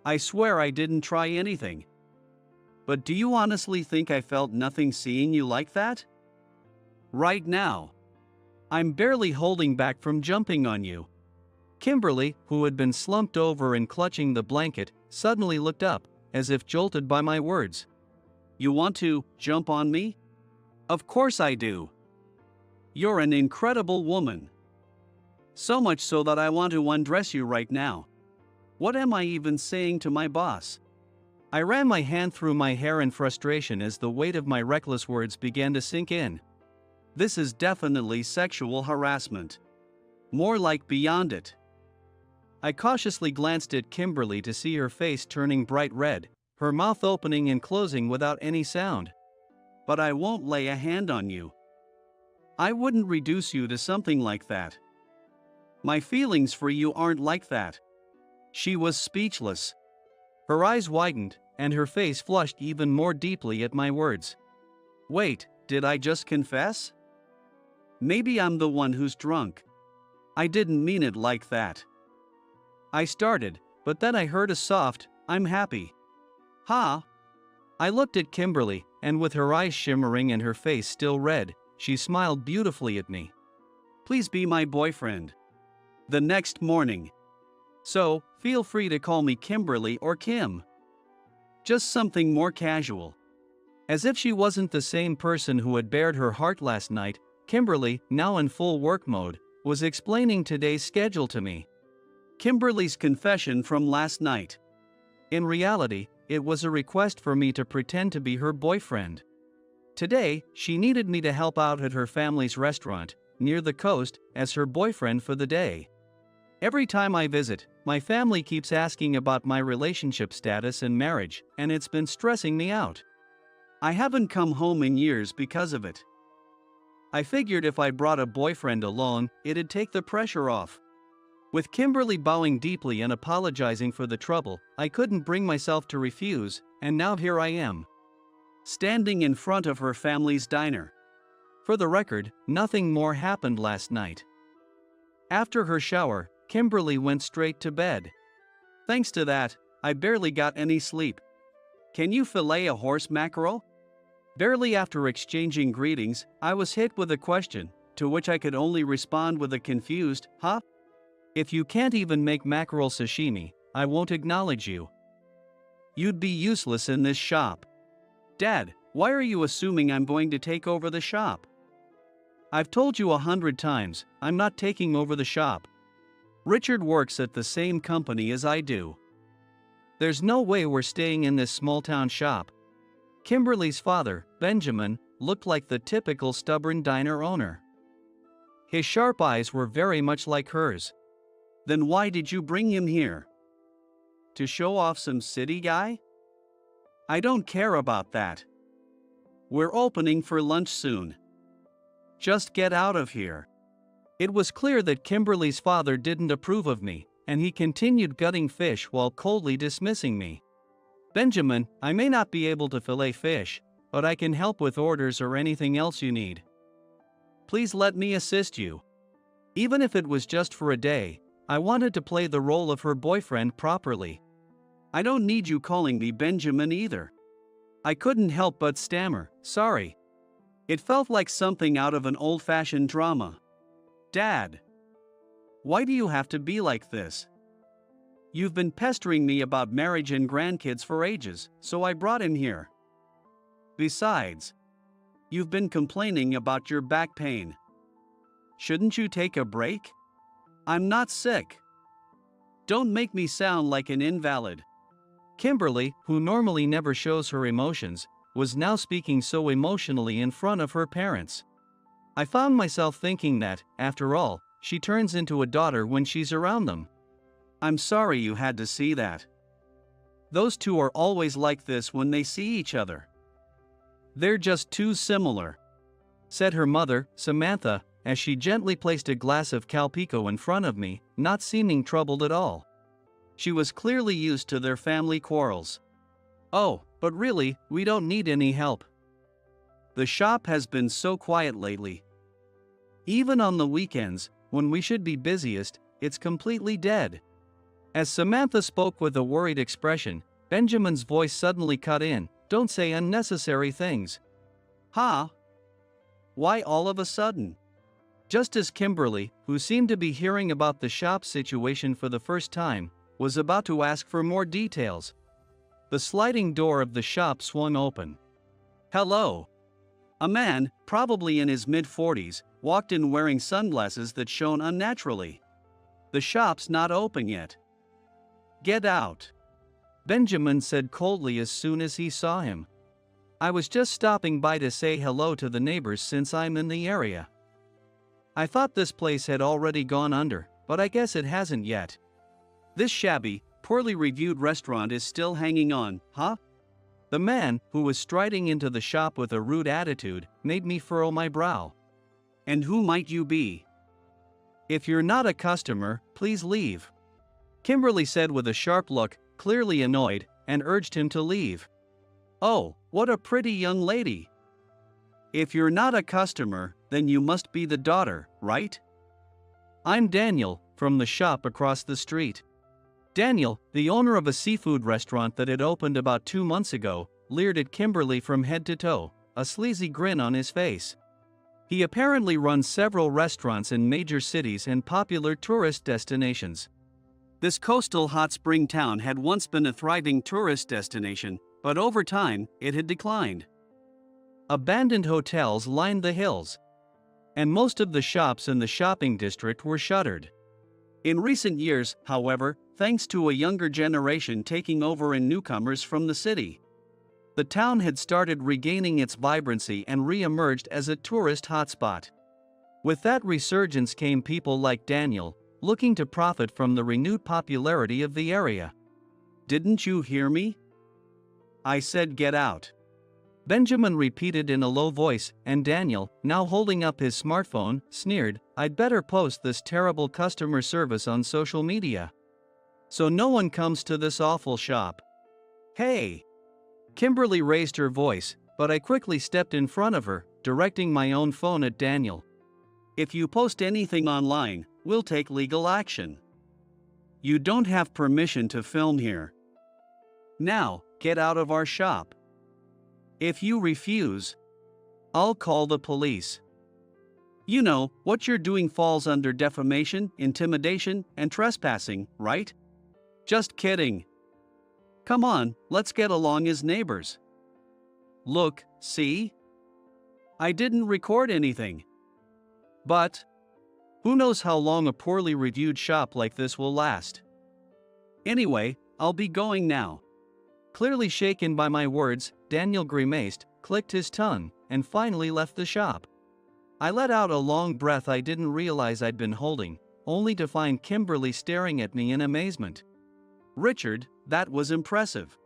I swear I didn't try anything. But do you honestly think I felt nothing seeing you like that? Right now. I'm barely holding back from jumping on you. Kimberly, who had been slumped over and clutching the blanket, suddenly looked up, as if jolted by my words. You want to jump on me? Of course I do. You're an incredible woman. So much so that I want to undress you right now. What am I even saying to my boss? I ran my hand through my hair in frustration as the weight of my reckless words began to sink in. This is definitely sexual harassment. More like beyond it. I cautiously glanced at Kimberly to see her face turning bright red, her mouth opening and closing without any sound. But I won't lay a hand on you. I wouldn't reduce you to something like that. My feelings for you aren't like that. She was speechless. Her eyes widened, and her face flushed even more deeply at my words. Wait, did I just confess? Maybe I'm the one who's drunk. I didn't mean it like that. I started, but then I heard a soft, "I'm happy." Ha! I looked at Kimberly, and with her eyes shimmering and her face still red, she smiled beautifully at me. Please be my boyfriend. The next morning. So, feel free to call me Kimberly or Kim. Just something more casual. As if she wasn't the same person who had bared her heart last night, Kimberly, now in full work mode, was explaining today's schedule to me. Kimberly's confession from last night. In reality, it was a request for me to pretend to be her boyfriend. Today, she needed me to help out at her family's restaurant, near the coast, as her boyfriend for the day. Every time I visit, my family keeps asking about my relationship status and marriage, and it's been stressing me out. I haven't come home in years because of it. I figured if I brought a boyfriend along, it'd take the pressure off. With Kimberly bowing deeply and apologizing for the trouble, I couldn't bring myself to refuse, and now here I am, standing in front of her family's diner. For the record, nothing more happened last night. After her shower, Kimberly went straight to bed. Thanks to that, I barely got any sleep. Can you fillet a horse mackerel? Barely after exchanging greetings, I was hit with a question, to which I could only respond with a confused, huh? If you can't even make mackerel sashimi, I won't acknowledge you. You'd be useless in this shop. Dad, why are you assuming I'm going to take over the shop? I've told you 100 times, I'm not taking over the shop. Richard works at the same company as I do. There's no way we're staying in this small-town shop. Kimberly's father, Benjamin, looked like the typical stubborn diner owner. His sharp eyes were very much like hers. Then why did you bring him here? To show off some city guy? I don't care about that. We're opening for lunch soon. Just get out of here. It was clear that Kimberly's father didn't approve of me, and he continued gutting fish while coldly dismissing me. Benjamin, I may not be able to fillet fish, but I can help with orders or anything else you need. Please let me assist you. Even if it was just for a day, I wanted to play the role of her boyfriend properly. I don't need you calling me Benjamin either. I couldn't help but stammer, sorry. It felt like something out of an old-fashioned drama. Dad. Why do you have to be like this? You've been pestering me about marriage and grandkids for ages, so I brought him here. Besides, you've been complaining about your back pain. Shouldn't you take a break? I'm not sick. Don't make me sound like an invalid. Kimberly, who normally never shows her emotions, was now speaking so emotionally in front of her parents. I found myself thinking that, after all, she turns into a daughter when she's around them. I'm sorry you had to see that. Those two are always like this when they see each other. They're just too similar, said her mother, Samantha, as she gently placed a glass of Calpico in front of me, not seeming troubled at all. She was clearly used to their family quarrels. Oh, but really, we don't need any help. The shop has been so quiet lately. Even on the weekends, when we should be busiest, it's completely dead. As Samantha spoke with a worried expression, Benjamin's voice suddenly cut in, don't say unnecessary things. Huh? Why all of a sudden? Just as Kimberly, who seemed to be hearing about the shop situation for the first time, was about to ask for more details, the sliding door of the shop swung open. Hello. A man, probably in his mid-40s, walked in wearing sunglasses that shone unnaturally. The shop's not open yet. Get out. Benjamin said coldly as soon as he saw him. I was just stopping by to say hello to the neighbors since I'm in the area. I thought this place had already gone under, but I guess it hasn't yet. This shabby, poorly reviewed restaurant is still hanging on, huh? The man, who was striding into the shop with a rude attitude, made me furrow my brow. And who might you be? If you're not a customer, please leave. Kimberly said with a sharp look, clearly annoyed, and urged him to leave. Oh, what a pretty young lady. If you're not a customer, then you must be the daughter, right? I'm Daniel, from the shop across the street. Daniel, the owner of a seafood restaurant that had opened about 2 months ago, leered at Kimberly from head to toe, a sleazy grin on his face. He apparently runs several restaurants in major cities and popular tourist destinations. This coastal hot spring town had once been a thriving tourist destination, but over time, it had declined. Abandoned hotels lined the hills, and most of the shops in the shopping district were shuttered. In recent years, however, thanks to a younger generation taking over and newcomers from the city, the town had started regaining its vibrancy and re-emerged as a tourist hotspot. With that resurgence came people like Daniel, looking to profit from the renewed popularity of the area. "Didn't you hear me? I said get out," Benjamin repeated in a low voice, and Daniel, now holding up his smartphone, sneered, "I'd better post this terrible customer service on social media, so no one comes to this awful shop." "Hey!" Kimberly raised her voice, but I quickly stepped in front of her, directing my own phone at Daniel. "If you post anything online, we'll take legal action. You don't have permission to film here. Now, get out of our shop. If you refuse, I'll call the police. You know, what you're doing falls under defamation, intimidation, and trespassing, right?" "Just kidding. Come on, let's get along as neighbors. Look, see? I didn't record anything. But who knows how long a poorly reviewed shop like this will last? Anyway, I'll be going now." Clearly shaken by my words, Daniel grimaced, clicked his tongue, and finally left the shop. I let out a long breath I didn't realize I'd been holding, only to find Kimberly staring at me in amazement. "Richard, that was impressive.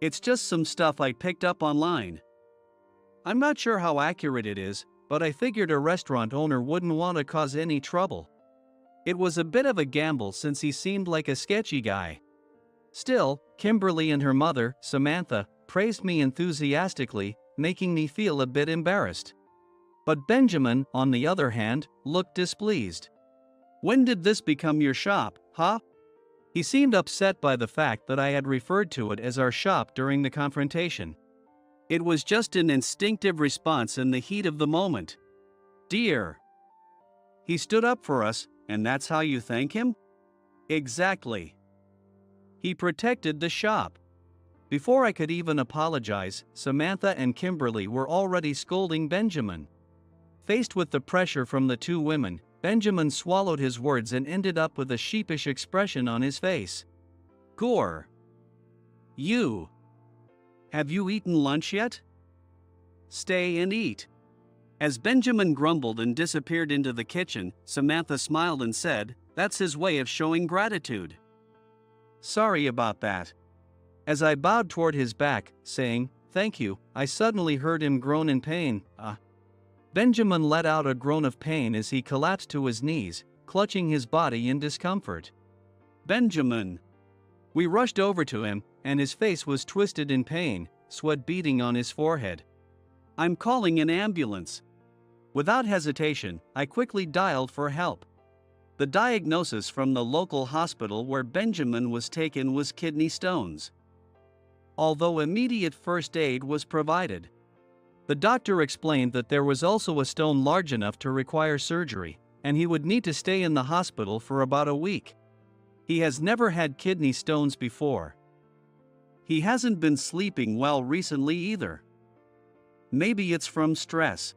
It's just some stuff I picked up online. I'm not sure how accurate it is, but I figured a restaurant owner wouldn't want to cause any trouble. It was a bit of a gamble since he seemed like a sketchy guy." Still, Kimberly and her mother, Samantha, praised me enthusiastically, making me feel a bit embarrassed. But Benjamin, on the other hand, looked displeased. "When did this become your shop, huh?" He seemed upset by the fact that I had referred to it as our shop during the confrontation. "It was just an instinctive response in the heat of the moment. Dear. He stood up for us, and that's how you thank him?" "Exactly. He protected the shop." Before I could even apologize, Samantha and Kimberly were already scolding Benjamin. Faced with the pressure from the two women, Benjamin swallowed his words and ended up with a sheepish expression on his face. "Gore. You. Have you eaten lunch yet? Stay and eat." As Benjamin grumbled and disappeared into the kitchen, Samantha smiled and said, "That's his way of showing gratitude." "Sorry about that." As I bowed toward his back, saying, "Thank you," I suddenly heard him groan in pain. Benjamin let out a groan of pain as he collapsed to his knees, clutching his body in discomfort. "Benjamin!" We rushed over to him, and his face was twisted in pain, sweat beading on his forehead. "I'm calling an ambulance." Without hesitation, I quickly dialed for help. The diagnosis from the local hospital where Benjamin was taken was kidney stones. Although immediate first aid was provided, the doctor explained that there was also a stone large enough to require surgery, and he would need to stay in the hospital for about a week. He has never had kidney stones before. He hasn't been sleeping well recently either. Maybe it's from stress.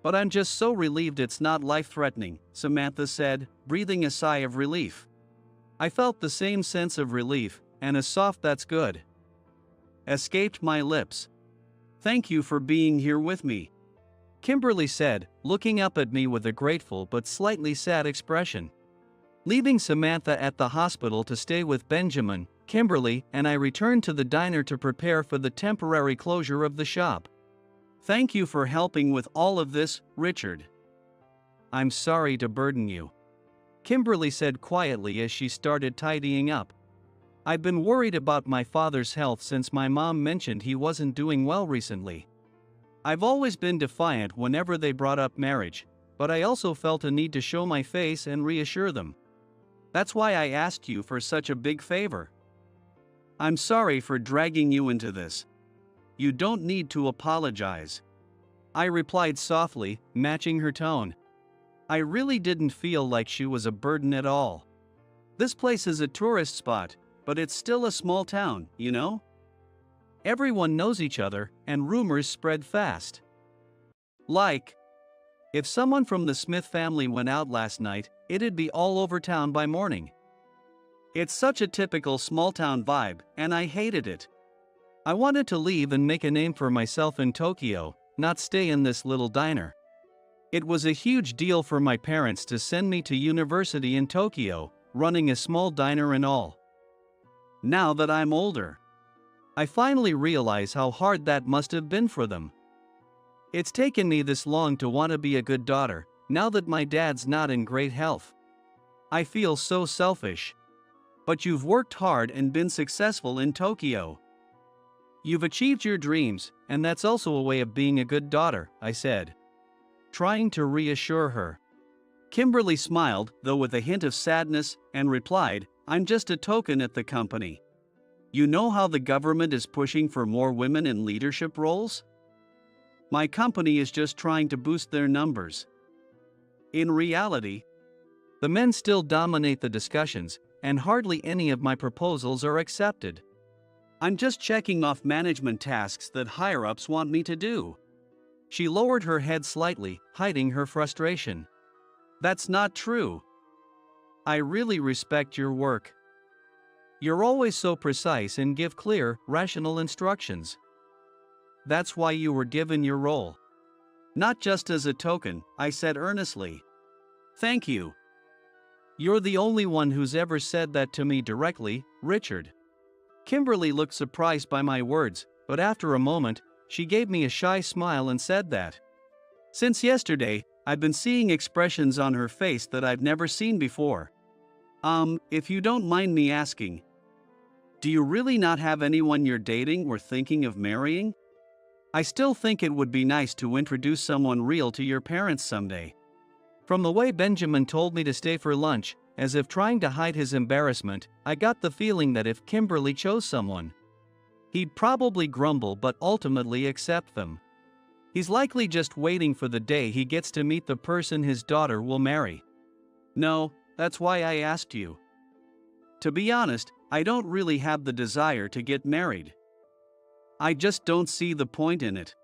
But I'm just so relieved it's not life-threatening, Samantha said, breathing a sigh of relief. I felt the same sense of relief, and a soft "that's good" escaped my lips. "Thank you for being here with me," Kimberly said, looking up at me with a grateful but slightly sad expression. Leaving Samantha at the hospital to stay with Benjamin, Kimberly and I returned to the diner to prepare for the temporary closure of the shop. "Thank you for helping with all of this, Richard." "I'm sorry to burden you," Kimberly said quietly as she started tidying up. "I've been worried about my father's health since my mom mentioned he wasn't doing well recently. I've always been defiant whenever they brought up marriage, but I also felt a need to show my face and reassure them. That's why I asked you for such a big favor. I'm sorry for dragging you into this." you don't need to apologize. I replied softly, matching her tone. I really didn't feel like she was a burden at all. This place is a tourist spot, but it's still a small town, you know? Everyone knows each other, and rumors spread fast. Like, if someone from the Smith family went out last night, it'd be all over town by morning. It's such a typical small-town vibe, and I hated it. I wanted to leave and make a name for myself in Tokyo, not stay in this little diner. It was a huge deal for my parents to send me to university in Tokyo, running a small diner and all. Now that I'm older, I finally realize how hard that must have been for them. It's taken me this long to want to be a good daughter, now that my dad's not in great health. I feel so selfish. But you've worked hard and been successful in Tokyo. You've achieved your dreams, and that's also a way of being a good daughter, I said, trying to reassure her. Kimberly smiled, though with a hint of sadness, and replied, I'm just a token at the company. You know how the government is pushing for more women in leadership roles? My company is just trying to boost their numbers. In reality, the men still dominate the discussions, and hardly any of my proposals are accepted. I'm just checking off management tasks that higher-ups want me to do. She lowered her head slightly, hiding her frustration. That's not true. I really respect your work. You're always so precise and give clear, rational instructions. That's why you were given your role. Not just as a token, I said earnestly. Thank you. You're the only one who's ever said that to me directly, Richard. Kimberly looked surprised by my words, but after a moment, she gave me a shy smile and said that. Since yesterday, I've been seeing expressions on her face that I've never seen before. If you don't mind me asking, do you really not have anyone you're dating or thinking of marrying? I still think it would be nice to introduce someone real to your parents someday. From the way Benjamin told me to stay for lunch, as if trying to hide his embarrassment, I got the feeling that if Kimberly chose someone, he'd probably grumble but ultimately accept them. He's likely just waiting for the day he gets to meet the person his daughter will marry. No, that's why I asked you. To be honest, I don't really have the desire to get married. I just don't see the point in it.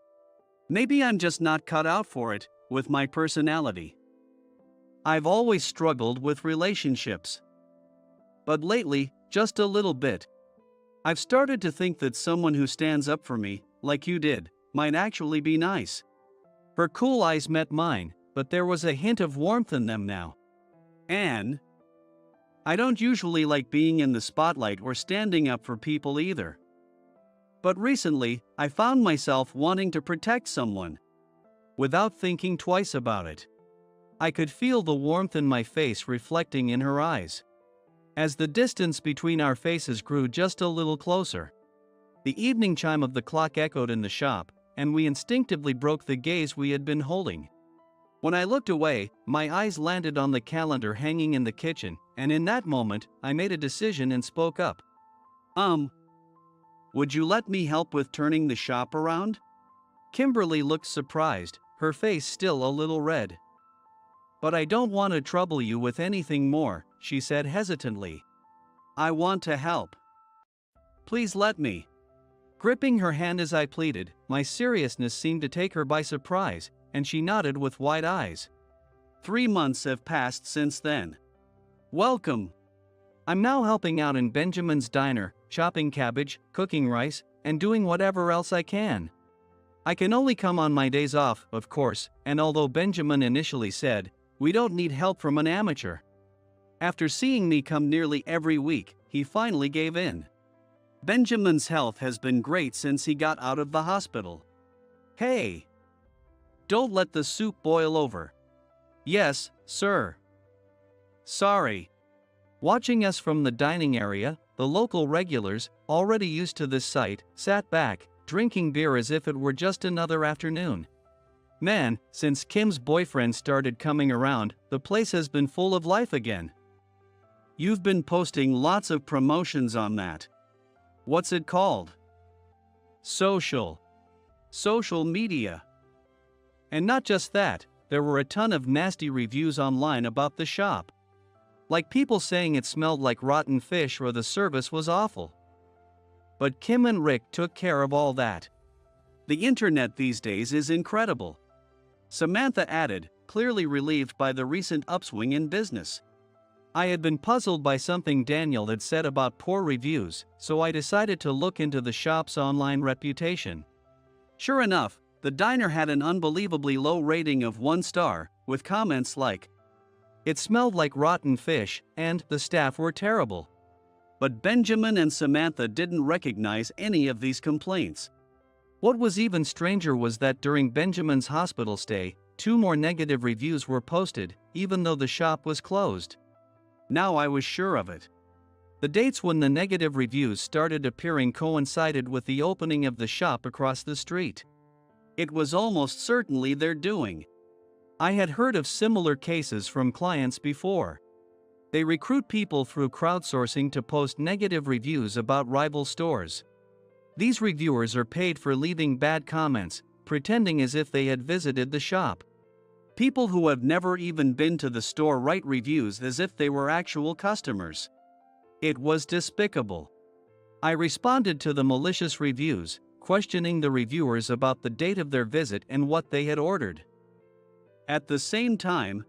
Maybe I'm just not cut out for it, with my personality. I've always struggled with relationships. But lately, just a little bit. I've started to think that someone who stands up for me, like you did, might actually be nice. Her cool eyes met mine, but there was a hint of warmth in them now. And I don't usually like being in the spotlight or standing up for people either. But recently, I found myself wanting to protect someone, without thinking twice about it. I could feel the warmth in my face reflecting in her eyes. As the distance between our faces grew just a little closer, the evening chime of the clock echoed in the shop, and we instinctively broke the gaze we had been holding. When I looked away, my eyes landed on the calendar hanging in the kitchen, and in that moment, I made a decision and spoke up. Would you let me help with turning the shop around? Kimberly looked surprised, her face still a little red. But I don't want to trouble you with anything more, she said hesitantly. I want to help. Please let me. Gripping her hand as I pleaded, my seriousness seemed to take her by surprise, and she nodded with wide eyes. 3 months have passed since then. Welcome. I'm now helping out in Benjamin's diner, chopping cabbage, cooking rice, and doing whatever else I can. I can only come on my days off, of course, and although Benjamin initially said, we don't need help from an amateur, after seeing me come nearly every week, he finally gave in. Benjamin's health has been great since he got out of the hospital. Hey! Don't let the soup boil over. Yes, sir. Sorry. Watching us from the dining area, the local regulars, already used to this sight, sat back, drinking beer as if it were just another afternoon. Man, since Kim's boyfriend started coming around, the place has been full of life again. You've been posting lots of promotions on that. What's it called? Social. social media. And not just that, there were a ton of nasty reviews online about the shop. Like people saying it smelled like rotten fish or the service was awful. But Kim and Rick took care of all that. The internet these days is incredible. Samantha added, clearly relieved by the recent upswing in business. I had been puzzled by something Daniel had said about poor reviews, so I decided to look into the shop's online reputation. Sure enough, the diner had an unbelievably low rating of 1 star, with comments like, "It smelled like rotten fish," and "the staff were terrible." But Benjamin and Samantha didn't recognize any of these complaints. What was even stranger was that during Benjamin's hospital stay, 2 more negative reviews were posted, even though the shop was closed. Now I was sure of it. The dates when the negative reviews started appearing coincided with the opening of the shop across the street. It was almost certainly their doing. I had heard of similar cases from clients before. They recruit people through crowdsourcing to post negative reviews about rival stores. These reviewers are paid for leaving bad comments, pretending as if they had visited the shop. People who have never even been to the store write reviews as if they were actual customers. It was despicable. I responded to the malicious reviews, questioning the reviewers about the date of their visit and what they had ordered. At the same time,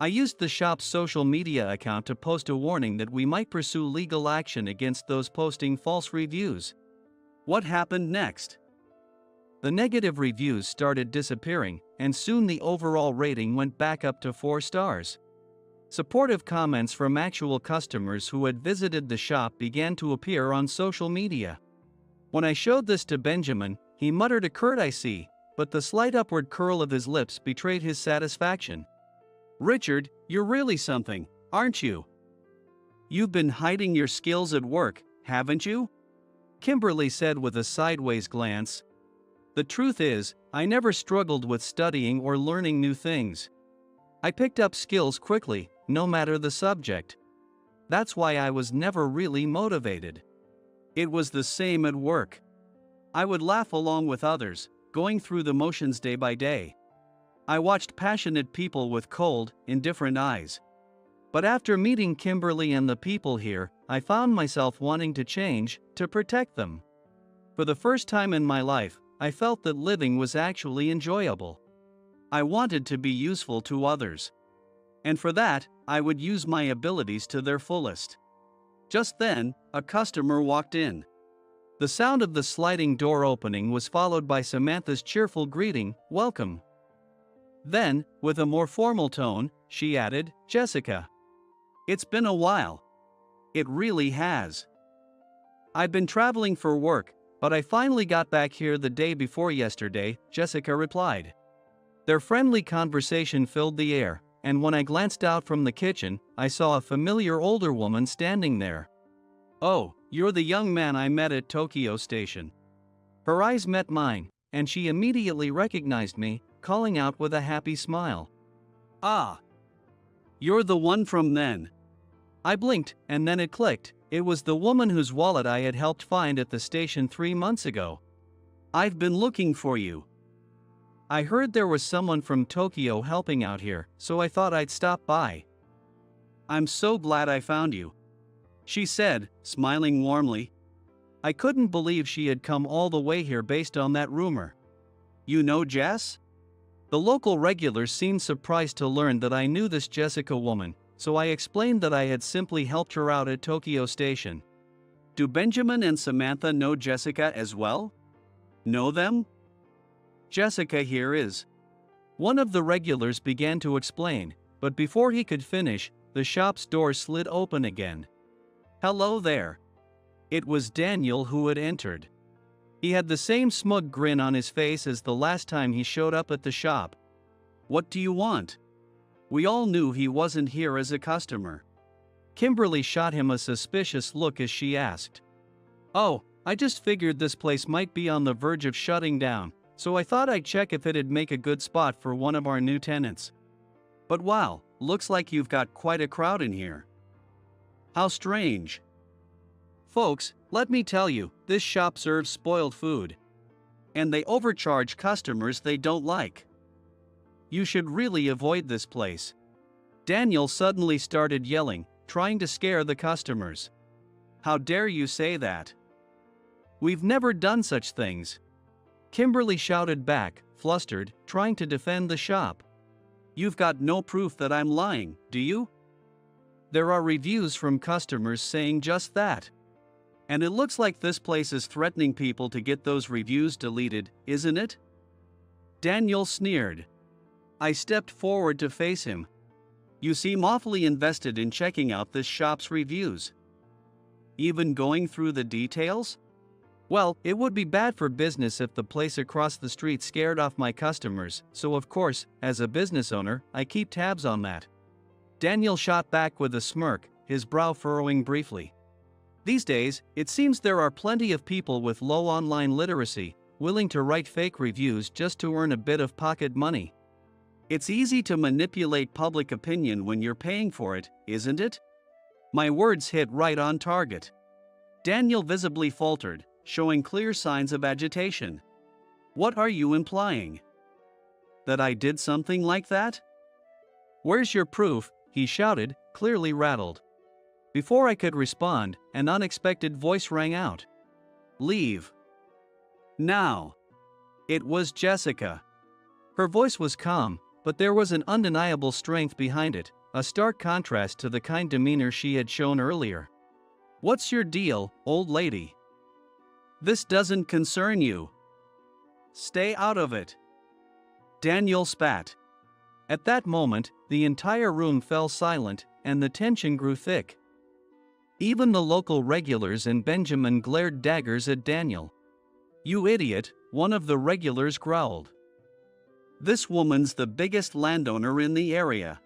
I used the shop's social media account to post a warning that we might pursue legal action against those posting false reviews. What happened next? The negative reviews started disappearing, and soon the overall rating went back up to 4 stars. Supportive comments from actual customers who had visited the shop began to appear on social media. When I showed this to Benjamin, he muttered a curt "I see," but the slight upward curl of his lips betrayed his satisfaction. "Richard, you're really something, aren't you? You've been hiding your skills at work, haven't you?" Kimberly said with a sideways glance. "The truth is, I never struggled with studying or learning new things. I picked up skills quickly, no matter the subject. That's why I was never really motivated. It was the same at work. I would laugh along with others, going through the motions day by day. I watched passionate people with cold, indifferent eyes. But after meeting Kimberly and the people here, I found myself wanting to change, to protect them. For the first time in my life, I felt that living was actually enjoyable. I wanted to be useful to others. And for that, I would use my abilities to their fullest." Just then, a customer walked in. The sound of the sliding door opening was followed by Samantha's cheerful greeting, "Welcome." Then, with a more formal tone, she added, "Jessica. It's been a while." It really has. "I've been traveling for work, but I finally got back here the day before yesterday," Jessica replied. Their friendly conversation filled the air, and when I glanced out from the kitchen, I saw a familiar older woman standing there. "Oh, you're the young man I met at Tokyo Station." Her eyes met mine, and she immediately recognized me, calling out with a happy smile, "Ah, you're the one from then." I blinked, and then it clicked. It was the woman whose wallet I had helped find at the station 3 months ago. "I've been looking for you. I heard there was someone from Tokyo helping out here, so I thought I'd stop by." "I'm so glad I found you," she said, smiling warmly. I couldn't believe she had come all the way here based on that rumor. "You know Jess?" The local regulars seemed surprised to learn that I knew this Jessica woman, so I explained that I had simply helped her out at Tokyo Station. "Do Benjamin and Samantha know Jessica as well? Know them?" "Jessica here is." One of the regulars began to explain, but before he could finish, the shop's door slid open again. "Hello there." It was Daniel who had entered. He had the same smug grin on his face as the last time he showed up at the shop. "What do you want?" We all knew he wasn't here as a customer. Kimberly shot him a suspicious look as she asked, "Oh, I just figured this place might be on the verge of shutting down, so I thought I'd check if it'd make a good spot for one of our new tenants. But wow, looks like you've got quite a crowd in here. How strange." "Folks, let me tell you, this shop serves spoiled food. and they overcharge customers they don't like. You should really avoid this place. Daniel suddenly started yelling, trying to scare the customers. How dare you say that? We've never done such things. Kimberly shouted back, flustered, trying to defend the shop. You've got no proof that I'm lying, do you? There are reviews from customers saying just that. And it looks like this place is threatening people to get those reviews deleted, isn't it? Daniel sneered. I stepped forward to face him. You seem awfully invested in checking out this shop's reviews. Even going through the details? Well, it would be bad for business if the place across the street scared off my customers, so of course, as a business owner, I keep tabs on that. Daniel shot back with a smirk, his brow furrowing briefly. These days, it seems there are plenty of people with low online literacy, willing to write fake reviews just to earn a bit of pocket money. It's easy to manipulate public opinion when you're paying for it, isn't it? My words hit right on target. Daniel visibly faltered, showing clear signs of agitation. What are you implying? That I did something like that? Where's your proof? He shouted, clearly rattled. Before I could respond, an unexpected voice rang out. Leave. Now. It was Jessica. Her voice was calm, but there was an undeniable strength behind it, a stark contrast to the kind demeanor she had shown earlier. What's your deal, old lady? This doesn't concern you. Stay out of it. Daniel spat. At that moment, the entire room fell silent, and the tension grew thick. Even the local regulars and Benjamin glared daggers at Daniel. You idiot, one of the regulars growled. This woman's the biggest landowner in the area.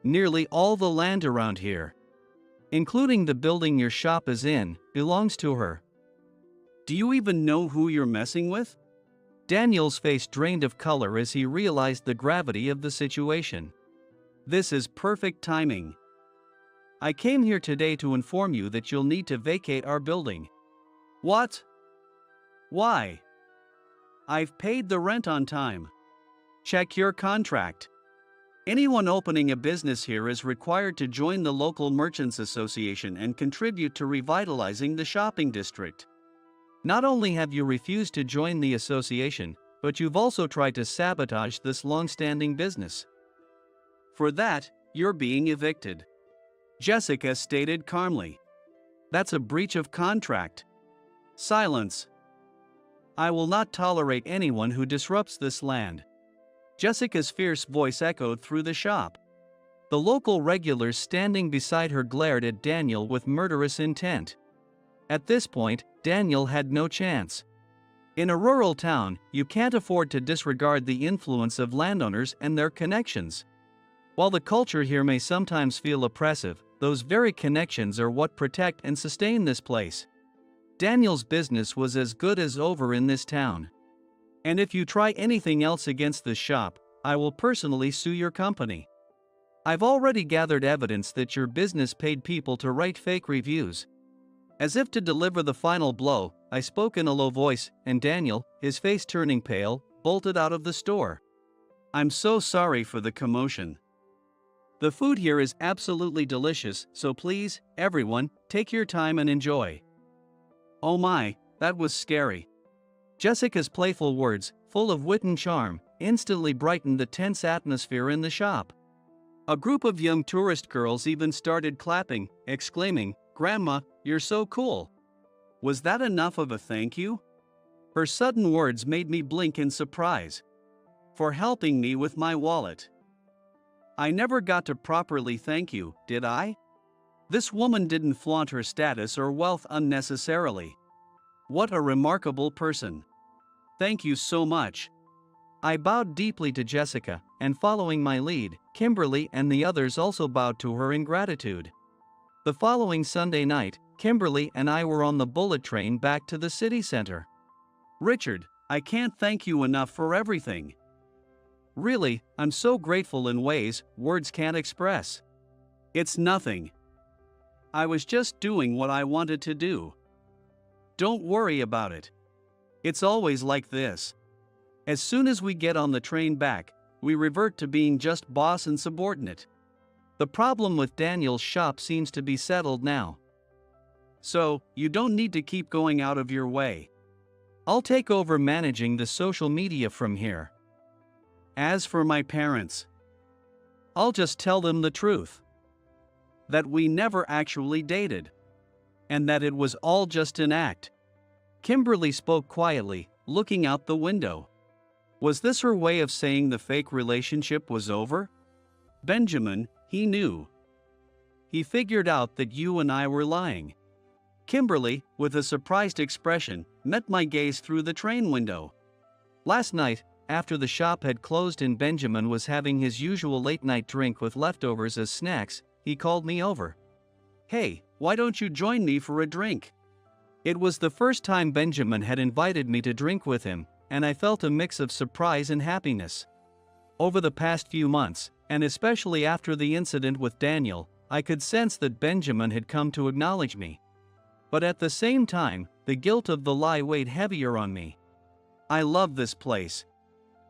Nearly all the land around here, including the building your shop is in, belongs to her. Do you even know who you're messing with? Daniel's face drained of color as he realized the gravity of the situation. This is perfect timing. I came here today to inform you that you'll need to vacate our building. What? Why? I've paid the rent on time. Check your contract. Anyone opening a business here is required to join the local merchants association and contribute to revitalizing the shopping district. Not only have you refused to join the association, but you've also tried to sabotage this long-standing business. For that, you're being evicted. Jessica stated calmly. That's a breach of contract. Silence. I will not tolerate anyone who disrupts this land. Jessica's fierce voice echoed through the shop. The local regulars standing beside her glared at Daniel with murderous intent. At this point, Daniel had no chance. In a rural town, you can't afford to disregard the influence of landowners and their connections. While the culture here may sometimes feel oppressive, those very connections are what protect and sustain this place. Daniel's business was as good as over in this town. And if you try anything else against the shop, I will personally sue your company. I've already gathered evidence that your business paid people to write fake reviews. As if to deliver the final blow, I spoke in a low voice, and Daniel, his face turning pale, bolted out of the store. I'm so sorry for the commotion. The food here is absolutely delicious, so please, everyone, take your time and enjoy. Oh my, that was scary. Jessica's playful words, full of wit and charm, instantly brightened the tense atmosphere in the shop. A group of young tourist girls even started clapping, exclaiming, "Grandma, you're so cool." Was that enough of a thank you? Her sudden words made me blink in surprise. For helping me with my wallet. I never got to properly thank you, did I? This woman didn't flaunt her status or wealth unnecessarily. What a remarkable person. Thank you so much. I bowed deeply to Jessica, and following my lead, Kimberly and the others also bowed to her in gratitude. The following Sunday night, Kimberly and I were on the bullet train back to the city center. Richard, I can't thank you enough for everything. Really, I'm so grateful in ways words can't express. It's nothing. I was just doing what I wanted to do. Don't worry about it. It's always like this. As soon as we get on the train back, we revert to being just boss and subordinate. The problem with Daniel's shop seems to be settled now. So, you don't need to keep going out of your way. I'll take over managing the social media from here. As for my parents, I'll just tell them the truth. That we never actually dated. And that it was all just an act. Kimberly spoke quietly, looking out the window. Was this her way of saying the fake relationship was over? Benjamin, he knew. He figured out that you and I were lying. Kimberly, with a surprised expression, met my gaze through the train window. Last night, after the shop had closed and Benjamin was having his usual late-night drink with leftovers as snacks, he called me over. "Hey, why don't you join me for a drink?" It was the first time Benjamin had invited me to drink with him, and I felt a mix of surprise and happiness. Over the past few months, and especially after the incident with Daniel, I could sense that Benjamin had come to acknowledge me. But at the same time, the guilt of the lie weighed heavier on me. I love this place.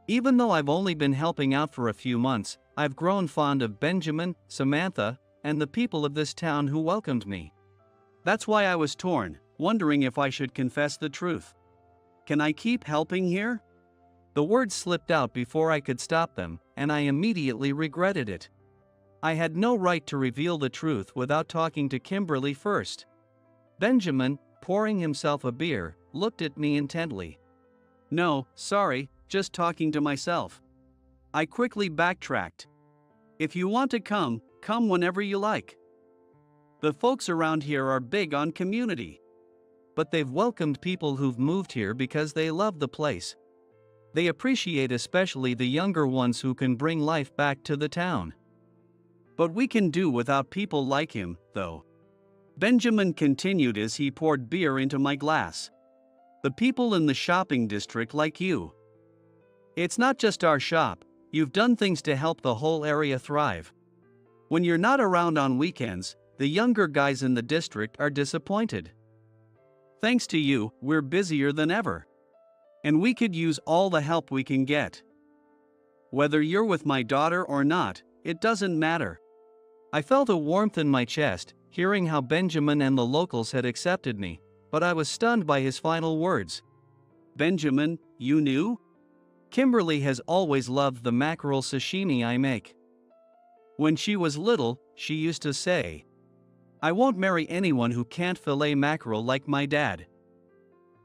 Even though I've only been helping out for a few months, I've grown fond of Benjamin, Samantha, and the people of this town who welcomed me. That's why I was torn, wondering if I should confess the truth. Can I keep helping here? The words slipped out before I could stop them, and I immediately regretted it. I had no right to reveal the truth without talking to Kimberly first. Benjamin, pouring himself a beer, looked at me intently. "No, sorry, just talking to myself." I quickly backtracked. "If you want to come, come whenever you like. The folks around here are big on community. But they've welcomed people who've moved here because they love the place. They appreciate especially the younger ones who can bring life back to the town. But we can do without people like him, though." Benjamin continued as he poured beer into my glass. "The people in the shopping district like you. It's not just our shop, you've done things to help the whole area thrive. When you're not around on weekends, the younger guys in the district are disappointed. Thanks to you, we're busier than ever. And we could use all the help we can get. Whether you're with my daughter or not, it doesn't matter." I felt a warmth in my chest, hearing how Benjamin and the locals had accepted me, but I was stunned by his final words. "Benjamin, you knew? Kimberly has always loved the mackerel sashimi I make. When she was little, she used to say, 'I won't marry anyone who can't fillet mackerel like my dad.'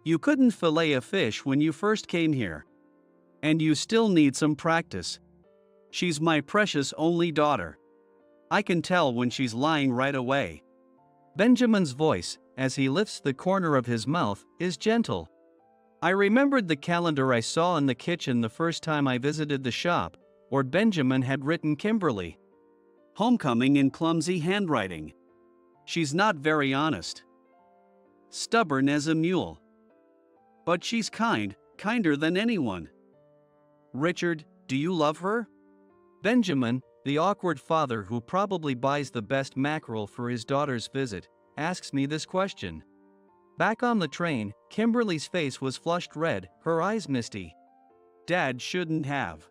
You couldn't fillet a fish when you first came here. And you still need some practice. She's my precious only daughter. I can tell when she's lying right away." Benjamin's voice, as he lifts the corner of his mouth, is gentle. I remembered the calendar I saw in the kitchen the first time I visited the shop, where Benjamin had written Kimberly. Homecoming in clumsy handwriting. She's not very honest. Stubborn as a mule. But she's kind, kinder than anyone. Richard, do you love her? Benjamin, the awkward father who probably buys the best mackerel for his daughter's visit, asks me this question. Back on the train, Kimberly's face was flushed red, her eyes misty. Dad shouldn't have.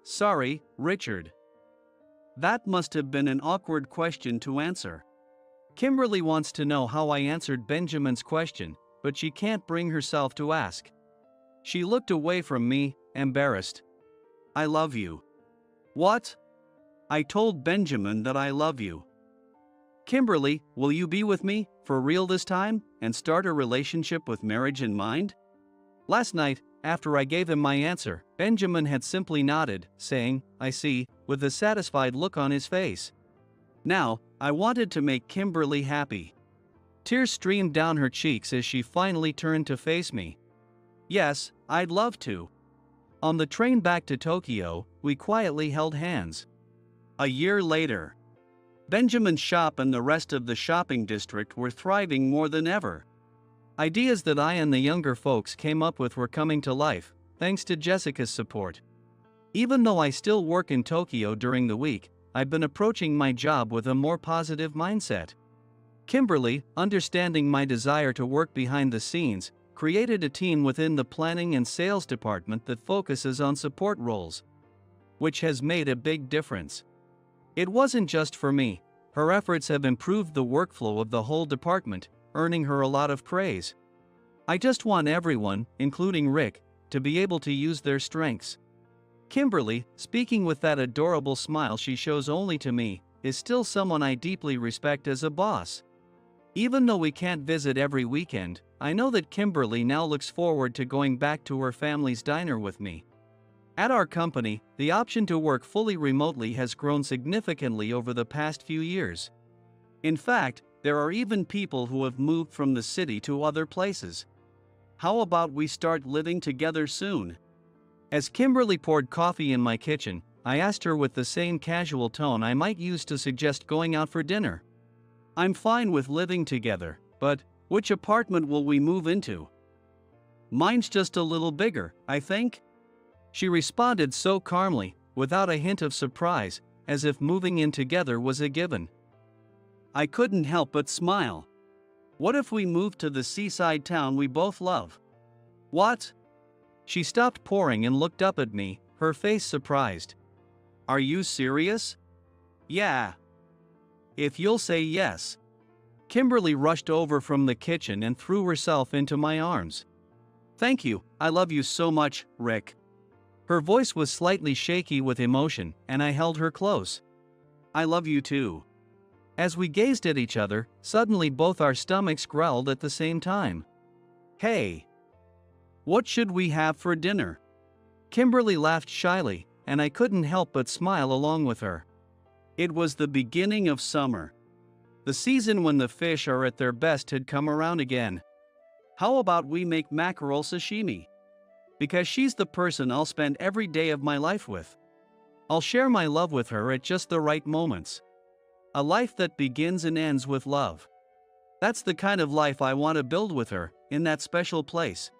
Sorry, Richard. That must have been an awkward question to answer. Kimberly wants to know how I answered Benjamin's question, but she can't bring herself to ask. She looked away from me, embarrassed. I love you. What? I told Benjamin that I love you. Kimberly, will you be with me, for real this time, and start a relationship with marriage in mind? Last night, after I gave him my answer, Benjamin had simply nodded, saying, I see, with a satisfied look on his face. Now, I wanted to make Kimberly happy. Tears streamed down her cheeks as she finally turned to face me. Yes, I'd love to. On the train back to Tokyo, we quietly held hands. A year later, Benjamin's shop and the rest of the shopping district were thriving more than ever. Ideas that I and the younger folks came up with were coming to life, thanks to Jessica's support. Even though I still work in Tokyo during the week, I've been approaching my job with a more positive mindset. Kimberly, understanding my desire to work behind the scenes, created a team within the planning and sales department that focuses on support roles, which has made a big difference. It wasn't just for me. Her efforts have improved the workflow of the whole department, earning her a lot of praise. I just want everyone, including Rick, to be able to use their strengths. Kimberly, speaking with that adorable smile she shows only to me, is still someone I deeply respect as a boss. Even though we can't visit every weekend, I know that Kimberly now looks forward to going back to her family's diner with me. At our company, the option to work fully remotely has grown significantly over the past few years. In fact, there are even people who have moved from the city to other places. How about we start living together soon? As Kimberly poured coffee in my kitchen, I asked her with the same casual tone I might use to suggest going out for dinner. I'm fine with living together, but which apartment will we move into? Mine's just a little bigger, I think. She responded so calmly, without a hint of surprise, as if moving in together was a given. I couldn't help but smile. What if we moved to the seaside town we both love? What? She stopped pouring and looked up at me, her face surprised. Are you serious? Yeah. If you'll say yes. Kimberly rushed over from the kitchen and threw herself into my arms. Thank you, I love you so much, Rick. Her voice was slightly shaky with emotion, and I held her close. I love you too. As we gazed at each other, suddenly both our stomachs growled at the same time. Hey! What should we have for dinner? Kimberly laughed shyly, and I couldn't help but smile along with her. It was the beginning of summer. The season when the fish are at their best had come around again. How about we make mackerel sashimi? Because she's the person I'll spend every day of my life with. I'll share my love with her at just the right moments. A life that begins and ends with love. That's the kind of life I want to build with her, in that special place.